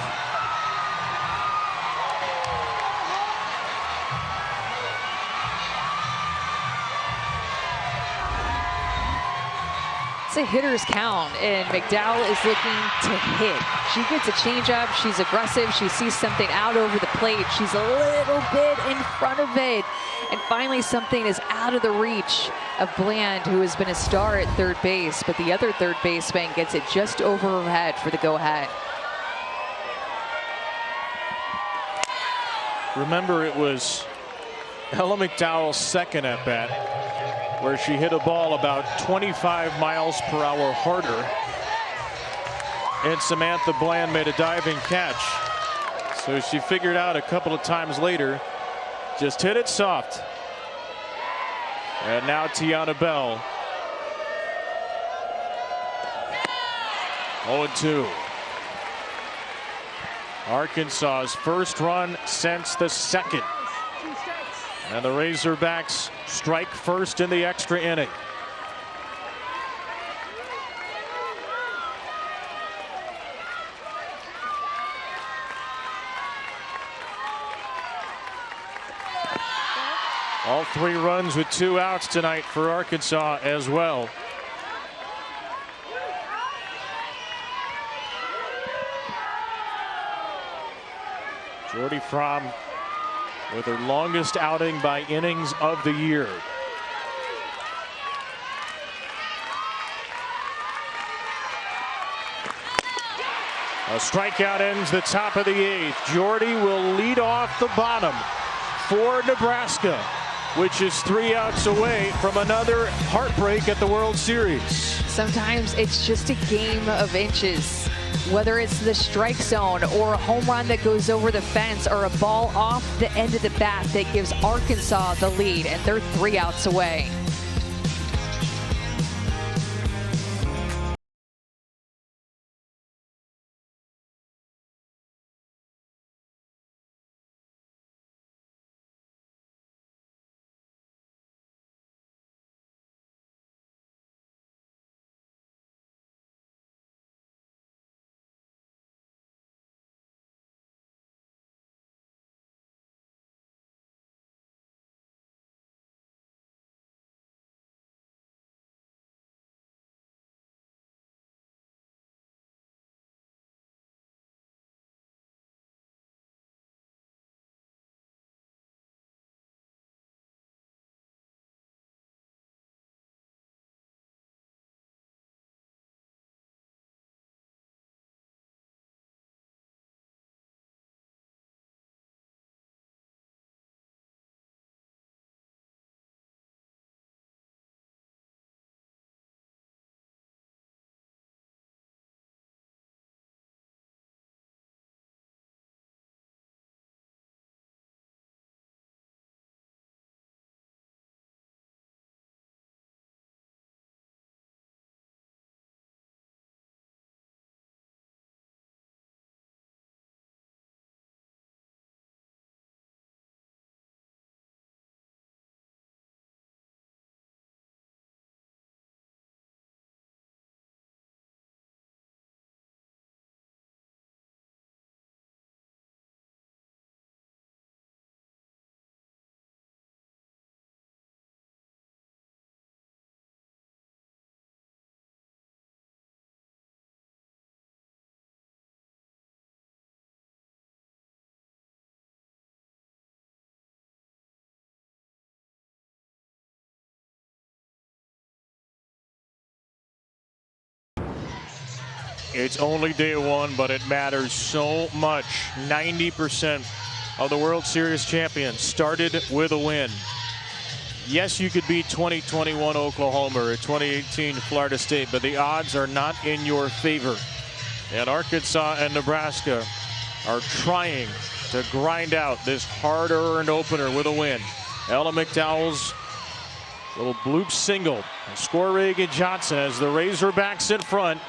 G: It's a hitter's count, and McDowell is looking to hit. She gets a changeup. She's aggressive. She sees something out over the plate. She's a little bit in front of it. And finally, something is out of the reach of Bland, who has been a star at third base. But the other third baseman gets it just over her head for the go-ahead.
A: Remember, it was Ella McDowell's second at-bat, where she hit a ball about 25 miles per hour harder. And Samantha Bland made a diving catch. So she figured out a couple of times later, just hit it soft. And now Tiana Bell. 0-2. Arkansas's first run since the second. And the Razorbacks strike first in the extra inning. All 3 runs with 2 outs tonight for Arkansas as well. Jordy Fromm with her longest outing by innings of the year. A strikeout ends the top of the 8th. Jordy will lead off the bottom for Nebraska, which is 3 outs away from another heartbreak at the World Series.
G: Sometimes it's just a game of inches. Whether it's the strike zone or a home run that goes over the fence or a ball off the end of the bat that gives Arkansas the lead, and they're 3 outs away.
A: It's only day one, but it matters so much. 90% of the World Series champions started with a win. Yes, you could beat 2021 Oklahoma or 2018 Florida State, but the odds are not in your favor. And Arkansas and Nebraska are trying to grind out this hard-earned opener with a win. Ella McDowell's little bloop single. Score Reagan Johnson as the Razorbacks in front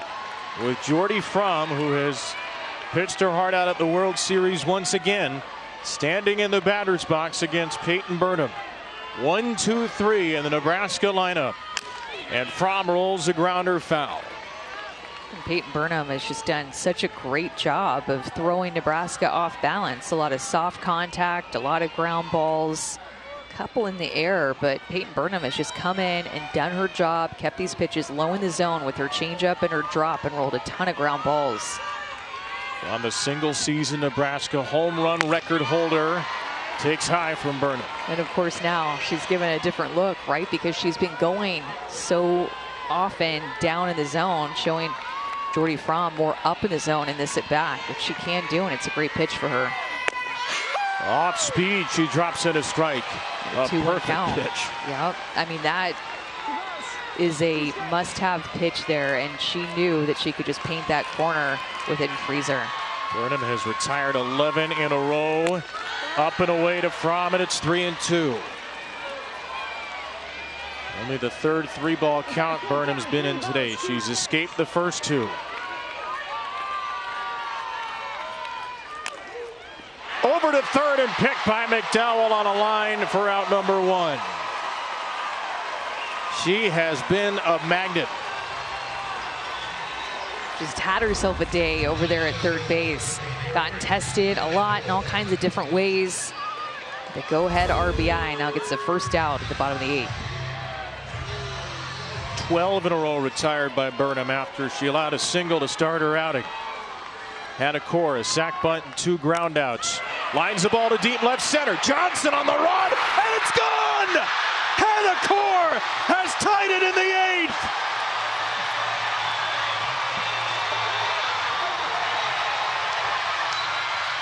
A: with Jordy Fromm, who has pitched her heart out at the World Series once again, standing in the batter's box against Peyton Burnham. 1, 2, 3 in the Nebraska lineup. And Fromm rolls a grounder foul.
G: Peyton Burnham has just done such a great job of throwing Nebraska off balance. A lot of soft contact, a lot of ground balls, a couple in the air, but Peyton Burnham has just come in and done her job, kept these pitches low in the zone with her changeup and her drop, and rolled a ton of ground balls.
A: On the single season Nebraska home run record holder takes high from Burnham.
G: And of course now she's given a different look, right? Because she's been going so often down in the zone, showing Jordy Fromm more up in the zone in this at bat, which she can do, and it's a great pitch for her.
A: Off speed, she drops in a strike. A perfect
G: count.
A: pitch.
G: Yep. I mean, that is a must-have pitch there, and she knew that she could just paint that corner with Hidden Freezer.
A: Burnham has retired 11 in a row. Up and away to Fromm, and it's 3-2. Only the third 3-ball count Burnham's been in today. She's escaped the first two. Over to third and picked by McDowell on a line for out number 1. She has been a magnet.
G: Just had herself a day over there at third base. Gotten tested a lot in all kinds of different ways. The go-ahead RBI now gets the first out at the bottom of the 8th.
A: 12 in a row retired by Burnham after she allowed a single to start her outing. Hannah Core, a sac bunt and 2 ground outs. Lines the ball to deep left center. Johnson on the run, and it's gone! Hannah Core has tied it in the 8th.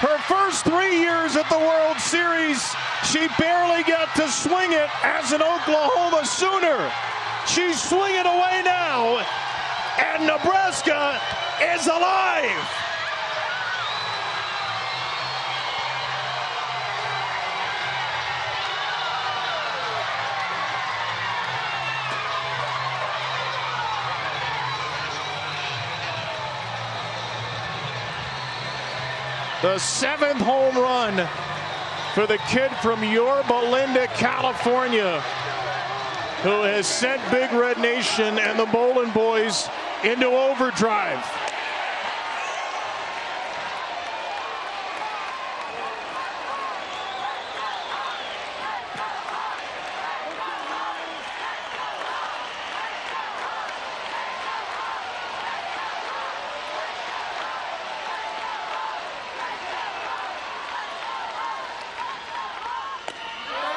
A: Her first 3 years at the World Series, she barely got to swing it as an Oklahoma Sooner. She's swinging away now, and Nebraska is alive. The 7th home run for the kid from Yorba Linda, California, who has sent Big Red Nation and the Bowlin Boys into overdrive.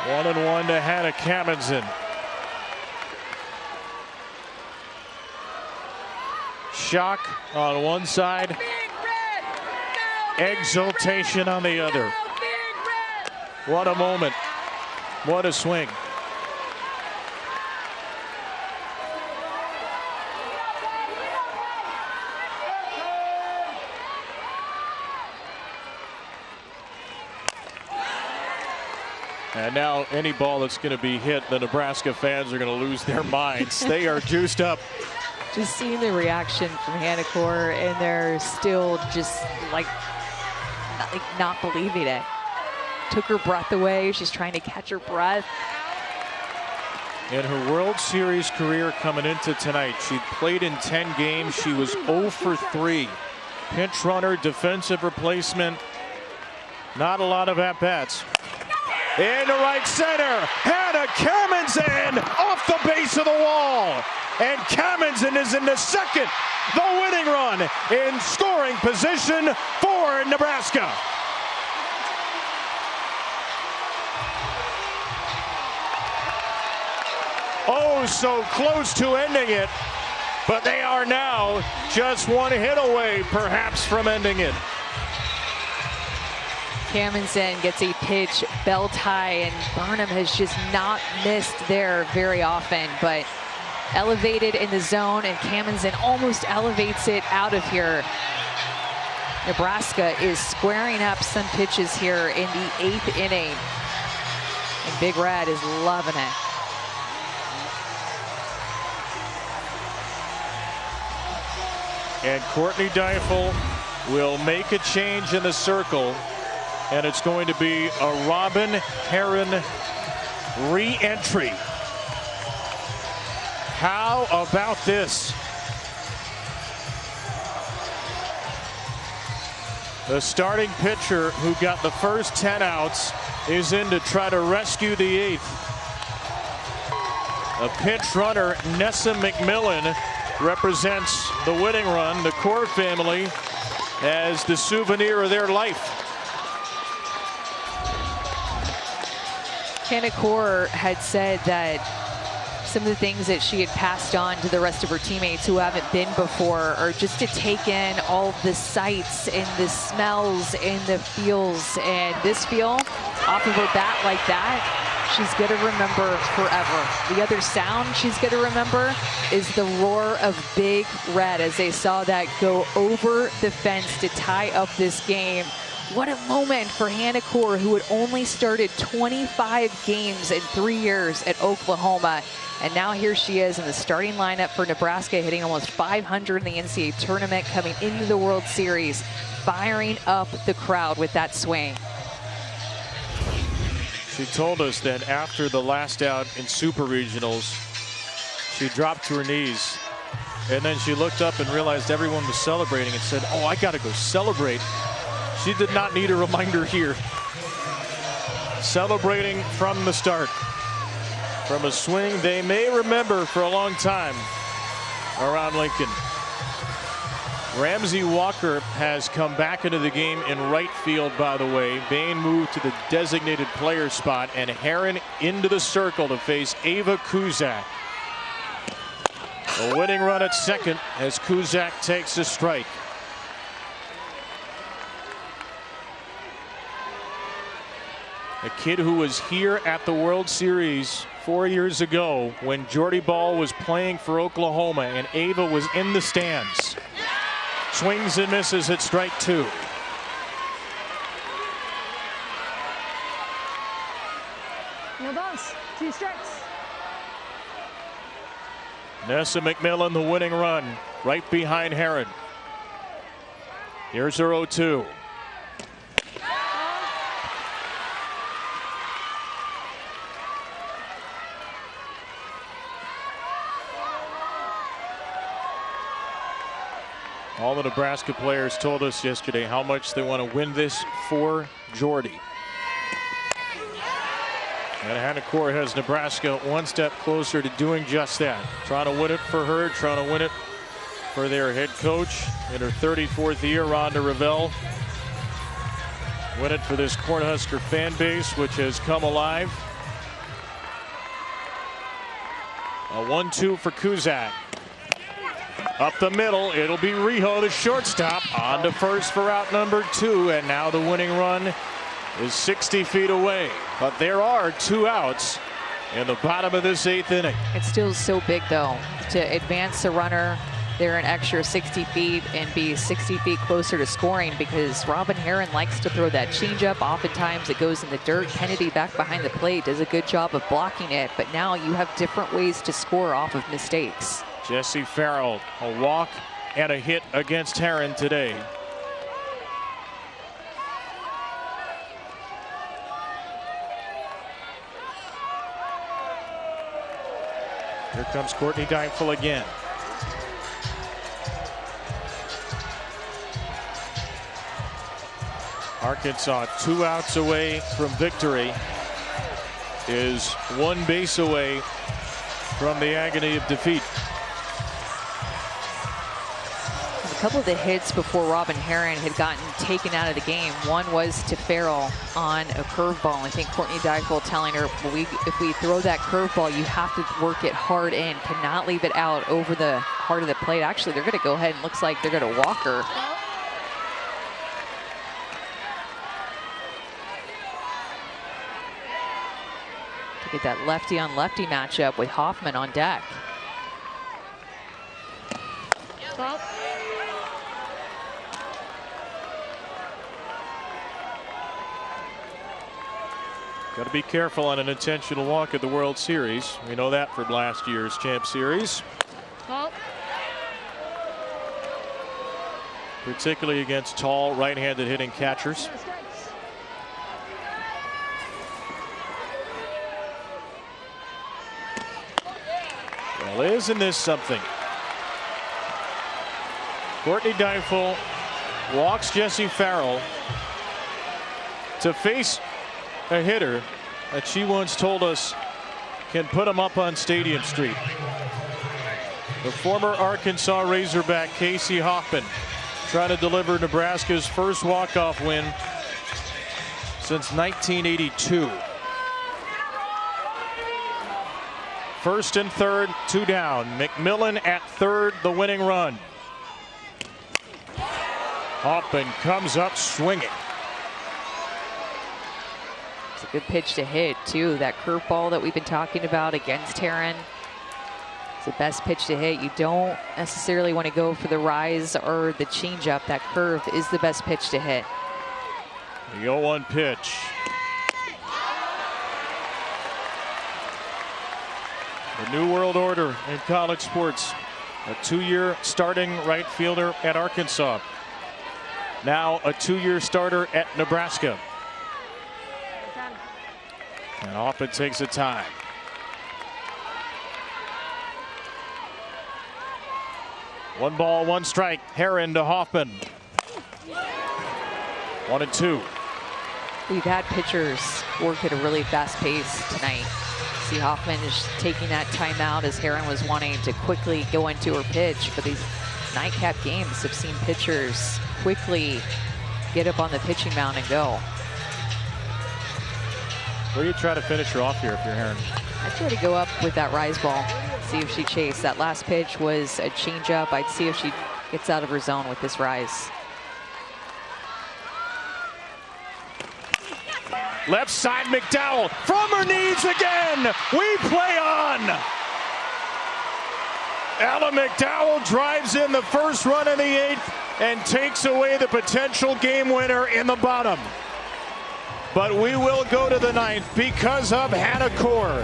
A: One and one to Hannah Kamenzen. Shock on one side, exultation on the other. What a moment. What a swing. And now any ball that's going to be hit, the Nebraska fans are going to lose their minds. They are juiced up.
G: Just seeing the reaction from Hannah Core, and they're still just like not believing it. Took her breath away. She's trying to catch her breath.
A: In her World Series career coming into tonight, she'd played in 10 games. She was 0 for 3. Pinch runner, defensive replacement. Not a lot of at-bats. Into right center, Hannah Kamenzen off the base of the wall. And Kamenzen is in the second, the winning run in scoring position for Nebraska. Oh, so close to ending it. but they are now just one hit away, perhaps, from ending it.
G: Cammonsen gets a pitch, belt high, and Burnham has just not missed there very often, but elevated in the zone, and Cammonsen almost elevates it out of here. Nebraska is squaring up some pitches here in the 8th inning, and Big Red is loving it.
A: And Courtney Deifel will make a change in the circle, and it's going to be a Robin Herron re-entry. How about this? The starting pitcher who got the first 10 outs is in to try to rescue the 8th. A pinch runner, Nessa McMillan, represents the winning run. The Core family as the souvenir of their life.
G: Hannah Core had said that some of the things that she had passed on to the rest of her teammates who haven't been before are just to take in all the sights and the smells and the feels. And this feel off of a bat like that, she's going to remember forever. The other sound she's going to remember is the roar of Big Red as they saw that go over the fence to tie up this game. What a moment for Hannah Core, who had only started 25 games in 3 years at Oklahoma. And now here she is in the starting lineup for Nebraska, hitting almost 500 in the NCAA tournament, coming into the World Series, firing up the crowd with that swing.
A: She told us that after the last out in Super Regionals, she dropped to her knees, and then she looked up and realized everyone was celebrating and said, "Oh, I got to go celebrate." She did not need a reminder here. Celebrating from the start. From a swing they may remember for a long time around Lincoln. Ramsey Walker has come back into the game in right field, by the way. Bain moved to the designated player spot, and Herron into the circle to face Ava Kuzak. A winning run at second as Kuzak takes a strike. A kid who was here at the World Series 4 years ago when Jordy Ball was playing for Oklahoma and Ava was in the stands. Swings and misses at strike 2.
M: No balls, 2 strikes.
A: Nessa McMillan, the winning run, right behind Herron. Here's her 0-2. All the Nebraska players told us yesterday how much they want to win this for Jordy. And Hannah Core has Nebraska one step closer to doing just that. Trying to win it for her, trying to win it for their head coach in her 34th year, Rhonda Revelle. Win it for this Cornhusker fan base, which has come alive. A 1-2 for Kuzak. Up the middle, it'll be Rijo, the shortstop, on to first for out number 2, and now the winning run is 60 feet away. But there are 2 outs in the bottom of this 8th inning.
G: It's still so big, though, to advance the runner there an extra 60 feet and be 60 feet closer to scoring, because Robin Herron likes to throw that changeup. Oftentimes it goes in the dirt. Kennedy back behind the plate does a good job of blocking it, but now you have different ways to score off of mistakes.
A: Jesse Farrell, a walk and a hit against Herron today. Here comes Courtney Deifel again. Arkansas 2 outs away from victory, is 1 base away from the agony of defeat.
G: couple of the hits before Robin Herron had gotten taken out of the game. One was to Farrell on a curveball. I think Courtney Dykewell telling her, if we throw that curveball, you have to work it hard in, cannot leave it out over the heart of the plate. Actually, they're going to go ahead and looks like they're going to walk her. To get that lefty on lefty matchup with Hoffman on deck.
M: Stop.
A: Got to be careful on an intentional walk at the World Series. We know that from last year's Champ Series.
M: Stop.
A: Particularly against tall right-handed hitting catchers. Well, isn't this something? Courtney Dykewell walks Jessie Farrell to face a hitter that she once told us can put him up on Stadium Street. The former Arkansas Razorback Casey Hoffman trying to deliver Nebraska's first walk-off win since 1982. First and third, 2 down. McMillan at third, the winning run. Hoffman comes up swinging.
G: It's a good pitch to hit too. That curveball that we've been talking about against Herron. It's the best pitch to hit. You don't necessarily want to go for the rise or the changeup. That curve is the best pitch to hit.
A: The 0-1 pitch. The new world order in college sports. A 2-year starting right fielder at Arkansas. Now a 2-year starter at Nebraska. And off it takes a time. One ball, one strike. Herron to Hoffman. 1-2.
G: We've had pitchers work at a really fast pace tonight. See, Hoffman is taking that timeout as Herron was wanting to quickly go into her pitch. But these nightcap games have seen pitchers quickly get up on the pitching mound and go.
A: Where do you try to finish her off here if you're Herron?
G: I'd try to go up with that rise ball, see if she chased. That last pitch was a changeup. I'd see if she gets out of her zone with this rise.
A: Left side, McDowell from her knees again. We play on. Ella McDowell drives in the first run in the 8th and takes away the potential game winner in the bottom. But we will go to the 9th because of Hannah Core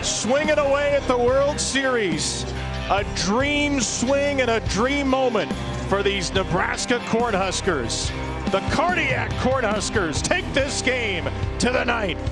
A: swinging away at the World Series. A dream swing and a dream moment for these Nebraska Cornhuskers. The Cardiac Cornhuskers take this game to the 9th.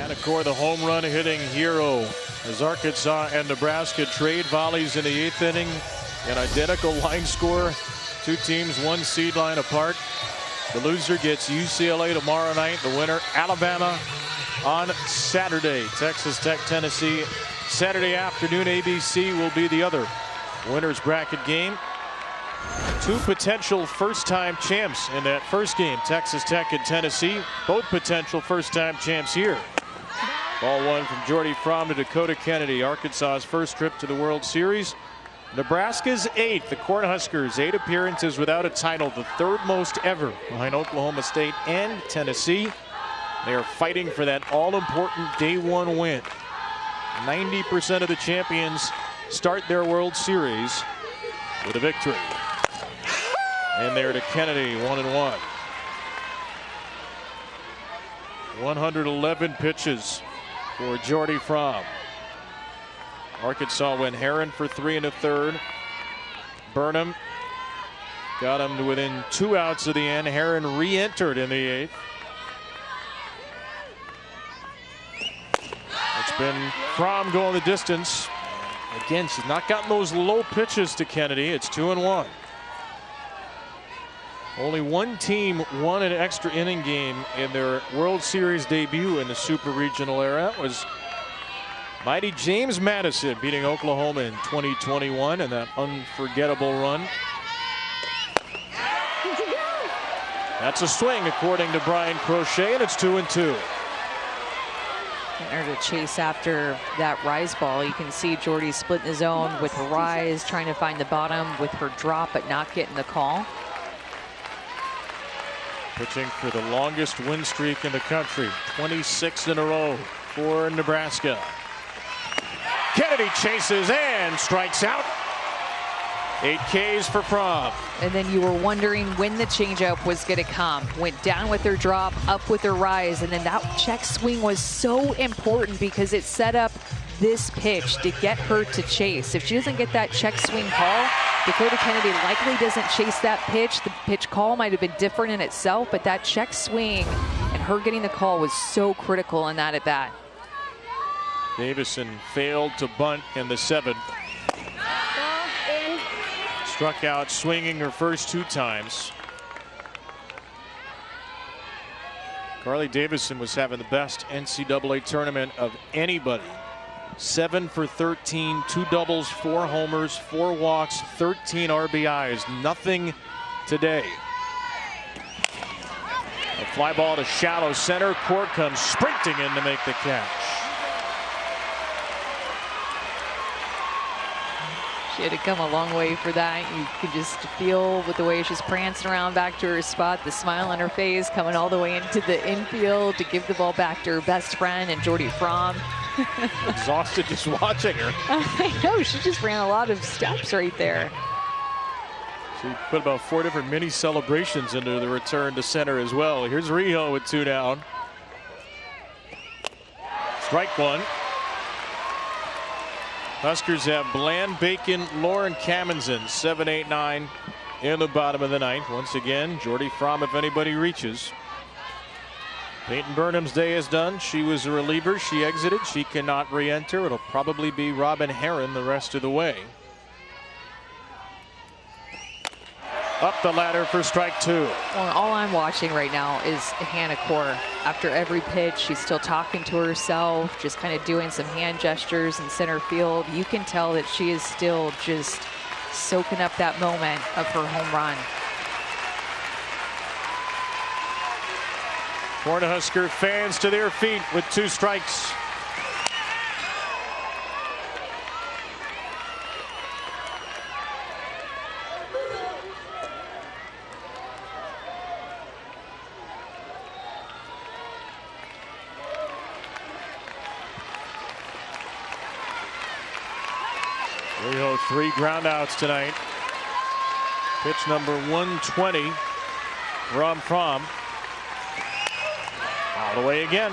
A: Hannacore, the home run hitting hero, as Arkansas and Nebraska trade volleys in the 8th inning. An identical line score. Two teams 1 seed line apart. The loser gets UCLA tomorrow night. The winner, Alabama, on Saturday. Texas Tech, Tennessee, Saturday afternoon. ABC will be the other winner's bracket game. 2 potential first-time champs in that first game. Texas Tech and Tennessee, both potential first-time champs here. Ball 1 from Jordy Fromm to Dakota Kennedy. Arkansas's first trip to the World Series. Nebraska's 8th. The Cornhuskers 8 appearances without a title, the 3rd most ever behind Oklahoma State and Tennessee. They are fighting for that all-important day 1 win. 90% of the champions start their World Series with a victory. And there to Kennedy, 1-1. 111 pitches for Jordy Fromm. Arkansas went Herron for 3 1/3. Burnham got him to within 2 outs of the end. Herron re-entered in the 8th. It's been Fromm going the distance. Again, she's not gotten those low pitches to Kennedy. It's 2-1. Only one team won an extra inning game in their World Series debut in the Super Regional era. It was mighty James Madison beating Oklahoma in 2021 in that unforgettable run. That's a swing according to Brian Crochet, and it's 2-2.
G: Getting her to chase after that rise ball. You can see Jordy splitting the zone with her rise, trying to find the bottom with her drop, but not getting the call.
A: Pitching for the longest win streak in the country, 26 in a row for Nebraska. Kennedy chases and strikes out. 8 Ks for Fromm.
G: And then you were wondering when the changeup was going to come. Went down with her drop, up with her rise, and then that check swing was so important because it set up this pitch to get her to chase. If she doesn't get that check swing call, Dakota Kennedy likely doesn't chase that pitch. The pitch call might have been different in itself, but that check swing and her getting the call was so critical in that at bat.
A: Davison failed to bunt in the 7th. Struck out swinging her first 2 times. Carly Davison was having the best NCAA tournament of anybody. 7 for 13, 2 doubles, 4 homers, 4 walks, 13 RBIs. Nothing today. A fly ball to shallow center. Court comes sprinting in to make the catch.
G: She had to come a long way for that. You could just feel with the way she's prancing around back to her spot, the smile on her face, coming all the way into the infield to give the ball back to her best friend and Jordy Fromm.
A: Exhausted just watching her.
G: I know, she just ran a lot of steps right there.
A: She put about 4 different mini celebrations into the return to center as well. Here's Riho with 2 down. Strike 1. Huskers have Bland, Bacon, Lauren Kamenzen, 7, 8, 9 in the bottom of the 9th. Once again, Jordy Fromm, if anybody reaches. Peyton Burnham's day is done. She was a reliever. She exited. She cannot re-enter. It'll probably be Robin Herron the rest of the way. Up the ladder for strike 2.
G: Well, all I'm watching right now is Hannacore. After every pitch, she's still talking to herself, just kind of doing some hand gestures in center field. You can tell that she is still just soaking up that moment of her home run.
A: Cornhusker fans to their feet with 2 strikes. Riho 3 groundouts tonight. Pitch number 120 from Fromm. All the way again.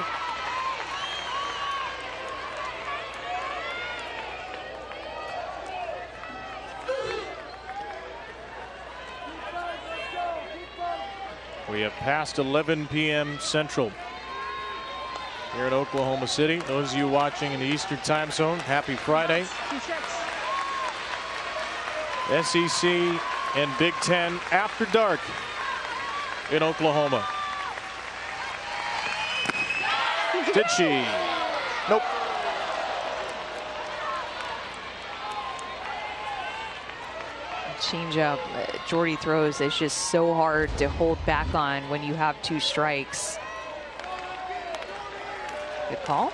A: We have passed 11 p.m. Central. here in Oklahoma City. Those of you watching in the Eastern Time Zone, happy Friday. SEC and Big Ten after dark in Oklahoma. Did she? Nope.
G: Changeup Jordy throws is just so hard to hold back on when you have 2 strikes. Good call.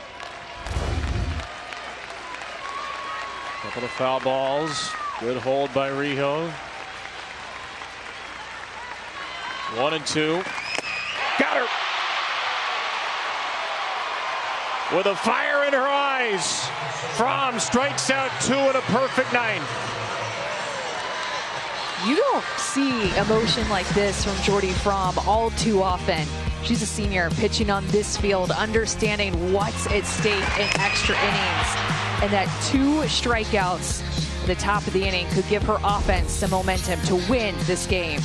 A: Couple of foul balls. Good hold by Rijo. 1-2. Got her. With a fire in her eyes. Fromm strikes out 2 in a perfect 9.
G: You don't see emotion like this from Jordy Fromm all too often. She's a senior pitching on this field, understanding what's at stake in extra innings. And that 2 strikeouts at the top of the inning could give her offense some momentum to win this game.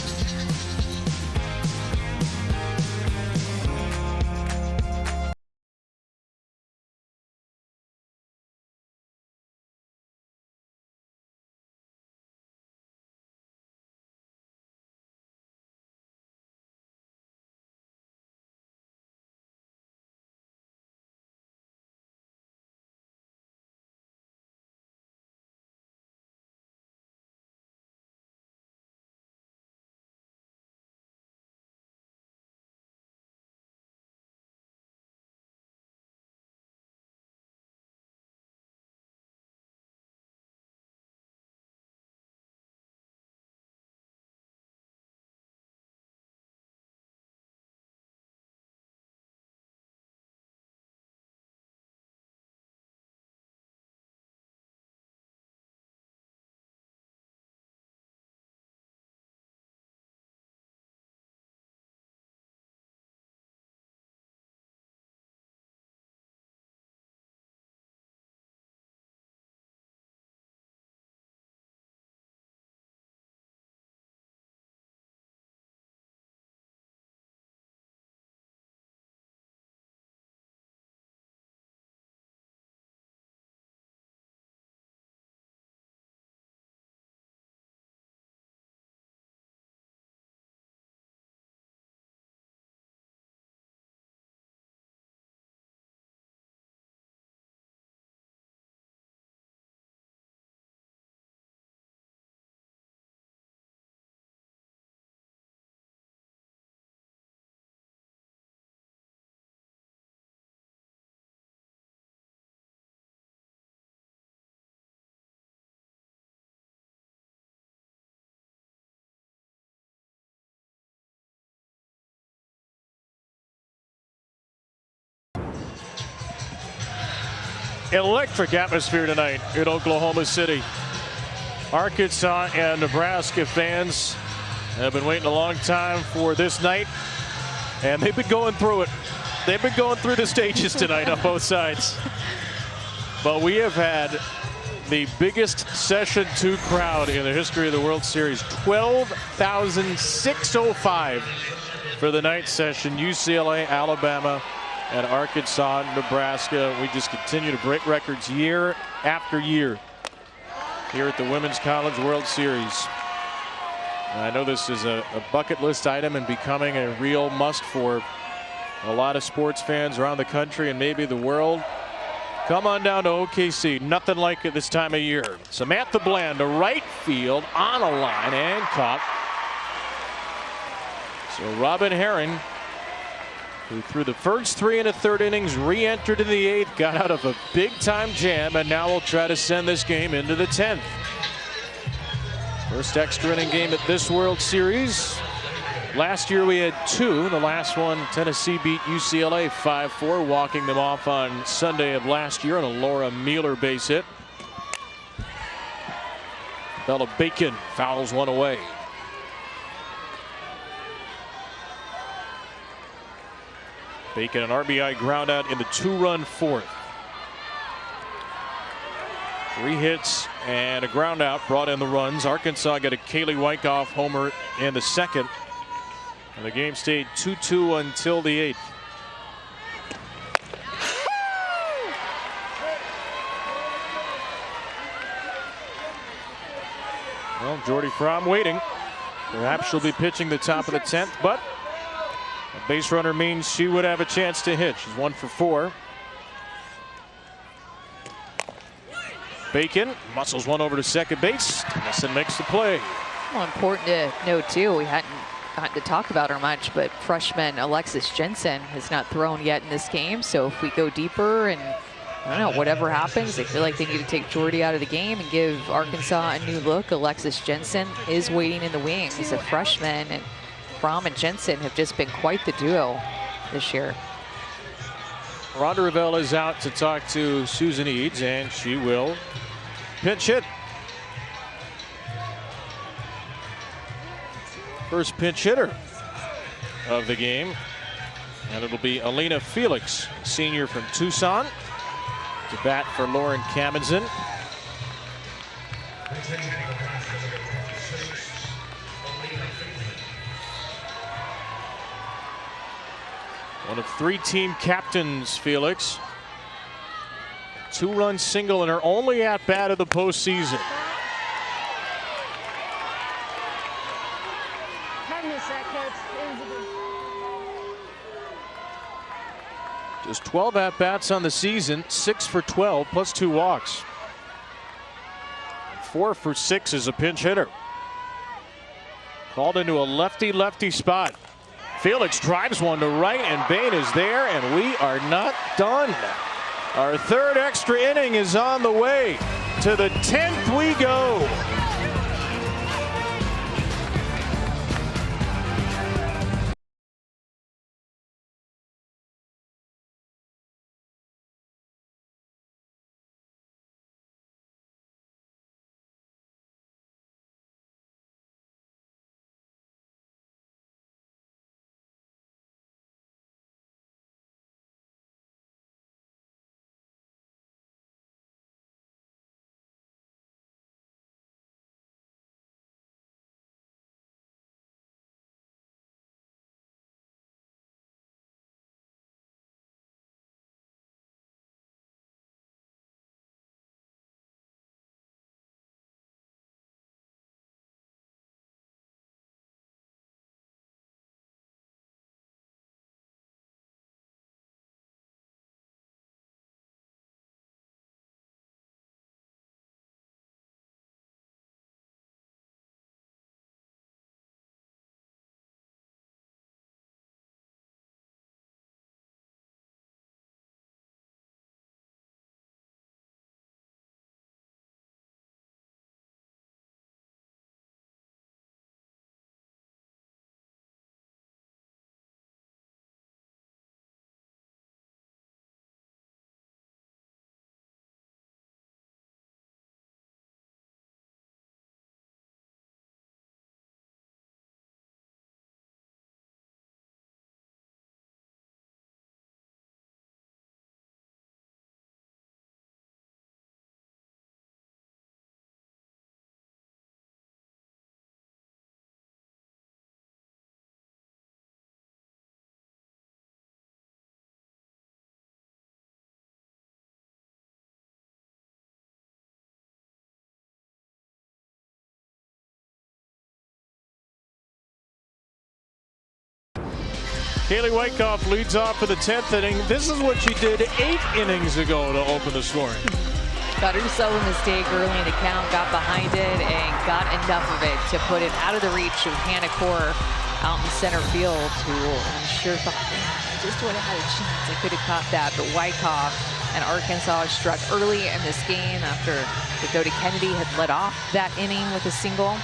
A: Electric atmosphere tonight in Oklahoma City. Arkansas and Nebraska fans have been waiting a long time for this night, and they've been going through it. They've been going through the stages tonight on both sides. But we have had the biggest Session 2 crowd in the history of the World Series. 12,605 for the night session. UCLA, Alabama, and Arkansas, Nebraska. We just continue to break records year after year here at the Women's College World Series. And I know this is a bucket list item and becoming a real must for a lot of sports fans around the country and maybe the world. Come on down to OKC. Nothing like it this time of year. Samantha Bland to right field on a line and caught. So Robin Herring, who threw the first 3 1/3 innings, re-entered in the 8th, got out of a big-time jam, and now will try to send this game into the 10th. First extra inning game at this World Series. Last year we had 2. The last one, Tennessee beat UCLA 5-4, walking them off on Sunday of last year on a Laura Mueller base hit. Bella Bacon fouls one away. Bacon an RBI ground out in the 2-run 4th. 3 hits and a ground out brought in the runs. Arkansas got a Kaylee Wyckoff homer in the 2nd. And the game stayed 2-2 until the 8th. Jordy Fromm waiting. Perhaps she'll be pitching the top of the 10th, but a base runner means she would have a chance to hit. She's 1 for 4. Bacon muscles one over to second base. Nelson makes the play.
G: Well, important to note too, we hadn't gotten to talk about her much, but freshman Alexis Jensen has not thrown yet in this game. So if we go deeper and I don't know, whatever happens, they feel like they need to take Jordy out of the game and give Arkansas a new look. Alexis Jensen is waiting in the wings as a freshman, and Fromm and Jensen have just been quite the duo this year.
A: Rhonda Revelle is out to talk to Susan Eads, and she will pinch hit. First pinch hitter of the game, and it'll be Alina Felix, senior from Tucson, to bat for Lauren Kamenzen. One of 3 team captains, Felix. 2-run single in her only at-bat of the postseason. Just 12 at-bats on the season, 6 for 12, plus 2 walks. 4 for 6 as a pinch hitter. Called into a lefty-lefty spot. Felix drives one to right, and Bain is there, and we are not done. Our 3rd extra inning is on the way. To the 10th we go. Kaylee Wyckoff leads off for the 10th inning. This is what she did 8 innings ago to open the scoring.
G: Got herself a mistake early in the count, got behind it, and got enough of it to put it out of the reach of Hannah Core out in center field, who I'm sure thought just would have had a chance. I could have caught that, but Wyckoff and Arkansas struck early in this game after Dakota Kennedy had led off that inning with a single.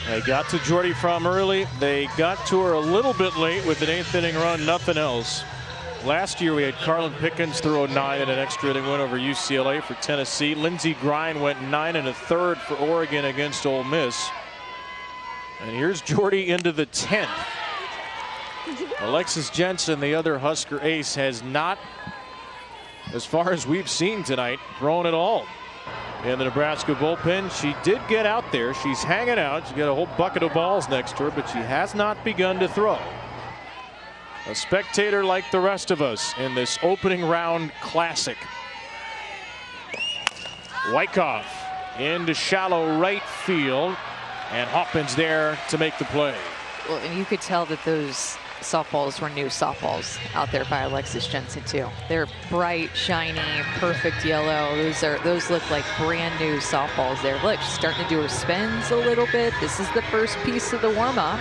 A: They got to Jordy Fromm early. They got to her a little bit late with an 8th inning run, nothing else. Last year we had Carlin Pickens throw a 9 in an extra inning win over UCLA for Tennessee. Lindsey Grine went 9 1/3 for Oregon against Ole Miss. And here's Jordy into the 10th. Alexis Jensen, the other Husker ace, has not, as far as we've seen tonight, thrown at all. In the Nebraska bullpen, she did get out there. She's hanging out. She's got a whole bucket of balls next to her, but she has not begun to throw. A spectator like the rest of us in this opening round classic. Wyckoff into shallow right field, and Hoffman's there to make the play.
G: Well, and you could tell that those softballs were new softballs out there by Alexis Jensen too. They're bright, shiny, perfect yellow. Those look like brand new softballs there. Look, she's starting to do her spins a little bit. This is the first piece of the warm-up.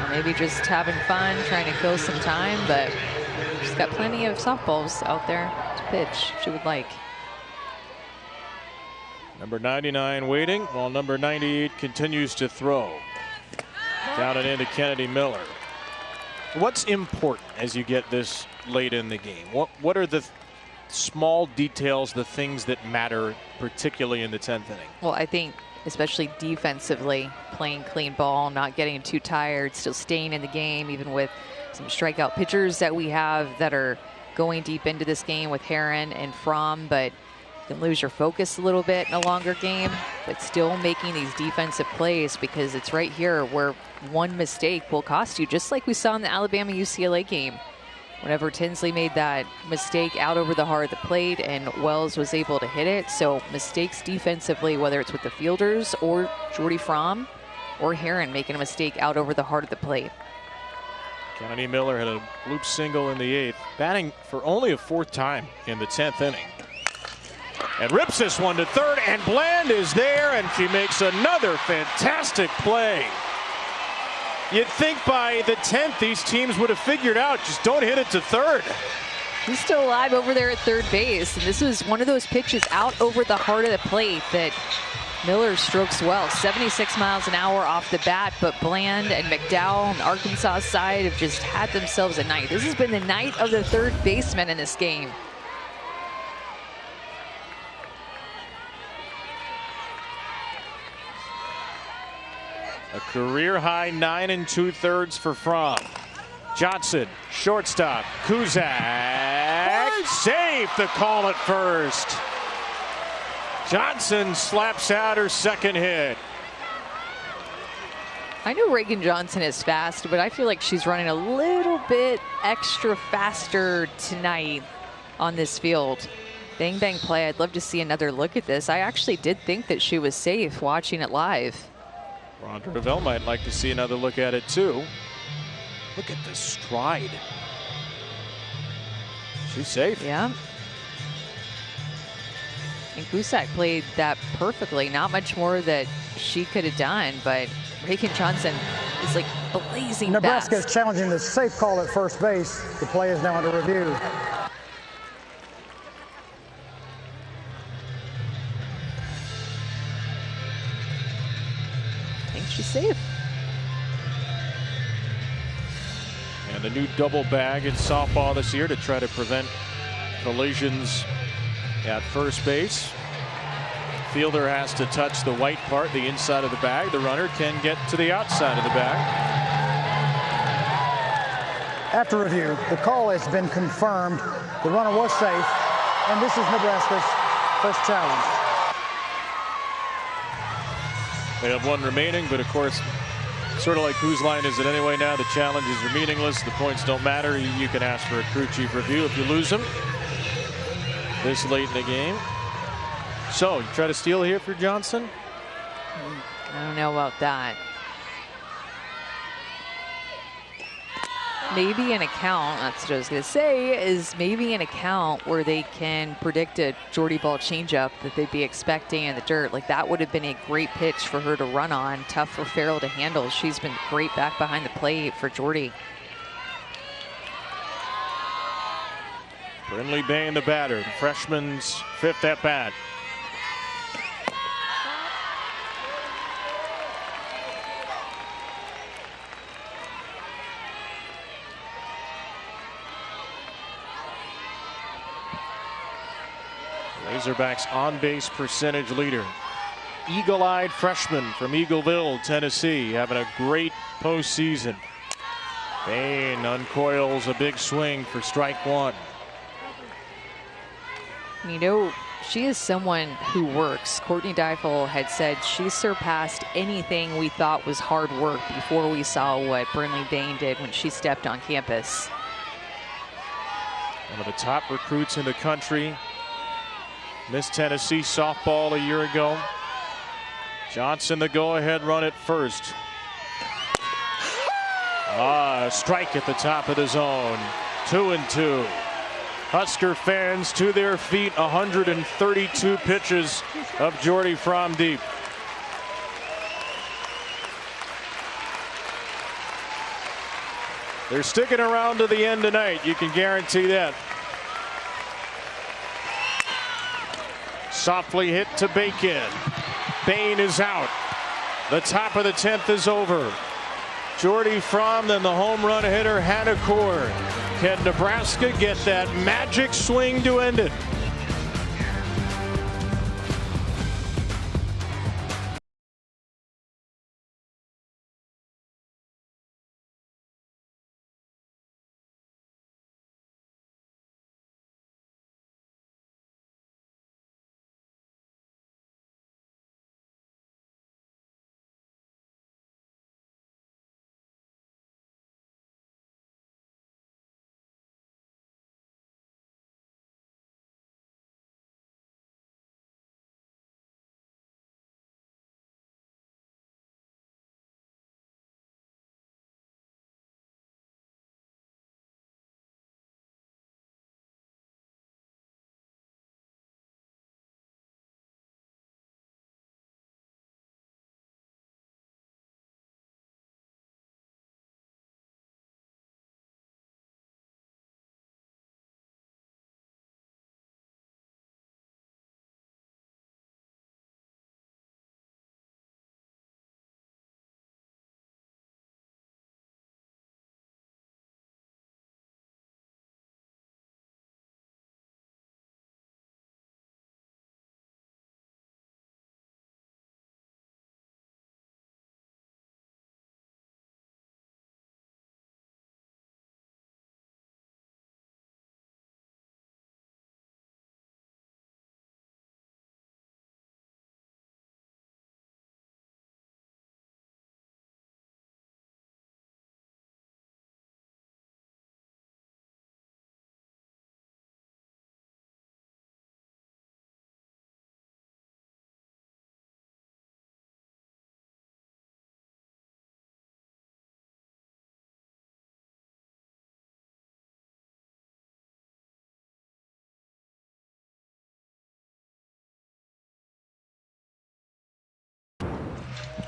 G: Or maybe just having fun, trying to kill some time, but she's got plenty of softballs out there to pitch she would like.
A: Number 99 waiting while number 98 continues to throw. Down and into Kennedy Miller. What's important as you get this late in the game? What are the small details, the things that matter, particularly in the 10th inning?
G: Well, I think especially defensively, playing clean ball, not getting too tired, still staying in the game, even with some strikeout pitchers that we have that are going deep into this game with Heron and Fromm, but you can lose your focus a little bit in a longer game, but still making these defensive plays, because it's right here where one mistake will cost you, just like we saw in the Alabama-UCLA game. Whenever Tinsley made that mistake out over the heart of the plate and Wells was able to hit it. So mistakes defensively, whether it's with the fielders or Jordy Fromm or Heron making a mistake out over the heart of the plate.
A: Kennedy Miller had a bloop single in the 8th, batting for only a 4th time in the 10th inning. And rips this one to third, and Bland is there, and she makes another fantastic play. You'd think by the 10th these teams would have figured out, just don't hit it to third.
G: He's still alive over there at third base, and this was one of those pitches out over the heart of the plate that Miller strokes well. 76 miles an hour off the bat, but Bland and McDowell on the Arkansas side have just had themselves a night. This has been the night of the third baseman in this game.
A: A career high 9 2/3 for Fromm. Johnson, shortstop. Kuzak, safe the call at first. Johnson slaps out her second hit.
G: I know Reagan Johnson is fast, but I feel like she's running a little bit extra faster tonight on this field. Bang, bang play. I'd love to see another look at this. I actually did think that she was safe watching it live.
A: Rhonda Revelle might like to see another look at it too. Look at the stride. She's safe.
G: Yeah. And Cusack played that perfectly. Not much more that she could have done, but Reagan Johnson is like blazing
L: Nebraska
G: fast.
L: is challenging the safe call at first base. The play is now under review.
G: She's safe.
A: And a new double bag in softball this year to try to prevent collisions at first base. Fielder has to touch the white part, the inside of the bag. The runner can get to the outside of the bag.
L: After review, the call has been confirmed. The runner was safe, and this is Nebraska's first challenge.
A: They have one remaining, but of course, sort of like whose line is it anyway now? The challenges are meaningless. The points don't matter. You can ask for a crew chief review if you lose them this late in the game. So, you try to steal here for Johnson?
G: I don't know about that. Maybe an account, that's what I was going to say, is maybe an account where they can predict a Jordy ball changeup that they'd be expecting in the dirt. Like that would have been a great pitch for her to run on. Tough for Farrell to handle. She's been great back behind the plate for Jordy.
A: Brinley Bain, the batter, the freshman's 5th at bat. Razorbacks on-base percentage leader. Eagle-eyed freshman from Eagleville, Tennessee, having a great postseason. Bain uncoils a big swing for strike one.
G: You know, she is someone who works. Courtney Deifel had said she surpassed anything we thought was hard work before we saw what Brinley Bain did when she stepped on campus.
A: One of the top recruits in the country. Missed Tennessee softball a year ago. Johnson the go-ahead run at first. Strike at the top of the zone. 2-2. Husker fans to their feet. 132 pitches of Jordy Fromm deep. They're sticking around to the end tonight. You can guarantee that. Softly hit to Bacon. Bain is out. The top of the 10th is over. Jordy Fromm, then the home run hitter, Hannah Core. Can Nebraska get that magic swing to end it?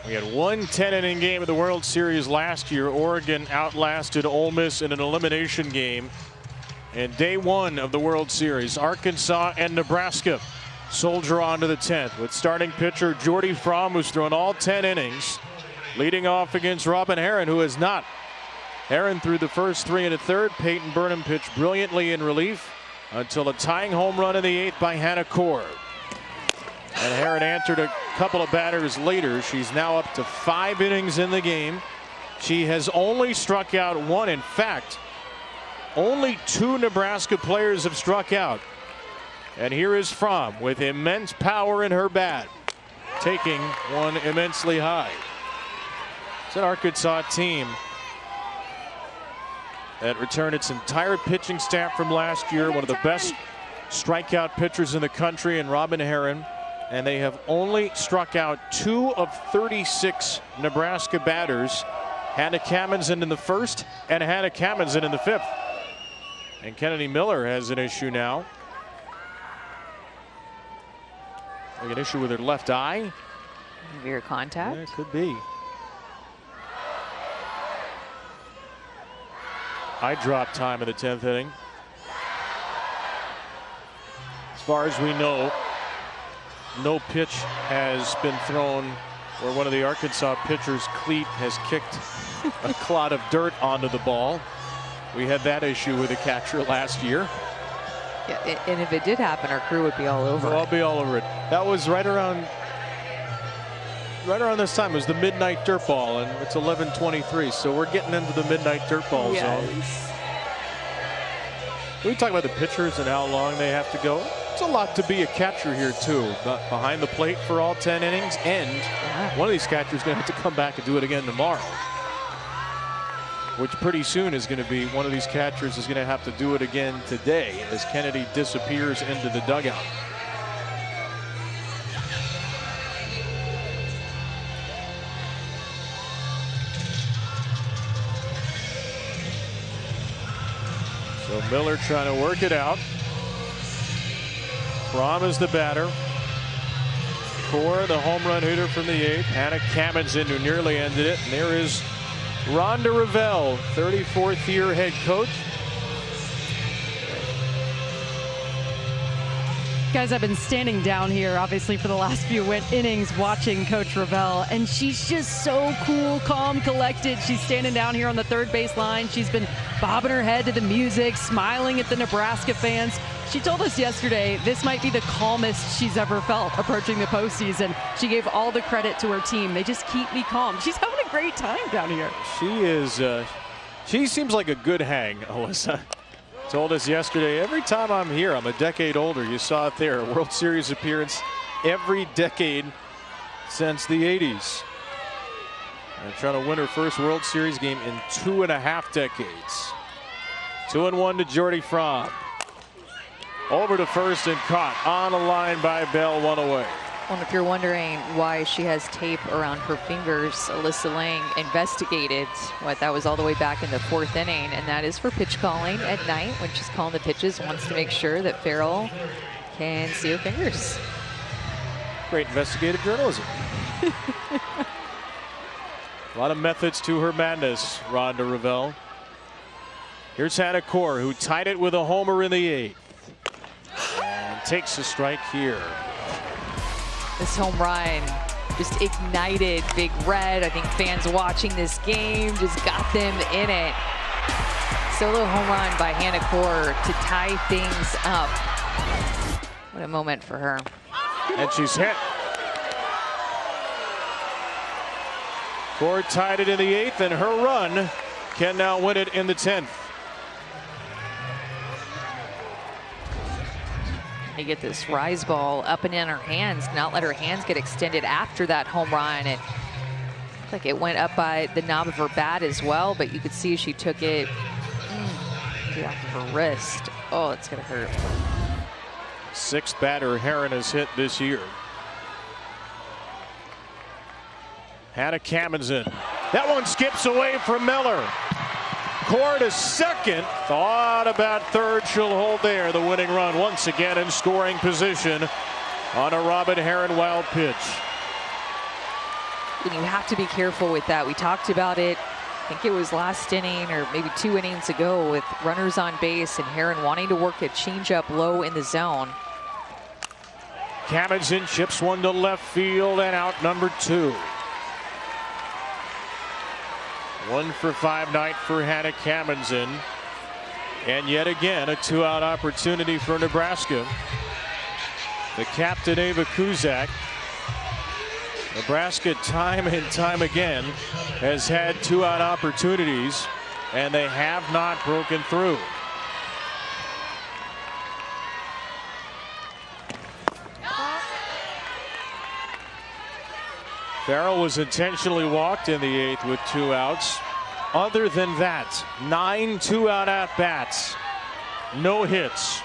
A: We had one 10-inning game of the World Series last year. Oregon outlasted Ole Miss in an elimination game. And day one of the World Series, Arkansas and Nebraska soldier on to the 10th with starting pitcher Jordy Fromm, who's thrown all 10 innings, leading off against Robin Herron, who has not. Herron threw the first 3 1/3. Peyton Burnham pitched brilliantly in relief until a tying home run in the 8th by Hannah Core. And Herron answered a couple of batters later. She's now up to 5 innings in the game. She has only struck out 1. In fact, only 2 Nebraska players have struck out. And here is Fromm with immense power in her bat, taking one immensely high. It's an Arkansas team that returned its entire pitching staff from last year. One of the best strikeout pitchers in the country in Robin Herron. And they have only struck out 2 of 36 Nebraska batters. Hannah Kamenzen in the 1st and Hannah Kamenzen in the 5th. And Kennedy Miller has an issue now. Like an issue with her left eye.
G: Severe contact.
A: Yeah, it could be. Eye drop time in the 10th inning. As far as we know, no pitch has been thrown where one of the Arkansas pitchers' cleat has kicked a clod of dirt onto the ball. We had that issue with a catcher last year.
G: Yeah, and if it did happen, our crew would be all over it.
A: I'll be all over it. That was right around this time. It was the midnight dirt ball, and it's 11:23, so we're getting into the midnight dirt ball zone. We talk about the pitchers and how long they have to go. It's a lot to be a catcher here too, behind the plate for all 10 innings, and one of these catchers is going to have to come back and do it again tomorrow, which pretty soon is going to be one of these catchers is going to have to do it again today as Kennedy disappears into the dugout. So Miller trying to work it out. Fromm is the batter. Kaur, the home run hitter from the 8th. Hannah Kamendsen, who nearly ended it. And there is Rhonda Revelle, 34th year head coach.
I: Guys, I've been standing down here, obviously, for the last few innings watching Coach Revelle, and she's just so cool, calm, collected. She's standing down here on the third base line. She's been bobbing her head to the music, smiling at the Nebraska fans. She told us yesterday this might be the calmest she's ever felt approaching the postseason. She gave all the credit to her team. They just keep me calm. She's having a great time down here.
A: She is, she seems like a good hang, Alyssa. Told us yesterday, every time I'm here, I'm a decade older. You saw it there, a World Series appearance every decade since the 80s. And trying to win her first World Series game in 2.5 decades. 2-1 to Jordy Fromm. Over to first and caught on a line by Bell, 1 away.
G: Well, if you're wondering why she has tape around her fingers, Alyssa Lang investigated what that was all the way back in the 4th inning, and that is for pitch calling at night when she's calling the pitches, wants to make sure that Farrell can see her fingers.
A: Great investigative journalism. A lot of methods to her madness, Rhonda Revelle. Here's Hannah Kaur, who tied it with a homer in the 8th. And takes a strike here.
G: This home run just ignited Big Red. I think fans watching this game just got them in it. Solo home run by Hannah Kaur to tie things up. What a moment for her.
A: And she's hit. Kaur tied it in the 8th, and her run can now win it in the 10th.
G: To get this rise ball up and in her hands, not let her hands get extended after that home run. It looked like it went up by the knob of her bat as well, but you could see she took it off of her wrist. Oh, it's gonna hurt.
A: 6th batter Herron has hit this year. Hannah Kamendsen. That one skips away from Miller. Kaur to second. Thought about third. She'll hold there. The winning run once again in scoring position on a Robin Herron wild pitch.
G: And you have to be careful with that. We talked about it, I think it was last inning or maybe 2 innings ago, with runners on base and Herron wanting to work a changeup low in the zone.
A: Kamendsen chips one to left field and out number 2. 1 for 5 night for Hannah Kamendsen. And yet again, a 2-out opportunity for Nebraska. The captain, Ava Kuzak. Nebraska, time and time again, has had 2-out opportunities, and they have not broken through. Farrell was intentionally walked in the 8th with 2 outs. Other than that, 9 2-out at-bats. No hits.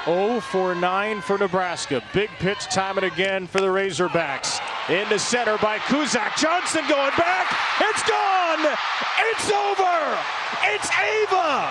A: 0 for 9 for Nebraska. Big pitch time and again for the Razorbacks. Into center by Kuzak. Johnson going back. It's gone. It's over. It's Ava.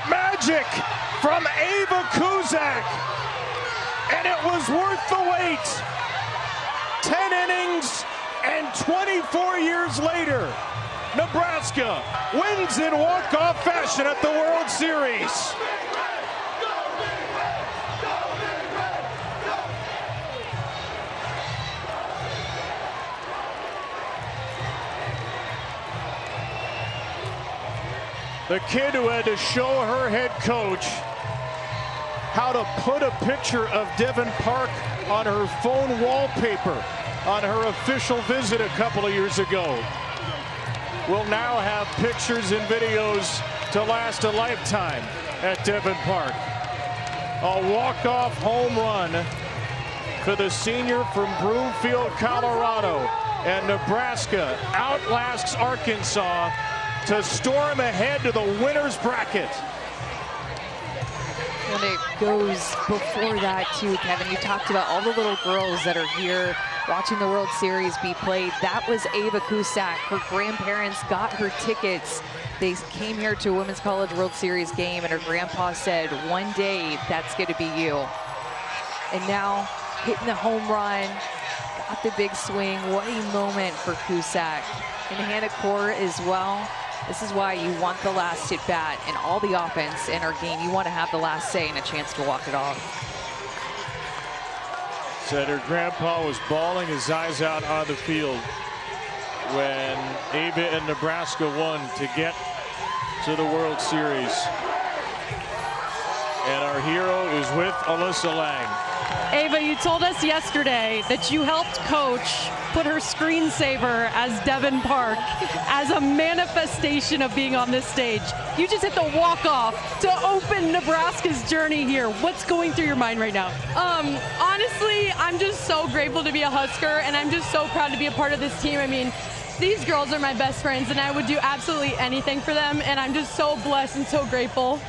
A: Magic from Ava Kuzak, and it was worth the wait. 10 innings and 24 years later, Nebraska wins in walk-off fashion at the World Series. The kid who had to show her head coach how to put a picture of Devon Park on her phone wallpaper on her official visit a couple of years ago will now have pictures and videos to last a lifetime at Devon Park. A walk-off home run for the senior from Broomfield, Colorado. And Nebraska outlasts Arkansas to storm ahead to the winner's bracket.
G: And it goes before that too, Kevin. You talked about all the little girls that are here watching the World Series be played. That was Ava Cusack. Her grandparents got her tickets. They came here to a Women's College World Series game, and her grandpa said, one day that's going to be you. And now hitting the home run, got the big swing. What a moment for Cusack. And Hannah Core as well. This is why you want the last at bat and all the offense in our game. You want to have the last say and a chance to walk it off.
A: Said her grandpa was bawling his eyes out on the field when Ava and Nebraska won to get to the World Series. And our hero is with Alyssa Lang.
I: Ava, you told us yesterday that you helped coach put her screensaver as Devin Park as a manifestation of being on this stage. You just hit the walk-off to open Nebraska's journey here. What's going through your mind right now?
N: Honestly, I'm just so grateful to be a Husker, and I'm just so proud to be a part of this team. I mean, these girls are my best friends, and I would do absolutely anything for them, and I'm just so blessed and so grateful.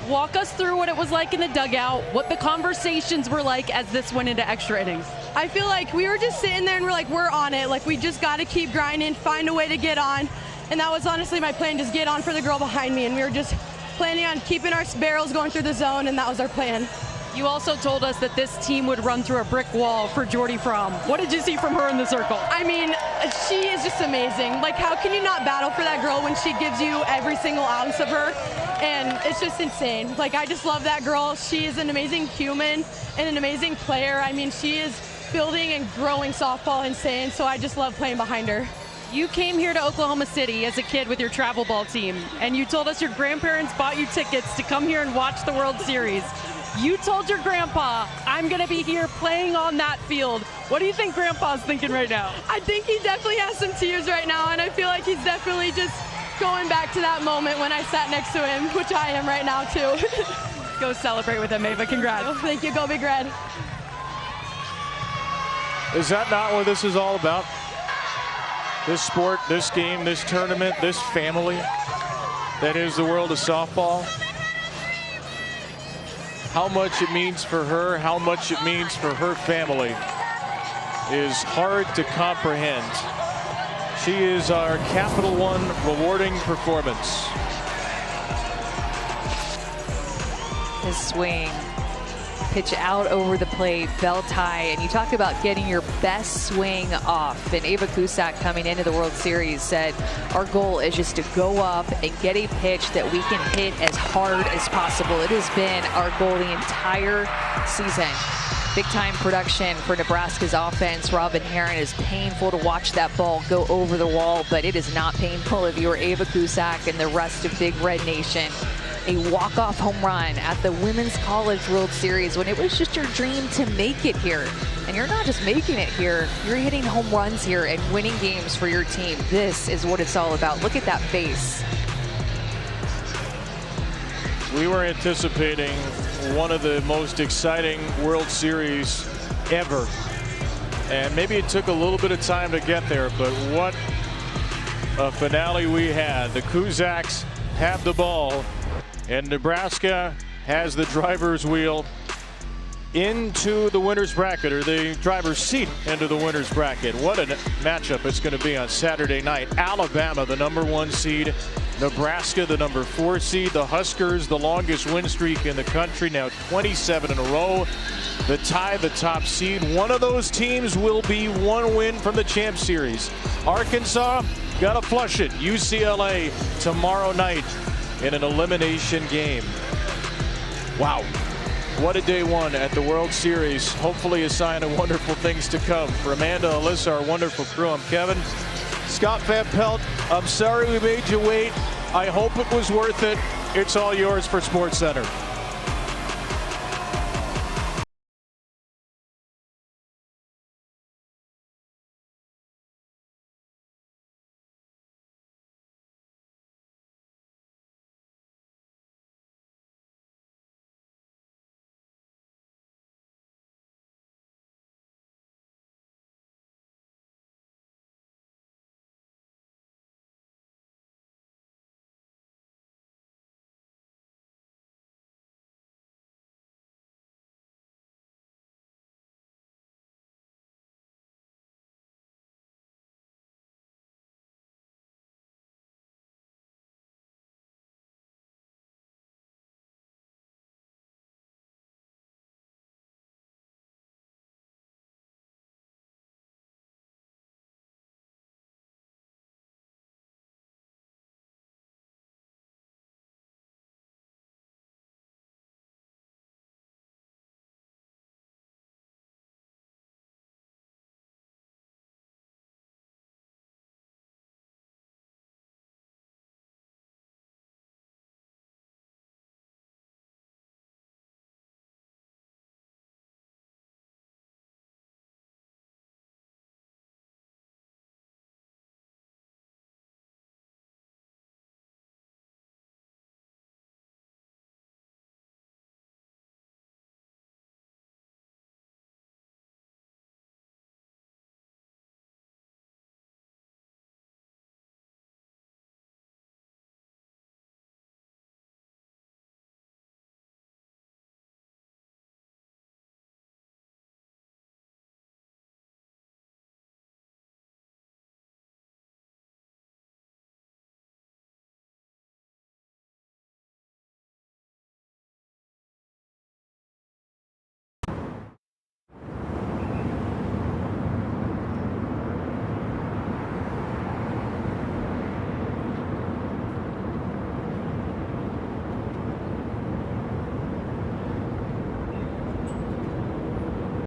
I: Walk us through what it was like in the dugout, what the conversations were like as this went into extra innings.
N: I feel like we were just sitting there and we're like, we're on it. Like, we just got to keep grinding, find a way to get on. And that was honestly my plan, just get on for the girl behind me. And we were just planning on keeping our barrels going through the zone, and that was our plan.
I: You also told us that this team would run through a brick wall for Jordy Fromm. What did you see from her in the circle?
N: I mean, she is just amazing. Like, how can you not battle for that girl when she gives you every single ounce of her? And it's just insane. Like, I just love that girl. She is an amazing human and an amazing player. I mean, she is building and growing softball insane, so I just love playing behind her.
I: You came here to Oklahoma City as a kid with your travel ball team, and you told us your grandparents bought you tickets to come here and watch the World Series. You told your grandpa, I'm going to be here playing on that field. What do you think grandpa's thinking right now?
N: I think he definitely has some tears right now, and I feel like he's definitely just going back to that moment when I sat next to him, which I am right now too.
I: Go celebrate with him, Ava. Congrats.
N: Thank you. Go Big Red.
A: Is that not what this is all about? This sport, this game, this tournament, this family that is the world of softball? How much it means for her, how much it means for her family is hard to comprehend. She is our Capital One rewarding performance.
G: His swing, pitch out over the plate, belt high, and you talk about getting your best swing off. And Ava Cusack, coming into the World Series, said our goal is just to go up and get a pitch that we can hit as hard as possible. It has been our goal the entire season. Big time production for Nebraska's offense. Robin Herron, is painful to watch that ball go over the wall, but it is not painful if you're Ava Cusack and the rest of Big Red Nation. A walk-off home run at the Women's College World Series when it was just your dream to make it here. And you're not just making it here, you're hitting home runs here and winning games for your team. This is what it's all about. Look at that face.
A: We were anticipating one of the most exciting World Series ever. And maybe it took a little bit of time to get there, but what a finale we had. The Cusacks have the ball, and Nebraska has the driver's wheel into the winner's bracket, or the driver's seat into the winner's bracket. What a matchup it's going to be on Saturday night. Alabama, the #1 seed. Nebraska, the #4 seed. The Huskers, the longest win streak in the country, now 27 in a row. The tie, the top seed. One of those teams will be one win from the Champ Series. Arkansas, got to flush it. UCLA tomorrow night in an elimination game. Wow. What a day one at the World Series. Hopefully a sign of wonderful things to come. For Amanda, Alyssa, our wonderful crew, I'm Kevin. Scott Van Pelt, I'm sorry we made you wait. I hope it was worth it. It's all yours for SportsCenter.